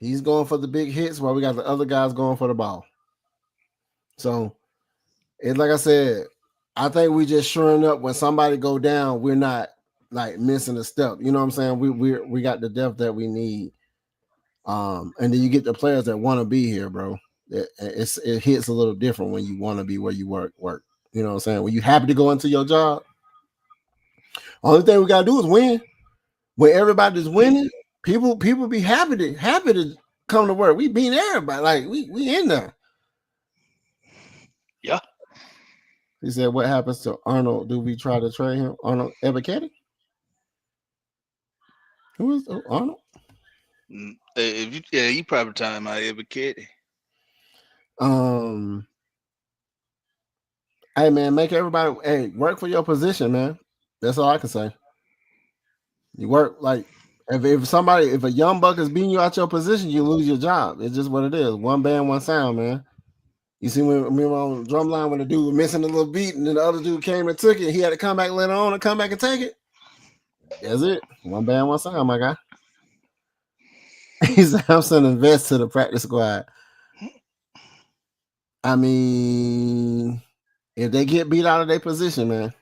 he's going for the big hits while we got the other guys going for the ball. So it's like I said, I think we just shoring up when somebody go down, we're not like missing a step. You know what I'm saying? We got the depth that we need. And then you get the players that want to be here, bro. It hits a little different when you want to be where you work. You know what I'm saying? When you happy to go into your job, only thing we gotta do is win. When everybody's winning, people be happy to come to work. We beat everybody. Like we in there. Yeah. He said, "What happens to Arnold? Do we try to trade him? Arnold Ebiketie? Who is Arnold? You probably talking about Ebiketie. Hey man, make everybody work for your position, man. That's all I can say. You work like if a young buck is beating you out your position, you lose your job. It's just what it is. One band, one sound, man. You see when we were on drumline when the dude was missing a little beat and then the other dude came and took it, he had to come back later on and come back and take it. That's it. One band, one sound, my guy. He said, I'm sending vets to the practice squad. I mean, if they get beat out of their position, man.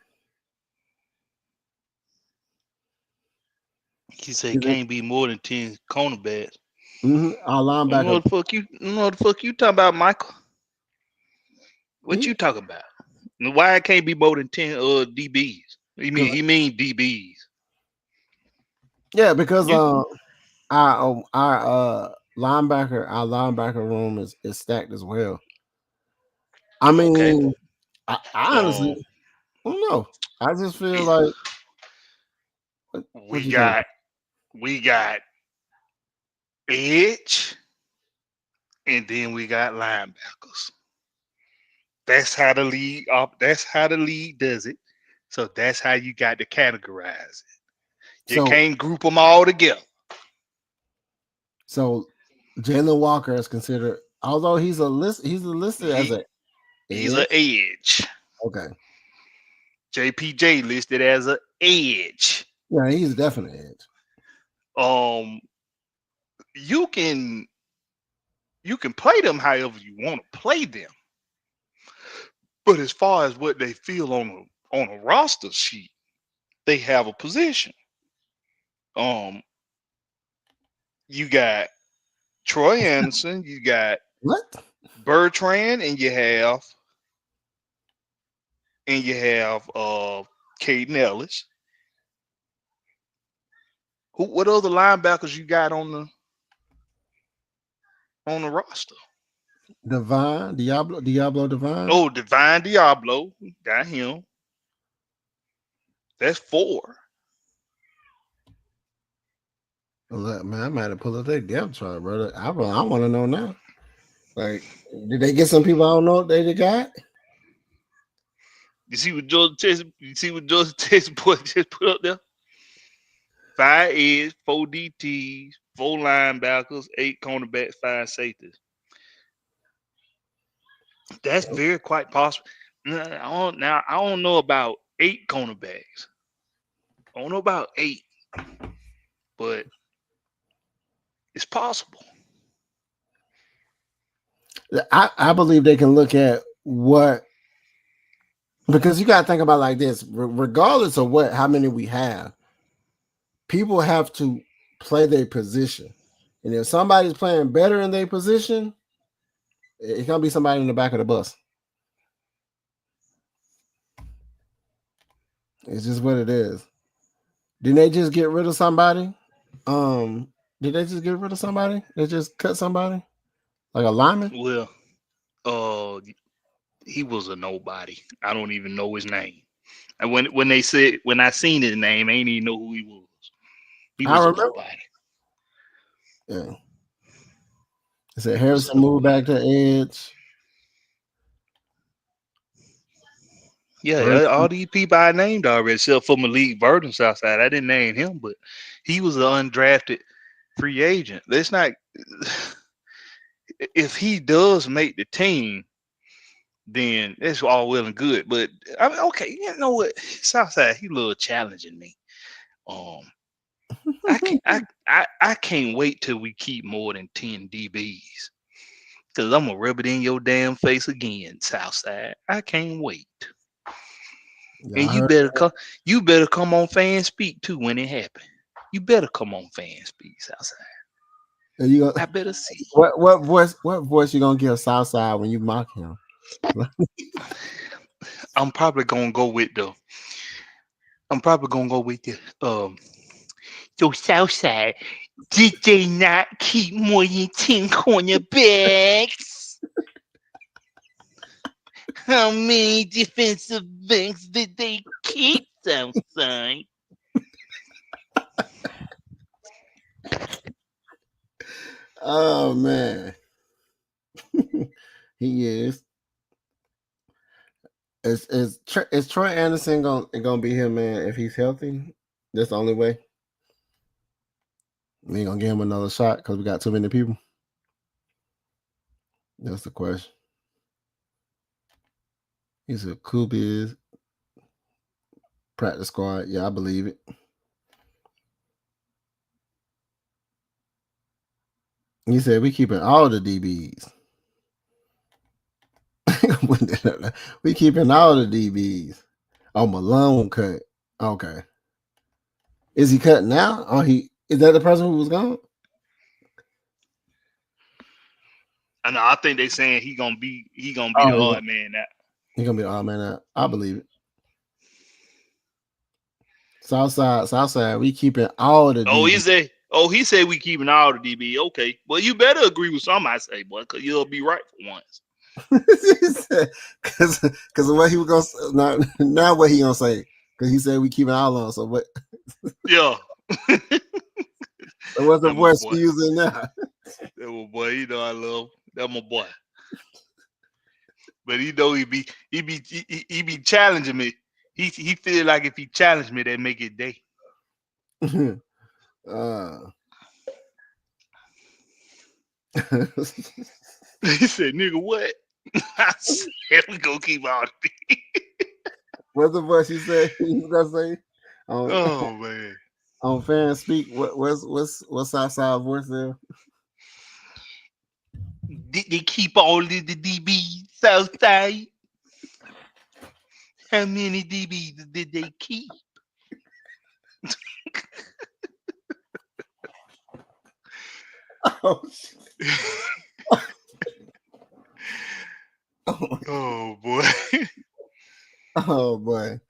He said can't be more than 10 cornerbacks. Our linebacker. What the fuck you talking about, Michael? What you talking about? Why it can't be more than 10 DBs? He mean DBs. Yeah, because our linebacker room is stacked as well. I mean, okay. I honestly don't know. I just feel like we got edge, and then we got linebackers. That's how the league does it. So that's how you got to categorize it. You can't group them all together. So Jalen Walker is considered, although he's listed as an edge. Okay. JPJ listed as an edge. Yeah, he's a definite edge. You can play them however you want to play them. But as far as what they feel on a roster sheet, they have a position. You got Troy Anderson, you got what? Bertrand, and you have Caden Ellis. What other linebackers you got on the roster? Diablo Divine. Oh, Divine Diablo, got him. That's 4. Look, man, I might have pulled up their depth chart, brother. I want to know now. Like, did they get some people I don't know they got? You see what Georgia Texas boy just put up there? 5 edge, 4 DTs, 4 linebackers, 8 cornerbacks, 5 safeties. That's very quite possible. I don't know about 8 cornerbacks. I don't know about 8, but it's possible. I believe they can look at what, because you got to think about like this, regardless of how many we have, people have to play their position. And if somebody's playing better in their position, it's gonna be somebody in the back of the bus. It's just what it is. Didn't they just get rid of somebody? Did they just get rid of somebody? They just cut somebody? Like a lineman? Well, he was a nobody. I don't even know his name. And when I seen his name, I ain't even know who he was. He I was a remember. nobody. Yeah. It said Harrison moved back to edge. Yeah, all these people I named already, except for Malik Burton Southside. I didn't name him, but he was an undrafted free agent. Let's not. If he does make the team, then it's all well and good. But I mean, okay, you know what? Southside, he a little challenging me. I can't wait till we keep more than 10 DBs. Cause I'm gonna rub it in your damn face again, Southside. I can't wait. Yeah, And you better come on Fan Speak too when it happens. You better come on Fan Speak, Southside. I better see. What voice you gonna give Southside when you mock him? I'm probably gonna go with the so Southside, did they not keep more than 10 cornerbacks? How many defensive backs did they keep, Southside? Oh man. He is. Is Troy Anderson gonna be here, man, if he's healthy? That's the only way. We ain't gonna give him another shot because we got too many people. That's the question. He said Kubi's practice squad. Yeah, I believe it. He said we keeping all the DBs. We keeping all the DBs. Oh, Malone cut. Okay. Is he cut now? Oh, is that the person who was gone? I know. I think they saying he gonna be the odd man now. He gonna be the odd man now. I believe it. Southside, we keeping all the DBs. He said we keeping all the DB. Okay. Well, you better agree with something I say, boy, because you'll be right for once. Because what he was gonna now what he gonna say? Because he said we keeping all on. So what? Yeah. So what's the voice he using now? That my boy, you know I love that my boy. But he know he be challenging me. He feel like if he challenged me, that make it day. He said, "Nigga, what?" I said, "We gonna keep all the." What's the voice he said? He's gonna say? Oh man! On Fan Speak, what's outside voice there? Did they keep all of the DBs Southside? How many DBs did they keep? Oh, oh boy! Oh boy!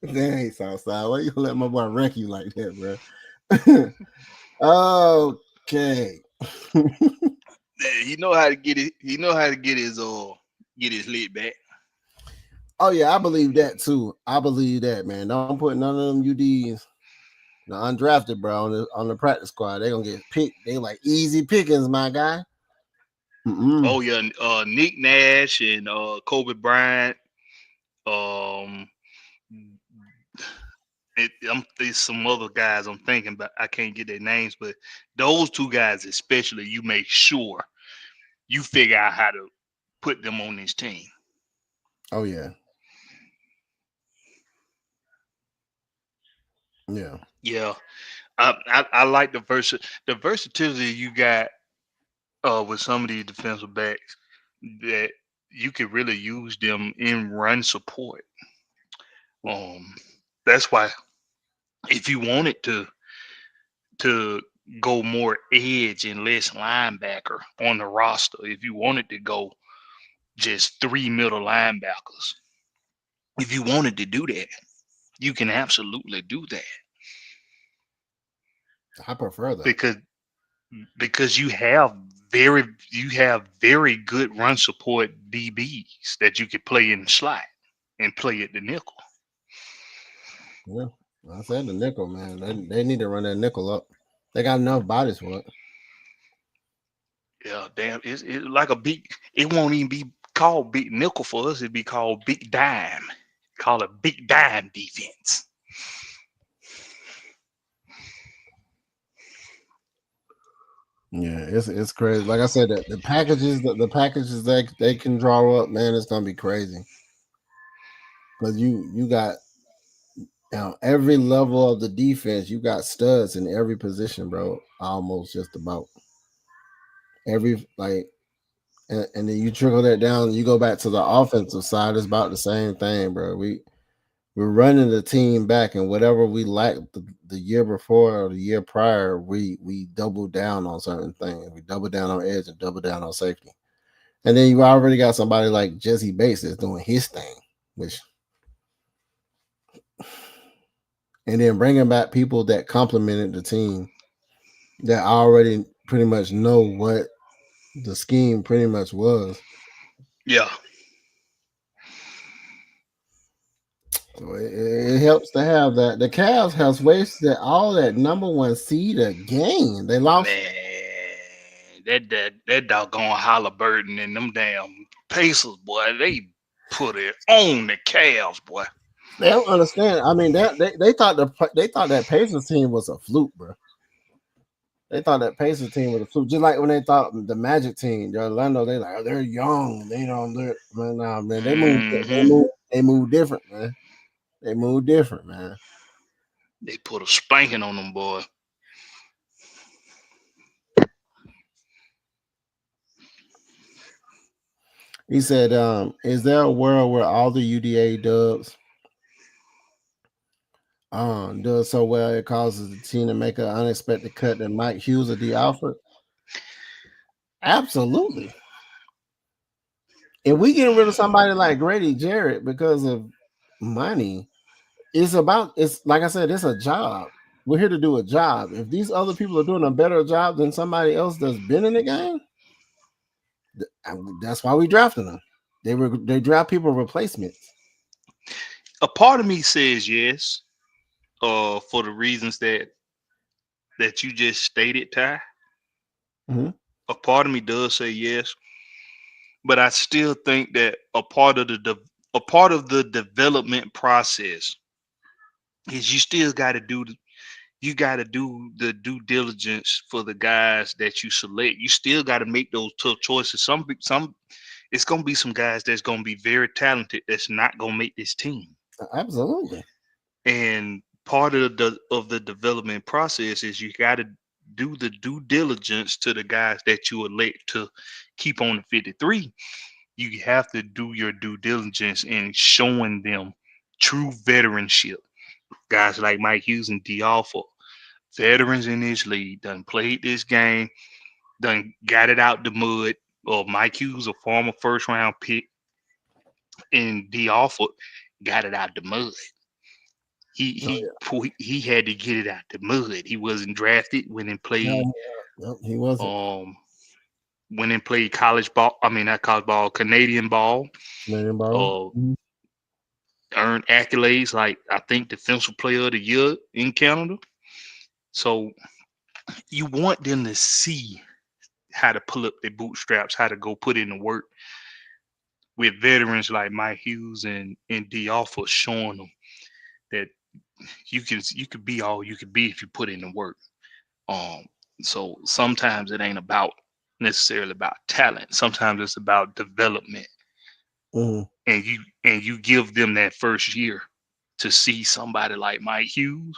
Dang, Southside, why you gonna let my boy wreck you like that, bro? Okay. He know how to get it. He know how to get his lid back. Oh yeah, I believe that too. I believe that, man. Don't put none of them UDs, the undrafted, bro, on the practice squad. They gonna get picked. They like easy pickings, my guy. Oh yeah, Nick Nash and Kobe Bryant. There's some other guys I'm thinking, but I can't get their names. But those two guys, especially, you make sure you figure out how to put them on this team. Oh yeah, yeah, yeah. I like the versatility you got with some of these defensive backs that you could really use them in run support. That's why If you wanted to go more edge and less linebacker on the roster, if you wanted to go just 3 middle linebackers, if you wanted to do that, you can absolutely do that. I prefer that. Because you have very good run support DBs that you could play in the slot and play at the nickel. Yeah, I said the nickel, man. They need to run that nickel up. They got enough bodies for it. Yeah, damn, it's like a big. It won't even be called big nickel for us. It'd be called big dime. Call it big dime defense. Yeah, it's crazy. Like I said, the packages that they can draw up, man, it's gonna be crazy. Because you got every level of the defense, you got studs in every position, bro. Almost just about every and then you trickle that down. You go back to the offensive side, it's about the same thing, bro. We're running the team back, and whatever we lacked the year before or the year prior, we double down on certain things. We double down on edge and double down on safety. And then you already got somebody like Jesse Bates that's doing his thing, and then bringing back people that complemented the team that already pretty much know what the scheme pretty much was. Yeah. So it helps to have that. The Cavs has wasted all that number one seed again. They lost. Man, that doggone Halliburton and them damn Pacers, boy, they put it on the Cavs, boy. They don't understand. I mean, they thought that Pacers team was a fluke, bro. They thought that Pacers team was a fluke, just like when they thought the Magic team, the Orlando, they're young. They don't do it, man. Nah, man, they move different, man. They move different, man. They put a spanking on them, boy. He said, is there a world where all the UDA dubs does so well it causes the team to make an unexpected cut and Mike Hughes or D Alfred? Absolutely. If we getting rid of somebody like Grady Jarrett because of money, it's like I said, it's a job. We're here to do a job. If these other people are doing a better job than somebody else that's been in the game, that's why we drafted them. They draft people replacements. A part of me says yes, for the reasons that you just stated, Ty. Mm-hmm. A part of me does say yes, but I still think that a part of the development process is you still got to do the due diligence for the guys that you select. You still got to make those tough choices. Some it's gonna be some guys that's gonna be very talented that's not gonna make this team. Absolutely. And part of the development process is you got to do the due diligence to the guys that you elect to keep on the 53. You have to do your due diligence in showing them true veteranship. Guys like Mike Hughes and D Alford, veterans in this league, done played this game, done got it out the mud. Or Mike Hughes, a former first round pick, and D Alford got it out the mud. He had to get it out the mud. He wasn't drafted, went and played. No, he wasn't. Went and played college ball. I mean, not college ball, Canadian ball. Canadian ball. Earned accolades like I think Defensive Player of the Year in Canada. So you want them to see how to pull up their bootstraps, how to go put in the work. With veterans like Mike Hughes and D Alford showing them that you could be all you could be if you put in the work. So sometimes it ain't about necessarily about talent. Sometimes it's about development. Mm-hmm. And you give them that first year to see somebody like Mike Hughes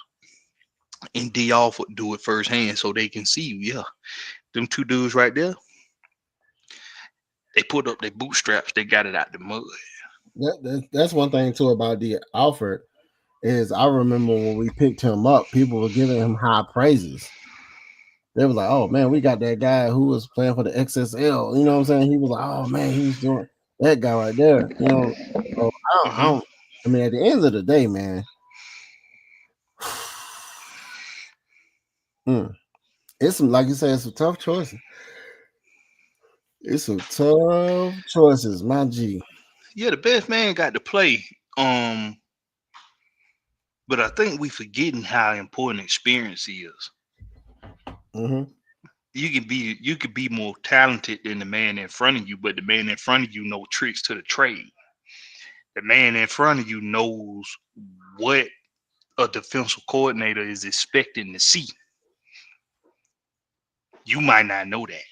and D Alford do it firsthand so they can see, yeah, them two dudes right there, they put up their bootstraps, they got it out the mud. That's one thing too about D Alford. is I remember when we picked him up, people were giving him high praises. They was like, "Oh man, we got that guy who was playing for the XSL." You know what I'm saying? He was like, "Oh man, he was doing that guy right there." You know, so I mean, at the end of the day, man, it's some, like you say, it's some tough choices. It's some tough choices, my G. Yeah, the best man got to play. But I think we forgetting how important experience is. Mm-hmm. You could be more talented than the man in front of you, but the man in front of you know tricks to the trade. The man in front of you knows what a defensive coordinator is expecting to see. You might not know that.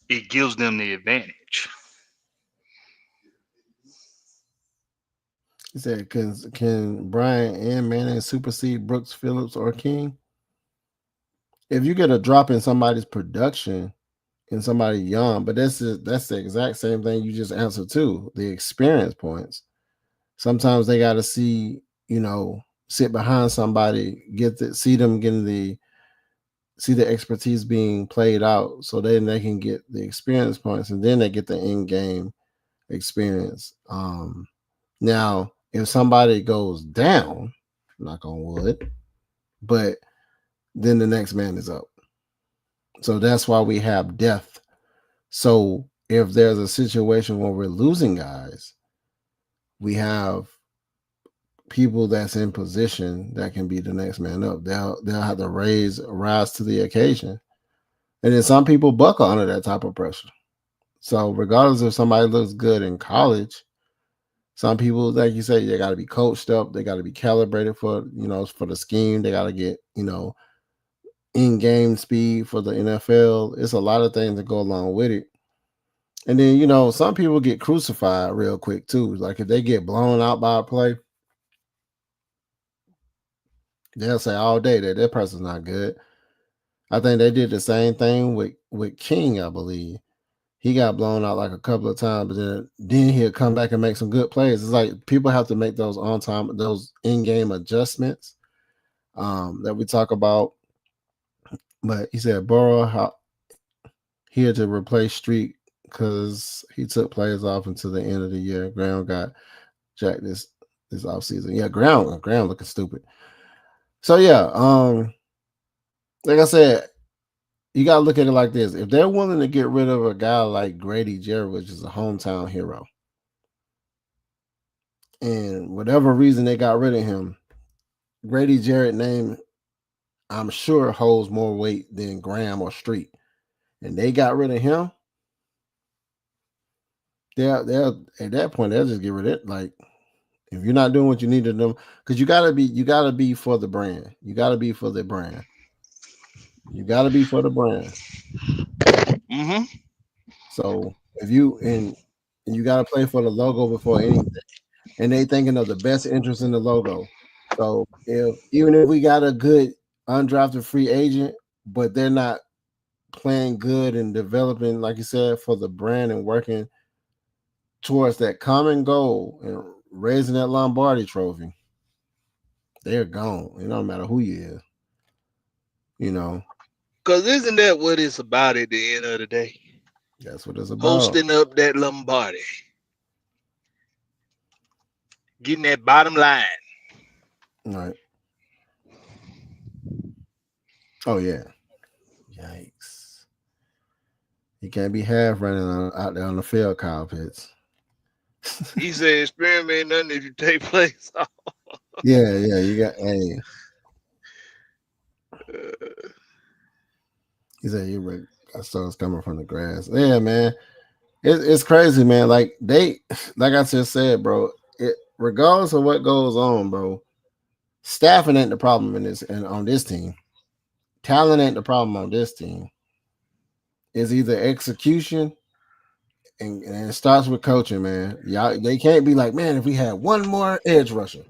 It gives them the advantage. He said, "Can Brian and Manning supersede Brooks, Phillips, or King? If you get a drop in somebody's production and somebody young, but that's the exact same thing you just answered too. The experience points. Sometimes they got to see, sit behind somebody, see them getting see the expertise being played out, so then they can get the experience points, and then they get the in-game experience. Now, if somebody goes down, knock on wood, but then the next man is up. So that's why we have depth. So if there's a situation where we're losing guys, we have people that's in position that can be the next man up. They'll have to rise to the occasion. And then some people buckle under that type of pressure. So regardless if somebody looks good in college, some people, like you say, they got to be coached up. They got to be calibrated for the scheme. They got to get, in-game speed for the NFL. It's a lot of things that go along with it. And then, some people get crucified real quick too. Like if they get blown out by a play, they'll say all day that person's not good. I think they did the same thing with King, I believe. He got blown out like a couple of times, but then he'll come back and make some good plays. It's like people have to make those those in-game adjustments that we talk about. But he said Burrow here to replace Street because he took players off until the end of the year. Graham got jacked this offseason. Yeah, Graham looking stupid. So yeah, like I said, you got to look at it like this. If they're willing to get rid of a guy like Grady Jarrett, which is a hometown hero, and whatever reason they got rid of him, Grady Jarrett name, I'm sure, holds more weight than Graham or Street. And they got rid of him, they'll at that point, they'll just get rid of it. Like, if you're not doing what you need to do, because you gotta be for the brand. You gotta be for the brand. You got to be for the brand. Mm-hmm. So if you got to play for the logo before anything, and they thinking of the best interest in the logo. So even if we got a good undrafted free agent, but they're not playing good and developing, like you said, for the brand and working towards that common goal and raising that Lombardi trophy, they're gone. It don't matter who you is. Because isn't that what it's about at the end of the day? That's what it's about. Posting up that Lombardi. Getting that bottom line. Right. Oh, yeah. Yikes. You can't be half running out there on the field, Kyle Pitts. He said experiment nothing if you take place off. Yeah, you got he said I saw it's coming from the grass. Yeah, man. It's crazy, man. Like I just said, bro, regardless of what goes on, bro, staffing ain't the problem on this team. Talent ain't the problem on this team. It's either execution and it starts with coaching, man. Y'all, they can't be like, man, if we had one more edge rusher.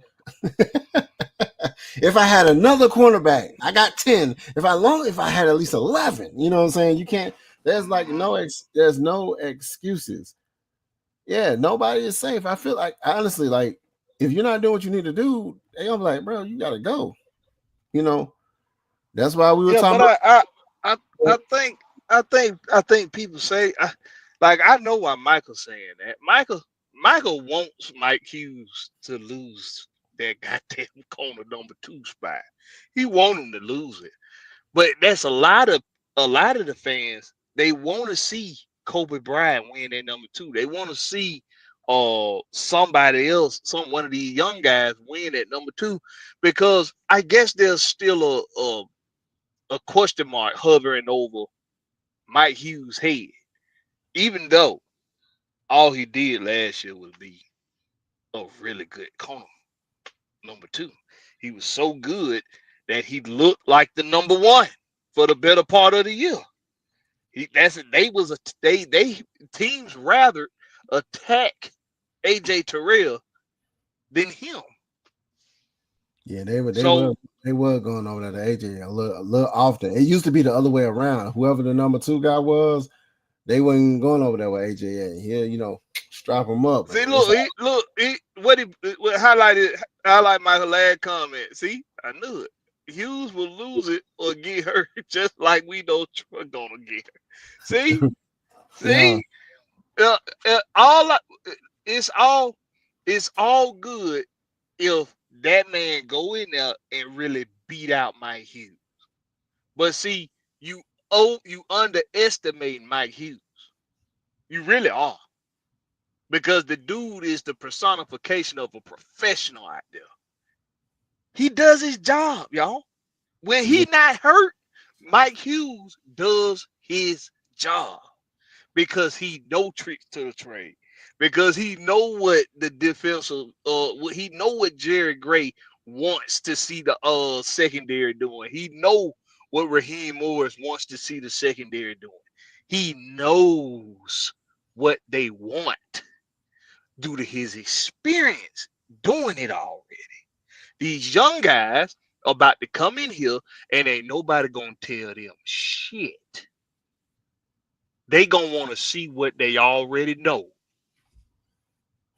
If I had another cornerback, I got 10. If I had at least 11, you know what I'm saying? You can't. There's like there's no excuses. Yeah, nobody is safe. I feel like honestly, like if you're not doing what you need to do, they gonna be like, bro, you gotta go. You know, that's why we were Yeah, talking but about. I, I think people say like I know why Michael's saying that. Michael wants Mike Hughes to lose that goddamn corner number 2 spot. He want him to lose it. But that's a lot of the fans. They want to see Kobe Bryant win that number 2. They want to see somebody else, one of these young guys win at number 2, because I guess there's still a question mark hovering over Mike Hughes' head, even though all he did last year was be a really good corner number 2. He was so good that he looked like the number 1 for the better part of the year. They teams rather attack AJ Terrell than him. Yeah, they were So going over there to AJ a little often. It used to be the other way around. Whoever the number 2 guy was, they wasn't going over there with AJ at. Here, strap him up. see, what highlight my last comment. See, I knew it. Hughes will lose it or get hurt just like we know Troy gonna get hurt. See, Yeah, see, uh, all it's all it's all good if that man go in there and really beat out Mike Hughes. But see, you underestimate Mike Hughes. You really are. Because the dude is the personification of a professional out there. He does his job, y'all. When he not hurt, Mike Hughes does his job because he know tricks to the trade. Because he know what the defensive, he know what Jerry Gray wants to see the secondary doing. He know what Raheem Morris wants to see the secondary doing. He knows what they want due to his experience doing it already. These young guys are about to come in here and ain't nobody gonna tell them shit. They gonna want to see what they already know.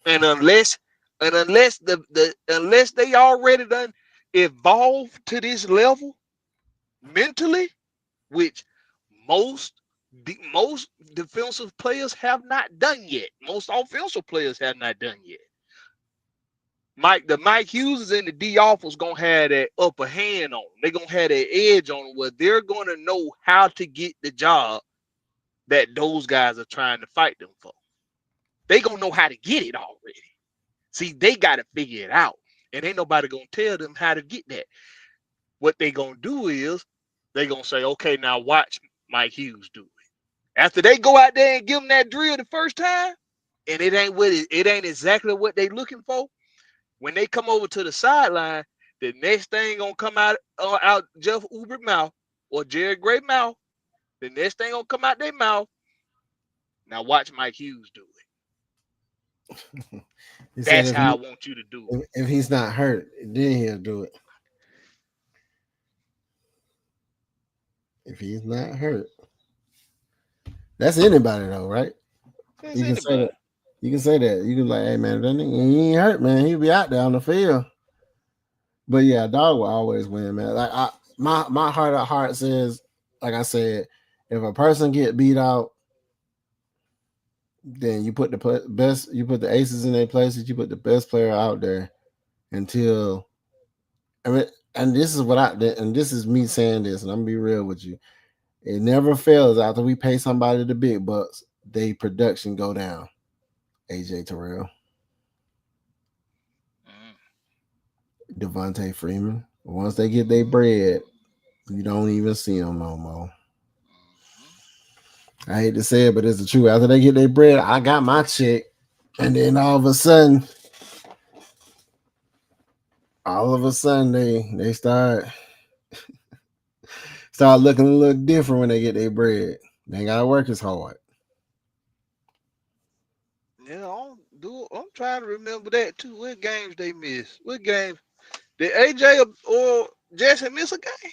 And unless they already done evolved to this level mentally, which most most defensive players have not done yet. Most offensive players have not done yet. Mike Hughes and the D offers gonna have that upper hand on them. They're gonna have that edge on them where they're gonna know how to get the job that those guys are trying to fight them for. They gonna know how to get it already. See, they gotta figure it out. And ain't nobody gonna tell them how to get that. What they gonna do is they gonna say, okay, now watch Mike Hughes do it. After they go out there and give them that drill the first time, and it ain't exactly what they looking for. When they come over to the sideline, the next thing gonna come out Jeff Uber mouth or Jerry Gray mouth. The next thing gonna come out their mouth. Now watch Mike Hughes do it. That's how I want you to do it. if he's not hurt, then he'll do it. If he's not hurt, that's anybody though, right? That's You can say that. anybody. You can say that. You can like, hey man, that nigga, he ain't hurt, man. He'll be out there on the field. But yeah, dog will always win, man. Like my heart at heart says, like I said, if a person get beat out, then you put the aces in their places, you put the best player out there until and this is me saying this, and I'm gonna be real with you. It never fails after we pay somebody the big bucks, they production go down. AJ Terrell, Devontae Freeman. Once they get their bread, you don't even see them no more. I hate to say it, but it's the truth. After they get their bread, I got my check, and then all of a sudden, they start looking a little different when they get their bread. They gotta work as hard. Yeah, I'm trying to remember that too. What games they missed? What games did AJ or Jesse miss a game?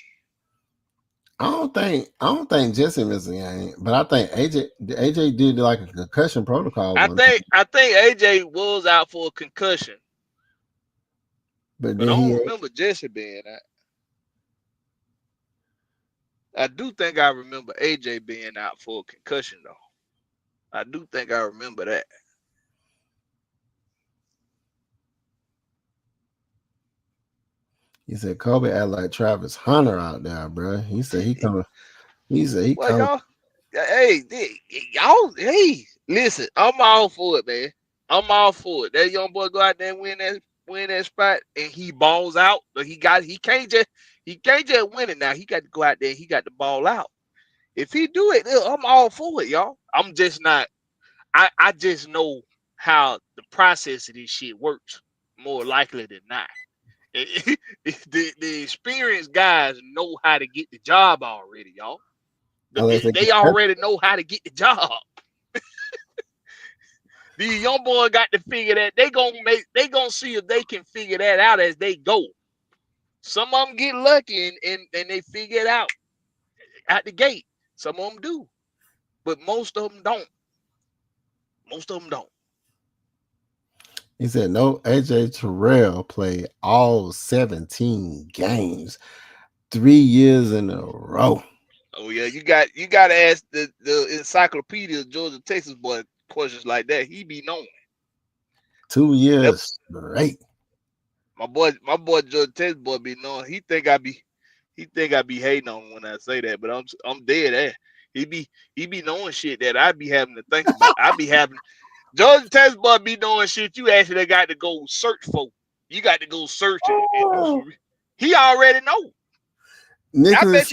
don't think Jesse missed a game, but I think AJ did like a concussion protocol I one time. think AJ was out for a concussion, But but then I he don't remember Jesse being out. I do think I remember AJ being out for a concussion though. I do think I remember that. he said Kobe act like Travis Hunter out there, bro. He said he coming. He said he Well, coming. y'all, hey, listen, I'm all for it, man. I'm all for it. That young boy go out there and win that spot, and he balls out. But he can't just win it now. He got to go out there and he got the ball out. If he do it, I'm all for it, y'all. I'm just not. I just know how the process of this shit works more likely than not. The experienced guys know how to get the job already, y'all. They already know how to get the job. These young boys got to figure that they gonna see if they can figure that out as they go. Some of them get lucky and they figure it out at the gate. Some of them do, but most of them don't. Most of them don't. He said no. AJ Terrell played all 17 games, 3 years in a row. Oh yeah, you got to ask the encyclopedia Georgia Texas boy questions like that. He be knowing. 2 years straight. My boy Georgia Texas boy be knowing. He think I be hating on him when I say that, but I'm dead ass. He be knowing shit that I be having to think about. I be having Georgia Texas boy be knowing shit you actually got to go search for. You got to go search and do some. He already know. Nicholas,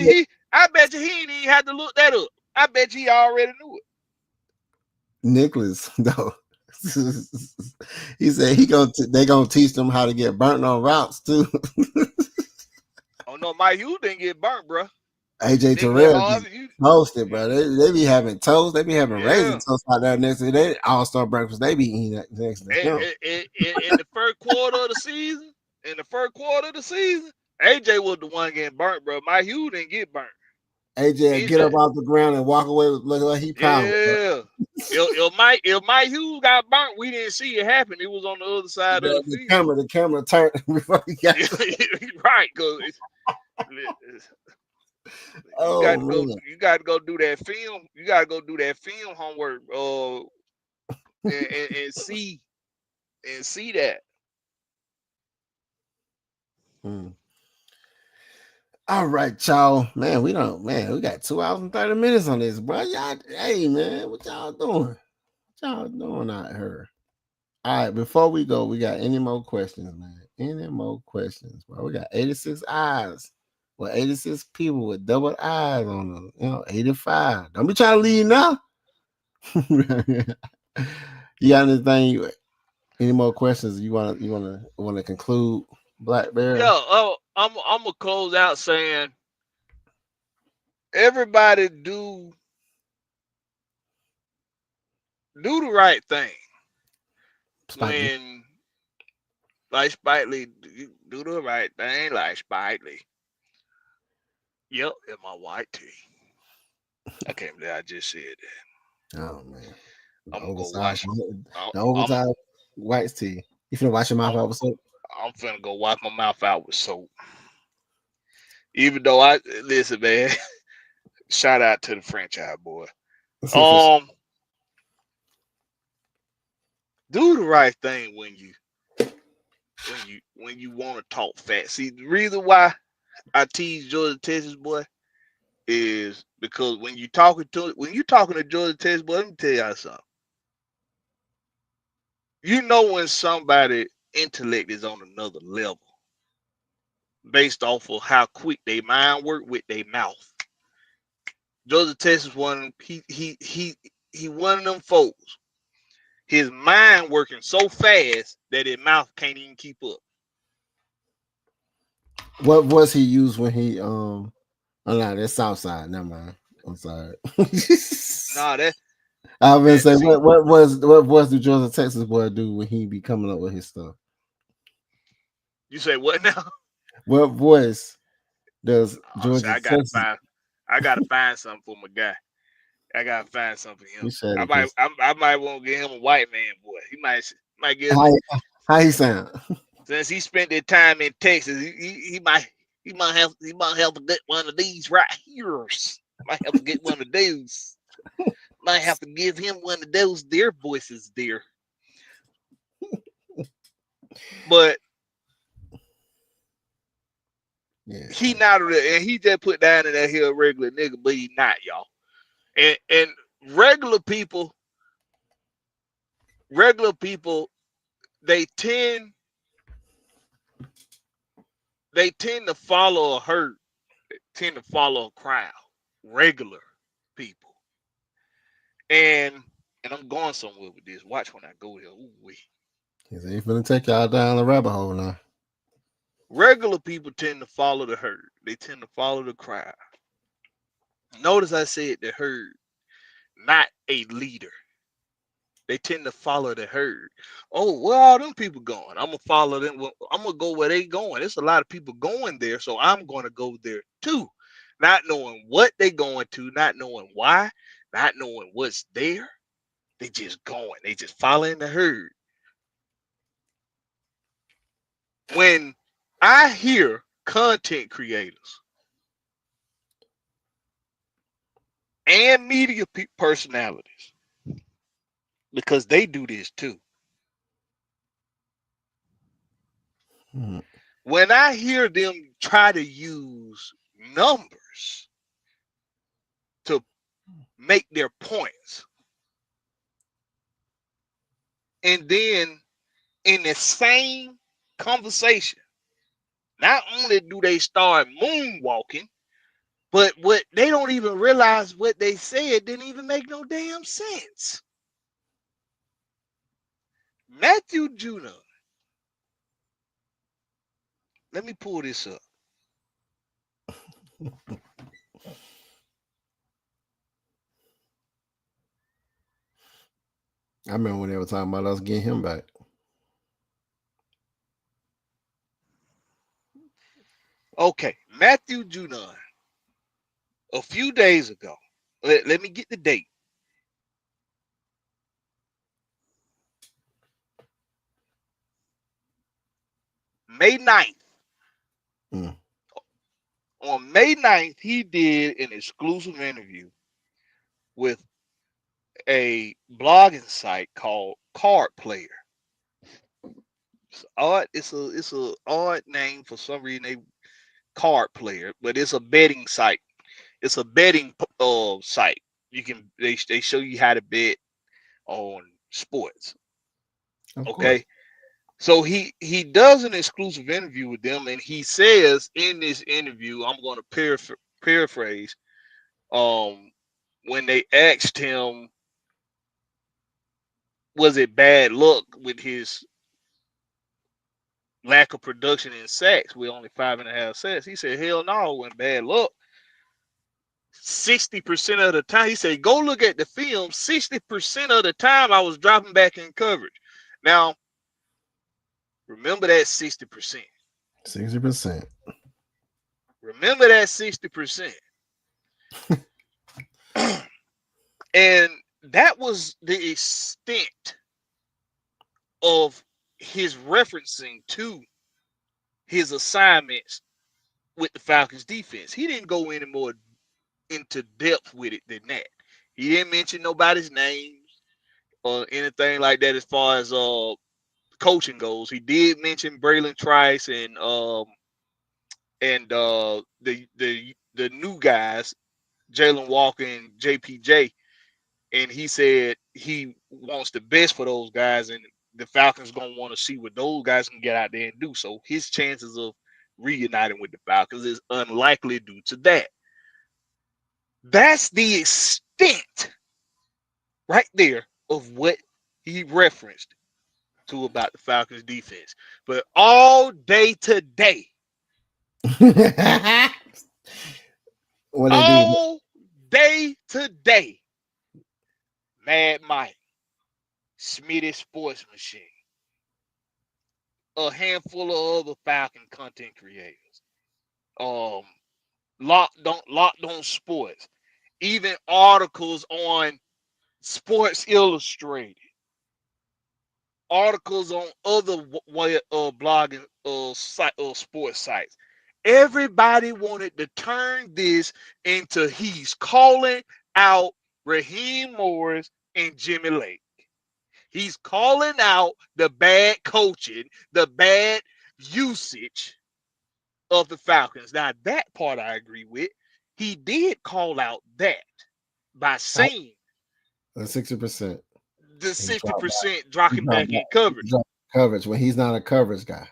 I bet you he ain't even had to look that up. I bet you he already knew it. Nicholas, no. He said they gonna teach them how to get burnt on routes too. Oh no, Mike Hughes didn't get burnt, bro. AJ Terrell toasted, bro. They be having toast. They be having raisin toast out there next to they all-star breakfast. They be eating that next to them. In the first quarter of the season, AJ was the one getting burnt, bro. Mike Hughes didn't get burnt. AJ get up off the ground and walk away with look like he proud. Yeah. If Mike Hughes got burnt, we didn't see it happen. It was on the other side of the field. The camera turned before he got right, because you got to go do that film. You got to go do that film homework and see that. All right, y'all. Man, we got 2 hours and 30 minutes on this, bro. Y'all, hey, man, what y'all doing? What y'all doing out here? All right, before we go, we got any more questions, man? Any more questions, bro? We got 86 eyes. Well, 86 people with double eyes on them. 85. Don't be trying to leave now. You got anything? Any more questions? You want to conclude, Blackberry? Yeah. I'm gonna close out saying everybody do the right thing. When like Spike Lee, do the right thing like Spike Lee. Yep, in my white tee. I can't believe I just said that. Oh man, I'm gonna go wash the oversized white tee. You finna wash your mouth out with soap? I'm finna go wash my mouth out with soap. Even though listen, man. Shout out to the franchise boy. Do the right thing when you want to talk fat. See, the reason why I tease Georgia Texas boy is because when you talking to Georgia Texas boy, let me tell y'all something. You know when somebody intellect is on another level based off of how quick they mind work with their mouth. Georgia Texas one he one of them folks. His mind working so fast that his mouth can't even keep up. What voice he used when he oh no, that's Southside. Never mind. I'm sorry. Nah, that I was gonna say what voice do Georgia Texas boy do when he be coming up with his stuff? You say what now? What voice does Georgia I Texas? I gotta find something for my guy. I gotta find something for You him. said I it, might, Chris. I might want to get him a white man boy. He might get How he sound? since he spent that time in Texas. He might have to get one of these right here. Might have to get one of those. Might have to give him one of those dear voices there. But Yeah. he not, and he just put down in that here a regular nigga, but he not, y'all. And regular people, they tend to follow a herd, tend to follow a crowd. Regular people, and I'm going somewhere with this. Watch when I go there. Ooh wee. He said, "You finna take y'all down the rabbit hole now." Regular people tend to follow the herd. They tend to follow the crowd. Notice I said the herd, not a leader. They tend to follow the herd. Oh, where all them people going? I'm gonna follow them. I'm gonna go where they going. There's a lot of people going there, so I'm gonna go there too. Not knowing what they going to, not knowing why, not knowing what's there. They just going. They just following the herd. When I hear content creators and media personalities, because they do this too. Hmm. When I hear them try to use numbers to make their points, and then in the same conversation, not only do they start moonwalking, but what they don't even realize what they said didn't even make no damn sense. Matthew Jr. Let me pull this up. I remember when they were talking about us getting him back. Okay, Matthew Judon, a few days ago. Let me get the date. May 9th. Mm. On May 9th, he did an exclusive interview with a blogging site called Card Player. It's odd. It's a odd name for some reason. They Card Player, but it's a betting site. It's a betting site. You can they show you how to bet on sports. Of course. Okay. So he does an exclusive interview with them, and he says in this interview, I'm going to paraphrase, when they asked him, was it bad luck with his lack of production in sacks with only 5.5 sacks? He said, hell no, it wasn't bad luck. 60% of the time, he said, go look at the film. 60% of the time, I was dropping back in coverage. Now, remember that 60%. 60%. Remember that 60%. And that was the extent of his referencing to his assignments with the Falcons defense. He didn't go any more into depth with it than that. He didn't mention nobody's names or anything like that as far as coaching goes. He did mention Braylon Trice and the new guys, Jalen Walker and JPJ. And he said he wants the best for those guys, and the Falcons gonna want to see what those guys can get out there and do. So his chances of reuniting with the Falcons is unlikely due to that. That's the extent right there of what he referenced to about the Falcons defense. But all day today, What they do? all day today, Mad Mike, Smitty Sports Machine, a handful of other Falcon content creators, locked on sports, even articles on Sports Illustrated, articles on other blogging sports sites. Everybody wanted to turn this into he's calling out Raheem Morris and Jimmy Lake. He's calling out the bad coaching, the bad usage of the Falcons. Now, that part I agree with. He did call out that by saying the 60%. the He dropped 60% He dropping dropped back in back. He coverage. dropped coverage when he's not a coverage guy.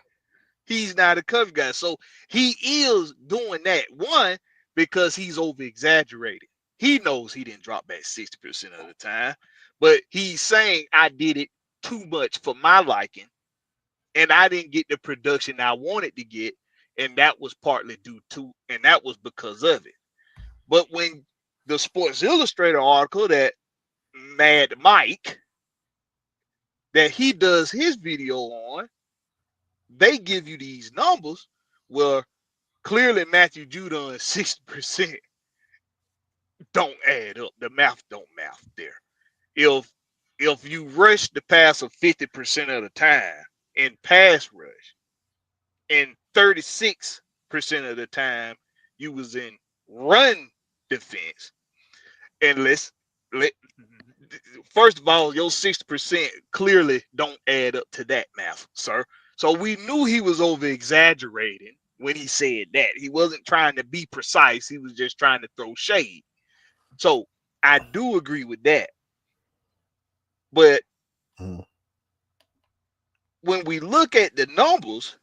He's not a cover guy. So he is doing that. One, because he's over exaggerated. He knows he didn't drop back 60% of the time, but he's saying I did it too much for my liking, and I didn't get the production I wanted to get, and that was partly due to, and that was because of it. But when the Sports Illustrated article that Mad Mike, that he does his video on, they give you these numbers where clearly Matthew Judon 60% don't add up. The math don't math there. If you rush the passer 50% of the time in pass rush, and 36% of the time you was in run defense, and first of all, your 60% clearly don't add up to that math, sir. So we knew he was over exaggerating when he said that. He wasn't trying to be precise. He was just trying to throw shade. So I do agree with that. But when we look at the numbers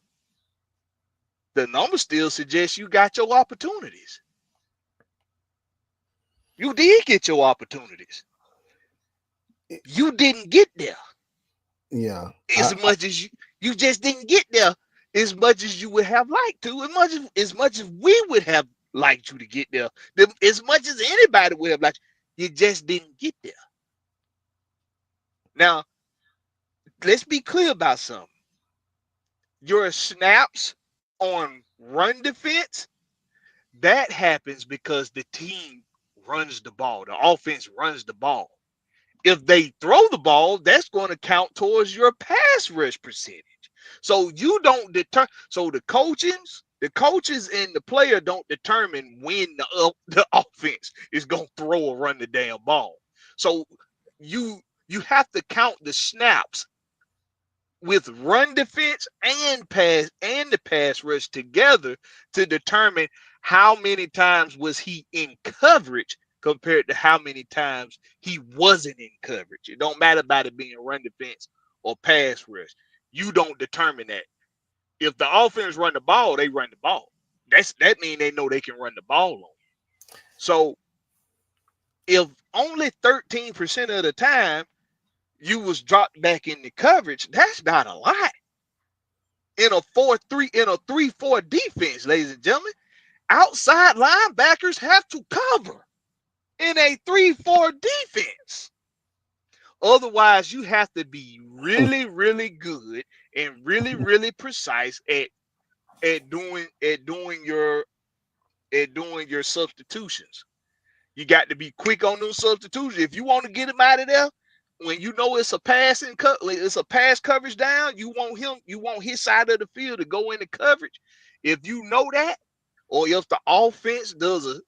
still suggest you got your opportunities. You did get your opportunities. You didn't get there. Yeah. As much as you just didn't get there as much as you would have liked to, as much as we would have liked you to get there, as much as anybody would have liked you just didn't get there. Now, let's be clear about something. Your snaps on run defense, that happens because the team runs the ball. The offense runs the ball. If they throw the ball, that's going to count towards your pass rush percentage. So you don't determine. So the coaches and the player don't determine when the offense is going to throw or run the damn ball. So you have to count the snaps with run defense and the pass rush together to determine how many times was he in coverage compared to how many times he wasn't in coverage. It don't matter about it being run defense or pass rush. You don't determine that. If the offense run the ball, they run the ball. That means they know they can run the ball on you. So if only 13% of the time you was dropped back in the coverage, that's not a lot. In a 3-4 defense, ladies and gentlemen, outside linebackers have to cover in a 3-4 defense. Otherwise, you have to be really, really good and really, really precise at doing your substitutions. You got to be quick on those substitutions. If you want to get him out of there, when you know it's a pass coverage down, you want his side of the field to go into coverage. If you know that, or if the offense does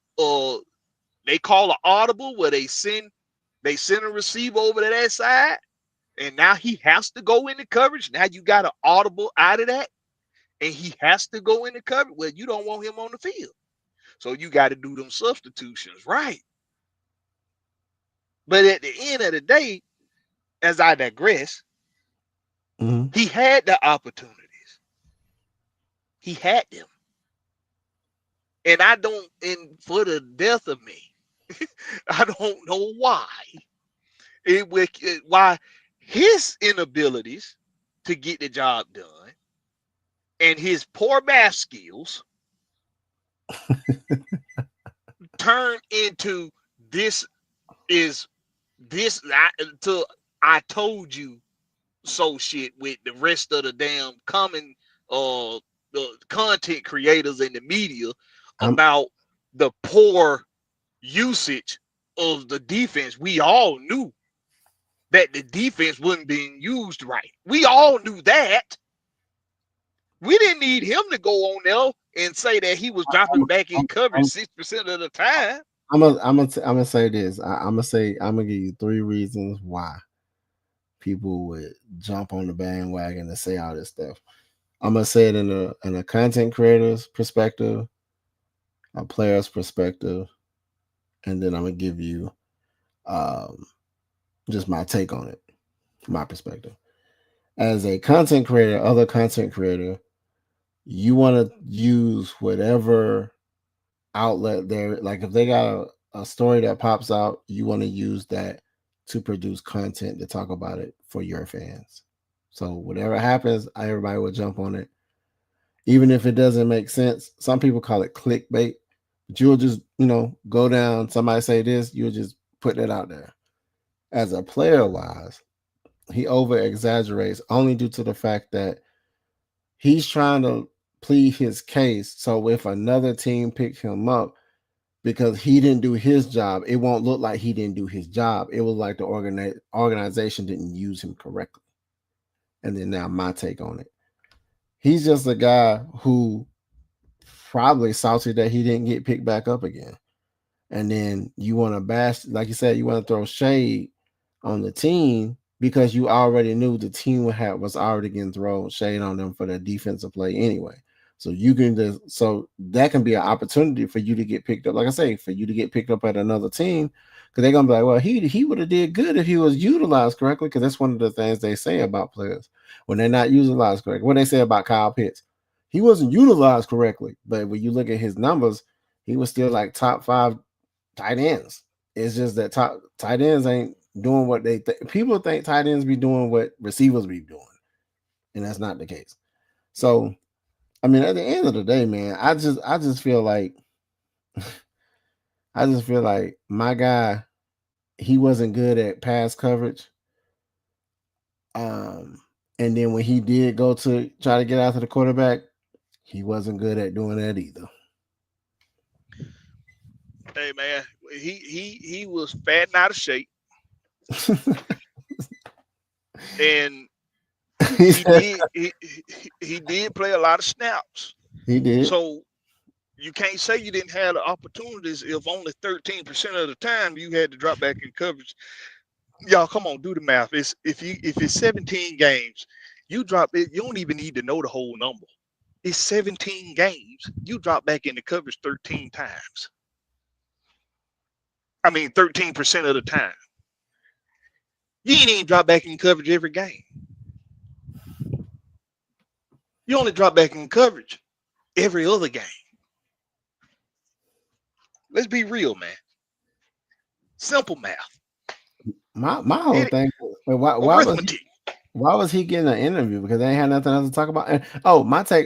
they call an audible where they send a receiver over to that side, and now he has to go into coverage. Now you got an audible out of that, and he has to go into coverage. Well, you don't want him on the field. So you got to do them substitutions right. But at the end of the day, as I digress, he had the opportunities. He had them. And for the death of me, I don't know why. Why his inabilities to get the job done and his poor math skills turn into I told you so shit with the rest of the damn the content creators in the media about the poor usage of the defense. We all knew that the defense wasn't being used right. We all knew that. We didn't need him to go on there and say that he was dropping back in coverage 6% of the time. I'm gonna say this. I'm gonna give you 3 reasons why people would jump on the bandwagon and say all this stuff. I'm gonna say it in a content creator's perspective, a player's perspective, and then I'm gonna give you just my take on it, my perspective. As a content creator, other content creator, you want to use whatever outlet there. Like if they got a story that pops out, you want to use that to produce content to talk about it for your fans. So whatever happens, everybody will jump on it. Even if it doesn't make sense, some people call it clickbait, but you'll just, go down, somebody say this, you'll just put that out there. As a player wise, he over exaggerates only due to the fact that he's trying to plead his case. So if another team picked him up because he didn't do his job, it won't look like he didn't do his job. It was like the organization didn't use him correctly. And then now my take on it. He's just a guy who probably salty that he didn't get picked back up again. And then you want to bash, like you said, you want to throw shade on the team because you already knew the team was already getting thrown shade on them for their defensive play anyway. So that can be an opportunity for you to get picked up. Like I say, for you to get picked up at another team, because they're gonna be like, well, he would have did good if he was utilized correctly. Because that's one of the things they say about players when they're not utilized correctly. What they say about Kyle Pitts, he wasn't utilized correctly, but when you look at his numbers, he was still like top 5 tight ends. It's just that top tight ends ain't doing what they people think tight ends be doing what receivers be doing, and that's not the case. So I mean, at the end of the day, man, I just feel like my guy, he wasn't good at pass coverage. And then when he did go to try to get after the quarterback, he wasn't good at doing that either. Hey man, he was fat and out of shape. And he did play a lot of snaps. He did. So you can't say you didn't have the opportunities if only 13% of the time you had to drop back in coverage. Y'all, come on, do the math. If it's 17 games, you drop it. You don't even need to know the whole number. It's 17 games. You drop back into coverage 13 times. I mean, 13% of the time. You ain't even drop back in coverage every game. You only drop back in coverage every other game. Let's be real, man. Simple math. My whole thing. Why was he getting an interview? Because they ain't had nothing else to talk about. And,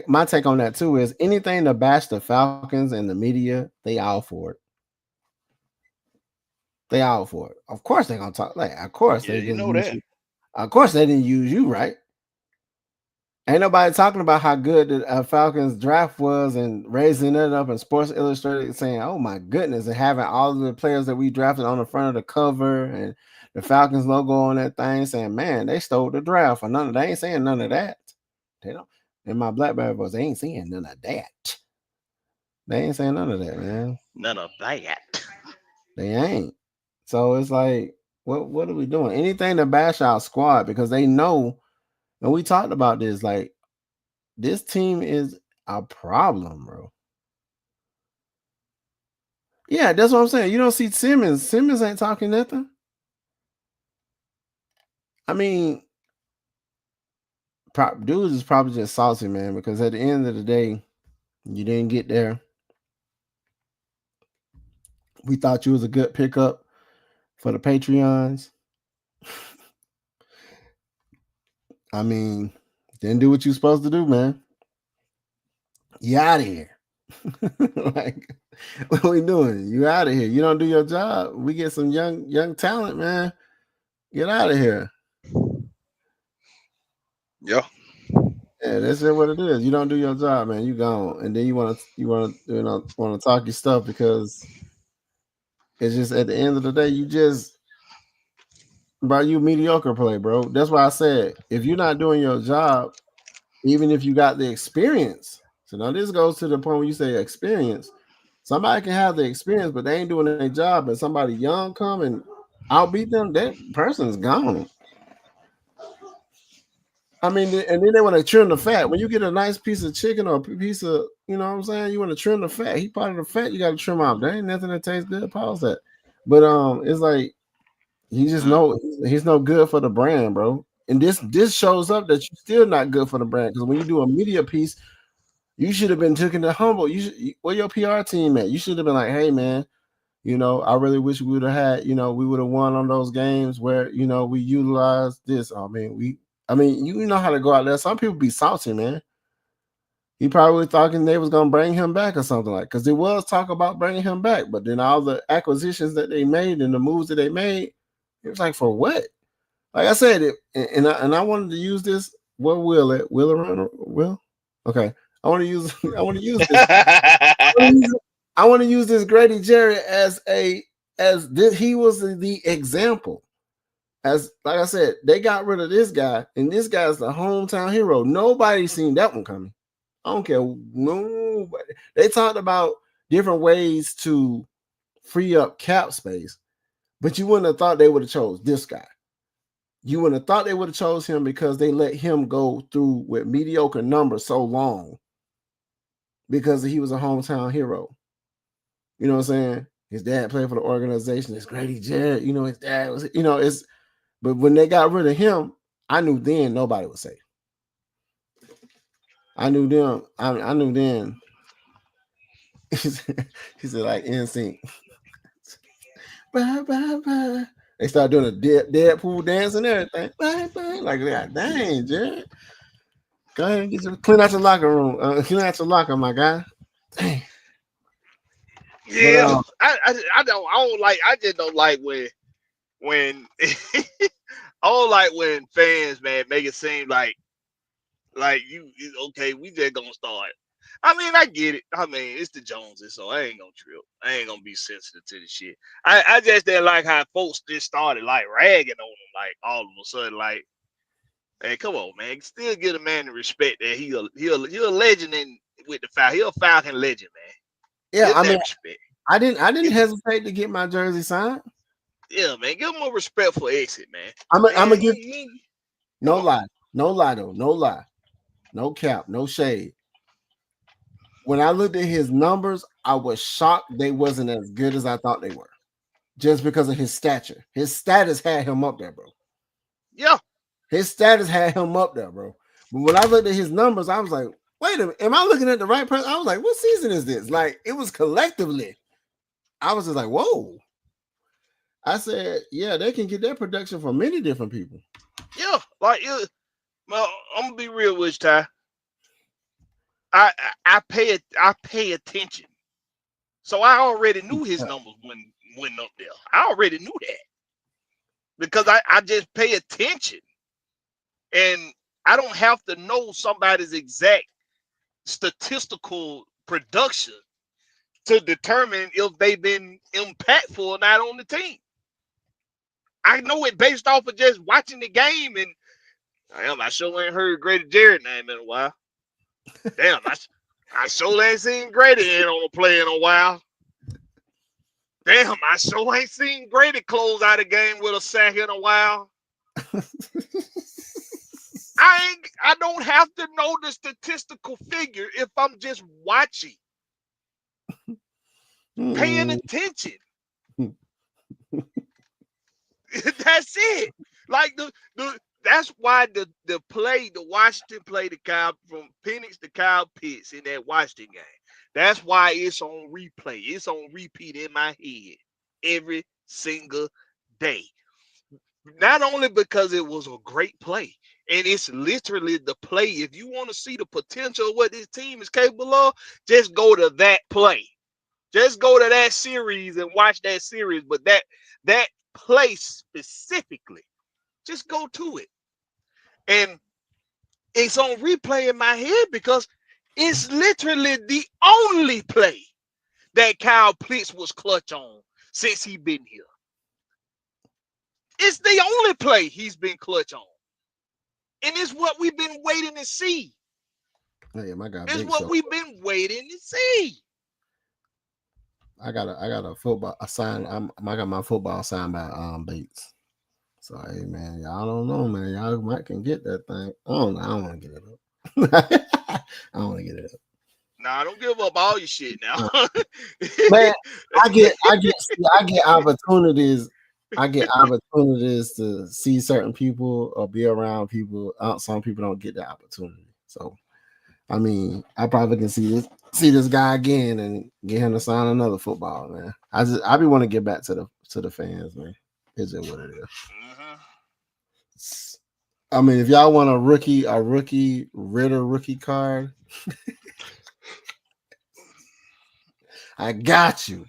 my take on that too is anything to bash the Falcons and the media, they all for it. They all for it. Of course they're gonna talk. Like, of course they didn't use you. Of course they didn't use you, right? Ain't nobody talking about how good the Falcons draft was and raising it up in Sports Illustrated saying, oh my goodness, and having all of the players that we drafted on the front of the cover and the Falcons logo on that thing saying, man, they stole the draft. They ain't saying none of that. They don't. In my Blackberry voice, they ain't saying none of that. They ain't saying none of that, man. None of that. They ain't. So it's like, what are we doing? Anything to bash our squad because they know. And we talked about this, like, this team is a problem, bro. Yeah, that's what I'm saying. You don't see Simmons. Simmons ain't talking nothing. I mean, dudes is probably just salty, man, because at the end of the day, you didn't get there. We thought you was a good pickup for the Patreons. I mean, didn't do what you're supposed to do, man. You out of here. Like, what are we doing? You out of here. You don't do your job. We get some young talent, man. Get out of here. Yeah. Yeah, that's just what it is. You don't do your job, man. You gone, and then you want to talk your stuff because it's just at the end of the day, bro, you mediocre play, bro. That's why I said if you're not doing your job, even if you got the experience. So now this goes to the point where you say experience. Somebody can have the experience, but they ain't doing their job, and somebody young come and outbeat them. That person's gone. I mean, and then they want to trim the fat. When you get a nice piece of chicken or a piece of, you know what I'm saying, you want to trim the fat. He part of the fat you got to trim off. There ain't nothing that tastes good. Pause that. But it's like he just know he's no good for the brand, bro. And this shows up that you're still not good for the brand because when you do a media piece, you should have been taking the humble. Where your PR team at? You should have been like, hey man, I really wish we would have had, we would have won on those games where we utilized this. I mean, you know how to go out there. Some people be salty, man. He probably thinking they was gonna bring him back or something like, because there was talk about bringing him back, but then all the acquisitions that they made and the moves that they made, it was like, for what? Like I said, I wanted to use this. What will it? Will it run? Will? Okay. I want to use. I want to use this. I want to use this Grady Jarrett as this. He was the example. As like I said, they got rid of this guy, and this guy's the hometown hero. Nobody seen that one coming. I don't care. Nobody. They talked about different ways to free up cap space, but you wouldn't have thought they would have chose this guy. You wouldn't have thought they would have chose him because they let him go through with mediocre numbers so long because he was a hometown hero. You know what I'm saying? His dad played for the organization. It's Grady Jarrett. His dad was, it's, but when they got rid of him, I knew then nobody would say. I knew them. I knew then. He said like NSYNC. Bye, bye, bye. They started doing a Deadpool dance and everything. Bye, bye. Like, God dang, Jared. Go ahead and clean out your locker room. Clean out your locker, my guy. Dang. Yeah, but, I just don't like when I don't like when fans, man, make it seem like you okay, we just gonna start. I mean, I get it. I mean, it's the Joneses, so I ain't gonna trip. I ain't gonna be sensitive to the shit. I just didn't like how folks just started like ragging on him, like all of a sudden, like, hey, come on, man, still give a man the respect that he a legend with the Falcons. He a Falcon legend, man. Yeah, I mean, respect. I didn't hesitate to get my jersey signed. Yeah, man, give him a respectful exit, man. I'm gonna give no lie though, no lie, no cap, no shade. When I looked at his numbers, I was shocked they wasn't as good as I thought they were, just because of his stature. His status had him up there, bro. Yeah, his status had him up there, bro. But when I looked at his numbers, I was like, wait a minute, am I looking at the right person? I was like, what season is this? Like, it was collectively. I was just like, whoa. I said, yeah, they can get their production from many different people. Yeah, like, well, I'm gonna be real with you, Ty. I pay attention, so I already knew his numbers went up there. I already knew that because I just pay attention, and I don't have to know somebody's exact statistical production to determine if they've been impactful or not on the team. I know it based off of just watching the game, and damn, I sure ain't heard Grady Jarrett name in a while. Damn, I sure ain't seen Grady in on a play in a while. Damn, I sure ain't seen Grady close out a game with a sack in a while. I don't have to know the statistical figure if I'm just watching. Paying attention. That's it. Like that's why the Washington play the Kyle from Penix to Kyle Pitts in that Washington game. That's why it's on replay. It's on repeat in my head every single day. Not only because it was a great play, and it's literally the play. If you want to see the potential of what this team is capable of, just go to that play. Just go to that series and watch that series. But that play specifically, just go to it. And It's on replay in my head because it's literally the only play that Kyle Pitts was clutch on since he been here. It's the only play he's been clutch on. And it's what we've been waiting to see. Hey, my guy, It's Big what Show. we've been waiting to see. I got a football assigned. I got my football signed by Bates. So hey man, y'all don't know, man. Y'all might can get that thing. I don't want to get it up. I don't want to get it up. Nah, don't give up all your shit now. Man, I get opportunities. I get opportunities to see certain people or be around people. Some people don't get the opportunity. So, I mean, I probably can see this guy again and get him to sign another football, man. I be want to get back to the fans, man. It's just what it is. I mean, if y'all want a rookie Ritter rookie card, I got you.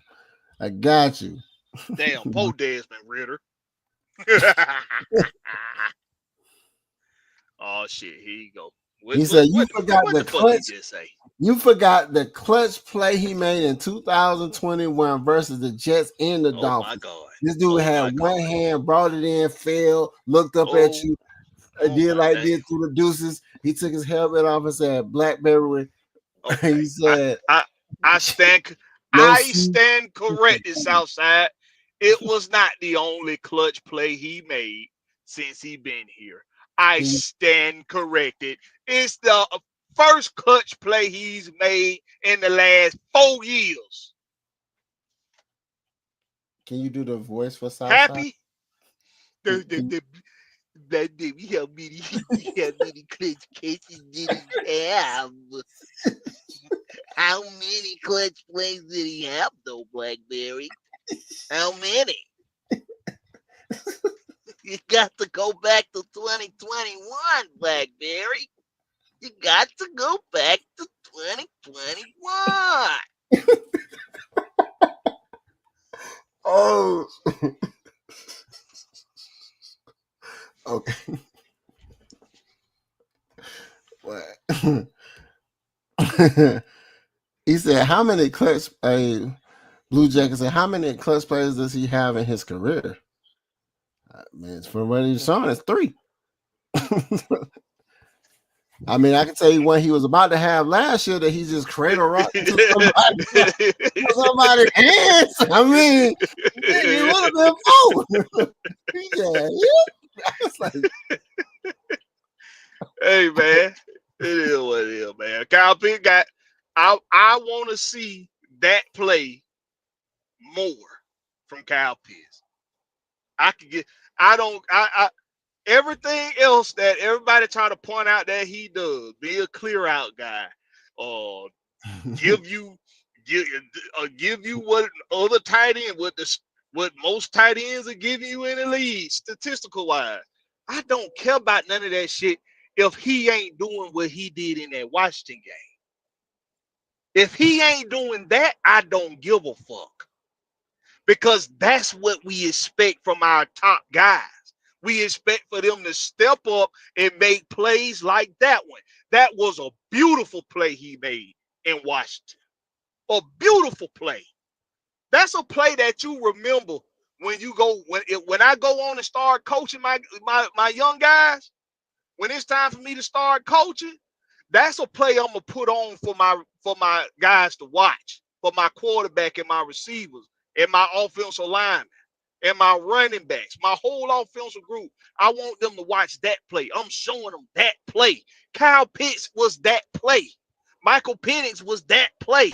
Damn, poor Desmond Ritter. Oh shit, here you go. He said you what forgot the fuck clutch. he just say? You forgot the clutch play he made in 2021 versus the Jets and the Oh Dolphins. my god. This dude had one hand, brought it in, fell, looked up at you, did like this through the deuces. He took his helmet off and said Blackberry. Okay. He said I stand corrected, Southside. It was not the only clutch play he made since he been here. I stand corrected. It's the first clutch play he's made in the last 4 years. Can you do the voice for Southside? Happy? We have many clutch cases did he have? How many clutch plays did he have, though, Blackberry? How many? You got to go back to 2021, Blackberry. You got to go back to 2021. Oh. Okay. What? He said, how many clutch Blue Jacket said, how many clutch plays does he have in his career? Man, from what he's showing, it's 3. I mean, I can tell you one he was about to have last year that he just cradle rocked into somebody's hands. I mean, it would have been 4. It's like, hey man, it is what it is, man. Kyle Pitts got. I want to see that play more from Kyle Pitts. I could get. I everything else that everybody try to point out that he does, be a clear out guy, or give you what other tight end, what most tight ends are giving you in the league, statistical wise. I don't care about none of that shit if he ain't doing what he did in that Washington game. If he ain't doing that, I don't give a fuck. Because that's what we expect from our top guys. We expect for them to step up and make plays like that one. That was a beautiful play he made in Washington. A beautiful play. That's a play that you remember when you go when I go on and start coaching my young guys. When it's time for me to start coaching, that's a play I'm gonna put on for my guys to watch, for my quarterback and my receivers and my offensive linemen and my running backs, my whole offensive group. I want them to watch that play. I'm showing them that play. Kyle Pitts was that play. Michael Penix was that play.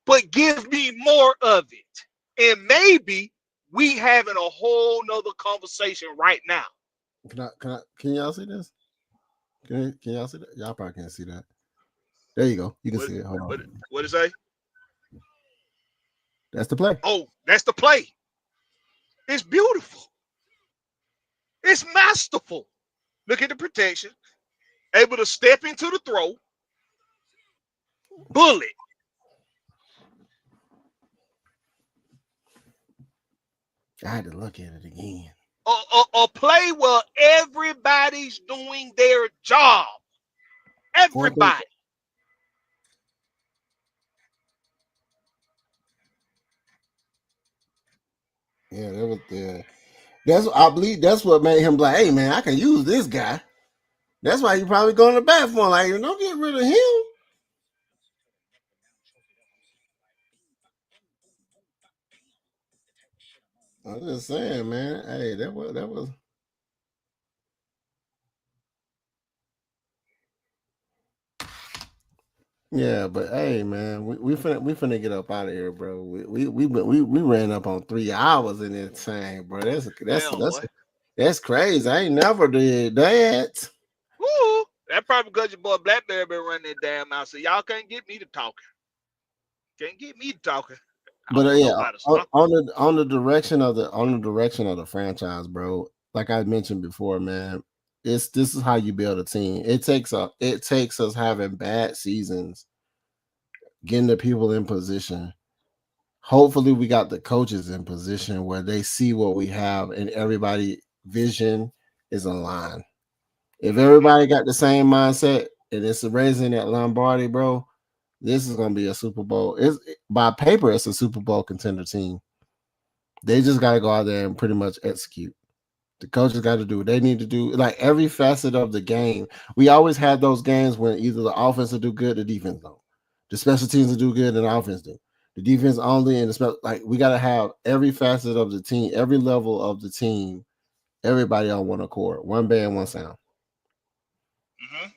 But give me more of it. And maybe we having a whole nother conversation right now. Can y'all see this? Can y'all see that? Y'all probably can't see that. There you go. You can see it. Hold on. What did it say? That's the play. Oh, that's the play. It's beautiful. It's masterful. Look at the protection. Able to step into the throw. Bullet. I had to look at it again. Oh, a play where everybody's doing their job. Everybody. Yeah, that was the. I believe that's what made him like, hey man, I can use this guy. That's why you probably going to bat for him. Like, don't get rid of him. I'm just saying, man. Hey, that was. Yeah, but hey, man, we finna get up out of here, bro. We ran up on 3 hours in this thing, bro. That's crazy. I ain't never did that. Woo! That probably because your boy Blackberry been running that damn mouth. So y'all can't get me to talking. Can't get me to talking. But yeah, on the direction of the franchise, bro. Like I mentioned before, man, this is how you build a team. It takes us having bad seasons, getting the people in position. Hopefully, we got the coaches in position where they see what we have and everybody vision is aligned. If everybody got the same mindset and it's raising that Lombardi, bro, this is gonna be a Super Bowl. It's by paper, it's a Super Bowl contender team. They just got to go out there and pretty much execute. The coaches got to do what they need to do. Like every facet of the game, we always had those games when either the offense will do good, the defense don't. The special teams will do good, and the offense do. The defense only, and like we got to have every facet of the team, every level of the team, everybody on one accord, one band, one sound. Mm-hmm.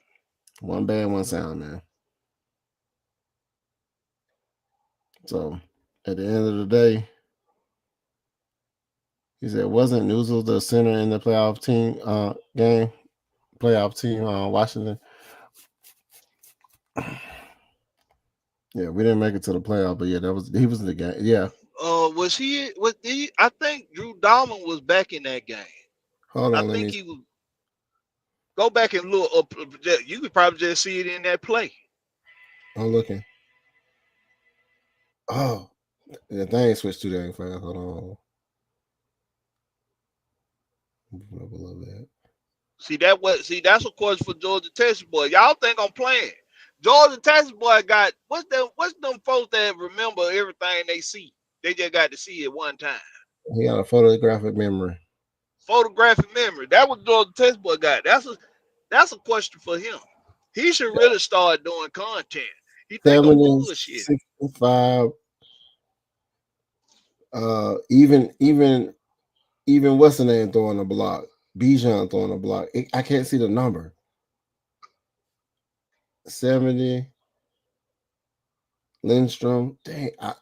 One band, one sound, man. So at the end of the day, he said, wasn't Newsel the center in the playoff team game? Playoff team Washington. Yeah, we didn't make it to the playoff, but yeah, he was in the game. Yeah. Was he? I think Drew Dalman was back in that game. Hold on, I think he was. Go back and look up. You could probably just see it in that play. I'm looking. Oh, the thing switched to that fast. Hold on. Move up a little bit. That's of course for Georgia Texas boy. Y'all think I'm playing? Georgia Texas boy got what's them folks that remember everything they see? They just got to see it one time. He got a photographic memory. Photographic memory. That was Georgia Texas boy got. That's a question for him. He should really start doing content. He think I'm bullshit. 65. Even what's the name throwing a block? Bijan throwing a block. I can't see the number. 70. Lindstrom. Dang, I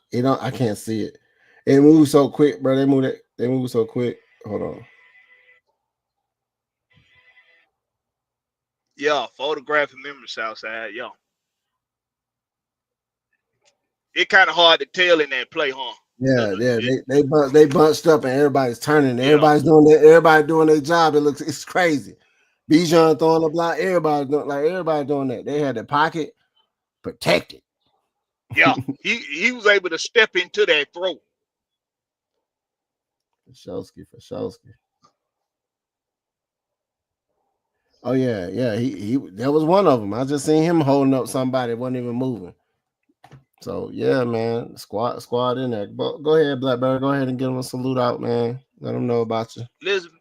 can't see it. It moves so quick, bro. They move so quick. Hold on. Yeah, photographic memory, Southside. Yeah. It kind of hard to tell in that play, huh? Yeah. They bunched up and everybody's turning. Yeah. Everybody doing their job. It's crazy. Bijan throwing the block. Everybody doing that. They had the pocket protected. Yeah, he was able to step into that throw. For Shosky. Oh yeah. He that was one of them. I just seen him holding up somebody, wasn't even moving. So yeah, man, squad in there. But go ahead, Blackberry. Go ahead and give him a salute out, man. Let them know about you. Listen,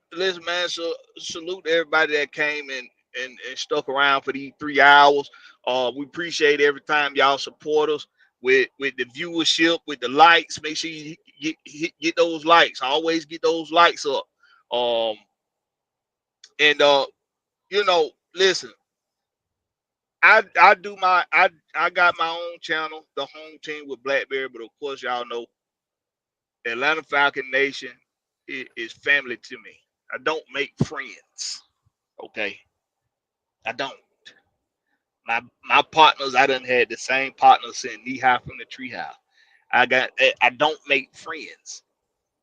man. So salute to everybody that came and stuck around for these 3 hours. We appreciate every time y'all support us with the viewership, with the likes. Make sure you get those likes. Always get those likes up. Listen. I got my own channel, the home team with Blackberry, but of course y'all know Atlanta Falcon Nation is family to me. I don't make friends. Okay. I don't. My partners, I done had the same partners since knee high from the treehouse. I don't make friends.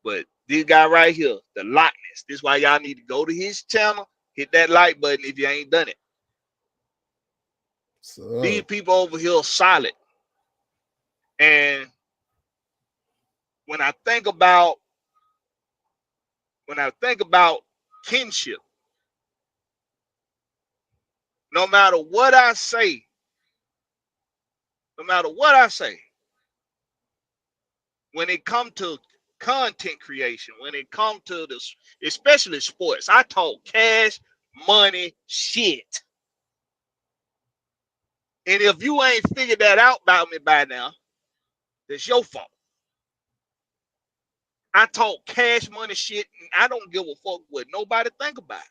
But this guy right here, the Lochness, this is why y'all need to go to his channel, hit that like button if you ain't done it. So these people over here are solid. And when I think about kinship. No matter what I say, when it comes to content creation, when it comes to this, especially sports, I talk cash, money, shit. And if you ain't figured that out about me by now, that's your fault. I talk cash money shit, and I don't give a fuck what nobody think about it.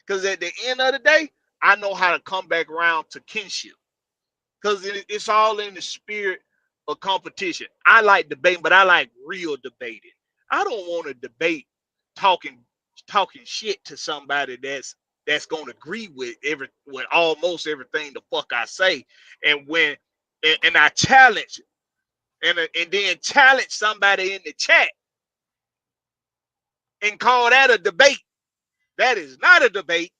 Because at the end of the day, I know how to come back around to kinship. Because it's all in the spirit of competition. I like debating, but I like real debating. I don't want to debate talking shit to somebody that's gonna agree with almost everything the fuck I say. And when and I challenge and then challenge somebody in the chat and call that a debate. That is not a debate.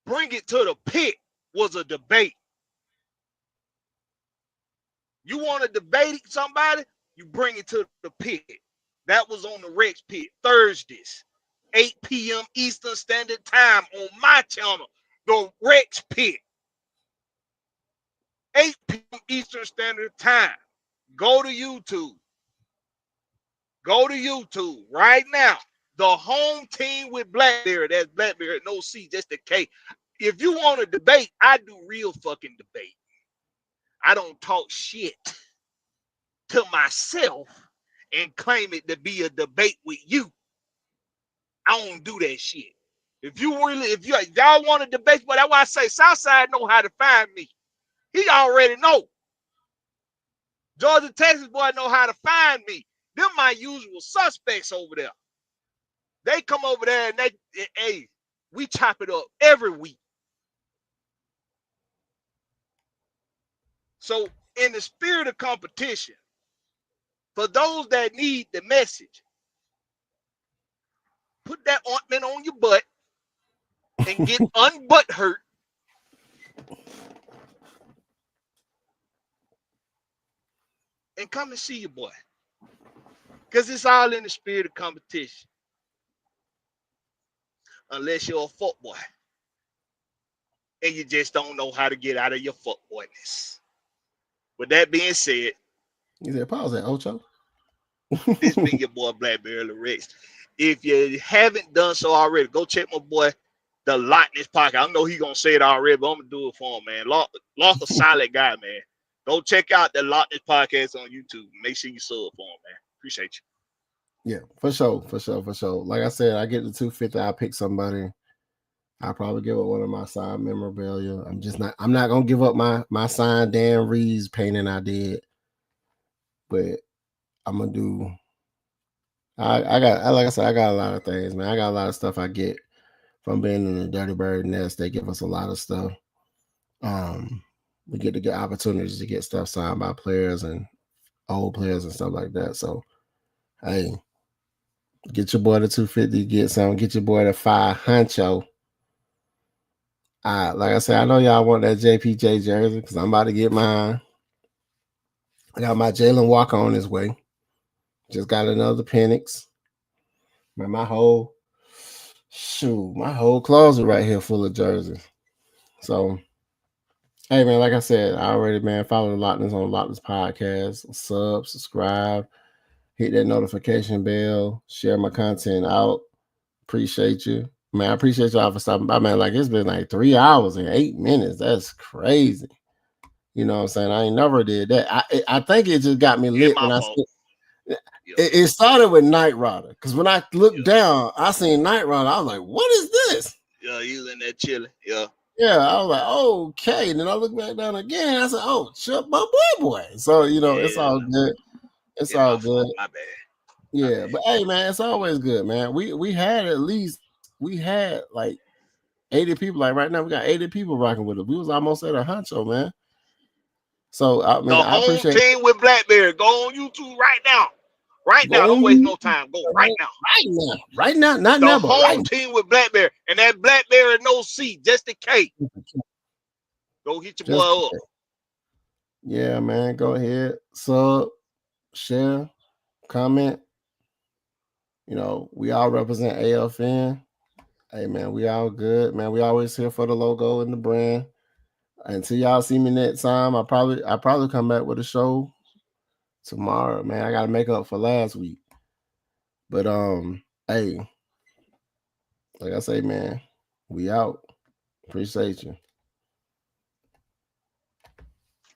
Bring it to the pit was a debate. You want to debate somebody, you bring it to the pit. That was on the Rex Pit Thursdays, 8 p.m. Eastern Standard Time on my channel, the Rex Pit. 8 p.m. Eastern Standard Time. Go to YouTube. Go to YouTube right now. The home team with Blackberry. That's Blackberry, no C, just a K. If you want to debate, I do real fucking debate. I don't talk shit to myself and claim it to be a debate with you. I don't do that shit. If y'all want to debate, but that's why I say Southside know how to find me. He already know. Georgia, Texas boy know how to find me. Them my usual suspects over there. They come over there and hey, we chop it up every week. So in the spirit of competition, for those that need the message, put that ointment on your butt and get unbutt hurt. And come and see your boy. Because it's all in the spirit of competition. Unless you're a fuck boy. And you just don't know how to get out of your fuck boyness. With that being said, You said pause that, Ocho. this been your boy Blackberry Rex. If you haven't done so already, go check my boy, the Lochness Podcast. I know he's gonna say it already, but I'm gonna do it for him, man. Lock a solid guy, man. Go check out the Lochness Podcast on YouTube. Make sure you sub for him, man. Appreciate you. Yeah, for sure. Like I said, I get the 250. I pick somebody. I'll probably give up one of my signed memorabilia. I'm not gonna give up my signed Dan Reeves painting I did, but I'm gonna do. Like I said, I got a lot of things, man. I got a lot of stuff I get from being in the Dirty Bird Nest. They give us a lot of stuff. We get to get opportunities to get stuff signed by players and old players and stuff like that. So, hey, get your boy the 250, get some. Get your boy the 5 Huncho. Like I said, I know y'all want that JPJ jersey because I'm about to get mine. I got my Jalen Walker on his way. Just got another Penix. Man, my whole closet right here full of jerseys. So, hey, man, like I said, I already, man, follow the Lochness on Lochness Podcast. Subscribe, hit that notification bell, share my content out. Appreciate you. Man, I appreciate y'all for stopping by, man. Like, it's been like 3 hours and 8 minutes. That's crazy. You know what I'm saying? I ain't never did that. I think it just got me lit when I said it started with Night Rider. Because when I looked down, I seen Night Rider. I was like, what is this? Yeah, he was in there chilling. Yeah. Yeah, I was like, okay. And then I looked back down again. I said, oh, shut my boy. So, you know, it's all good. It's all good. My bad. Yeah, but hey, man, it's always good, man. We had like 80 people. Like right now, we got 80 people rocking with us. We was almost at a huncho, man. So I mean, I appreciate the home team with Blackberry. Go on YouTube right now. Right now. Don't waste no time. Go right now. Right now. Not the never. Home right team with Blackberry. And that Blackberry no C, just a K. Go hit your boy up. Yeah, man. Go ahead. Sub, share, comment. You know, we all represent AFN. Hey man, we all good, man. We always here for the logo and the brand. Until y'all see me next time, I probably come back with a show tomorrow, man. I gotta make up for last week. But hey, like I say, man, we out. Appreciate you.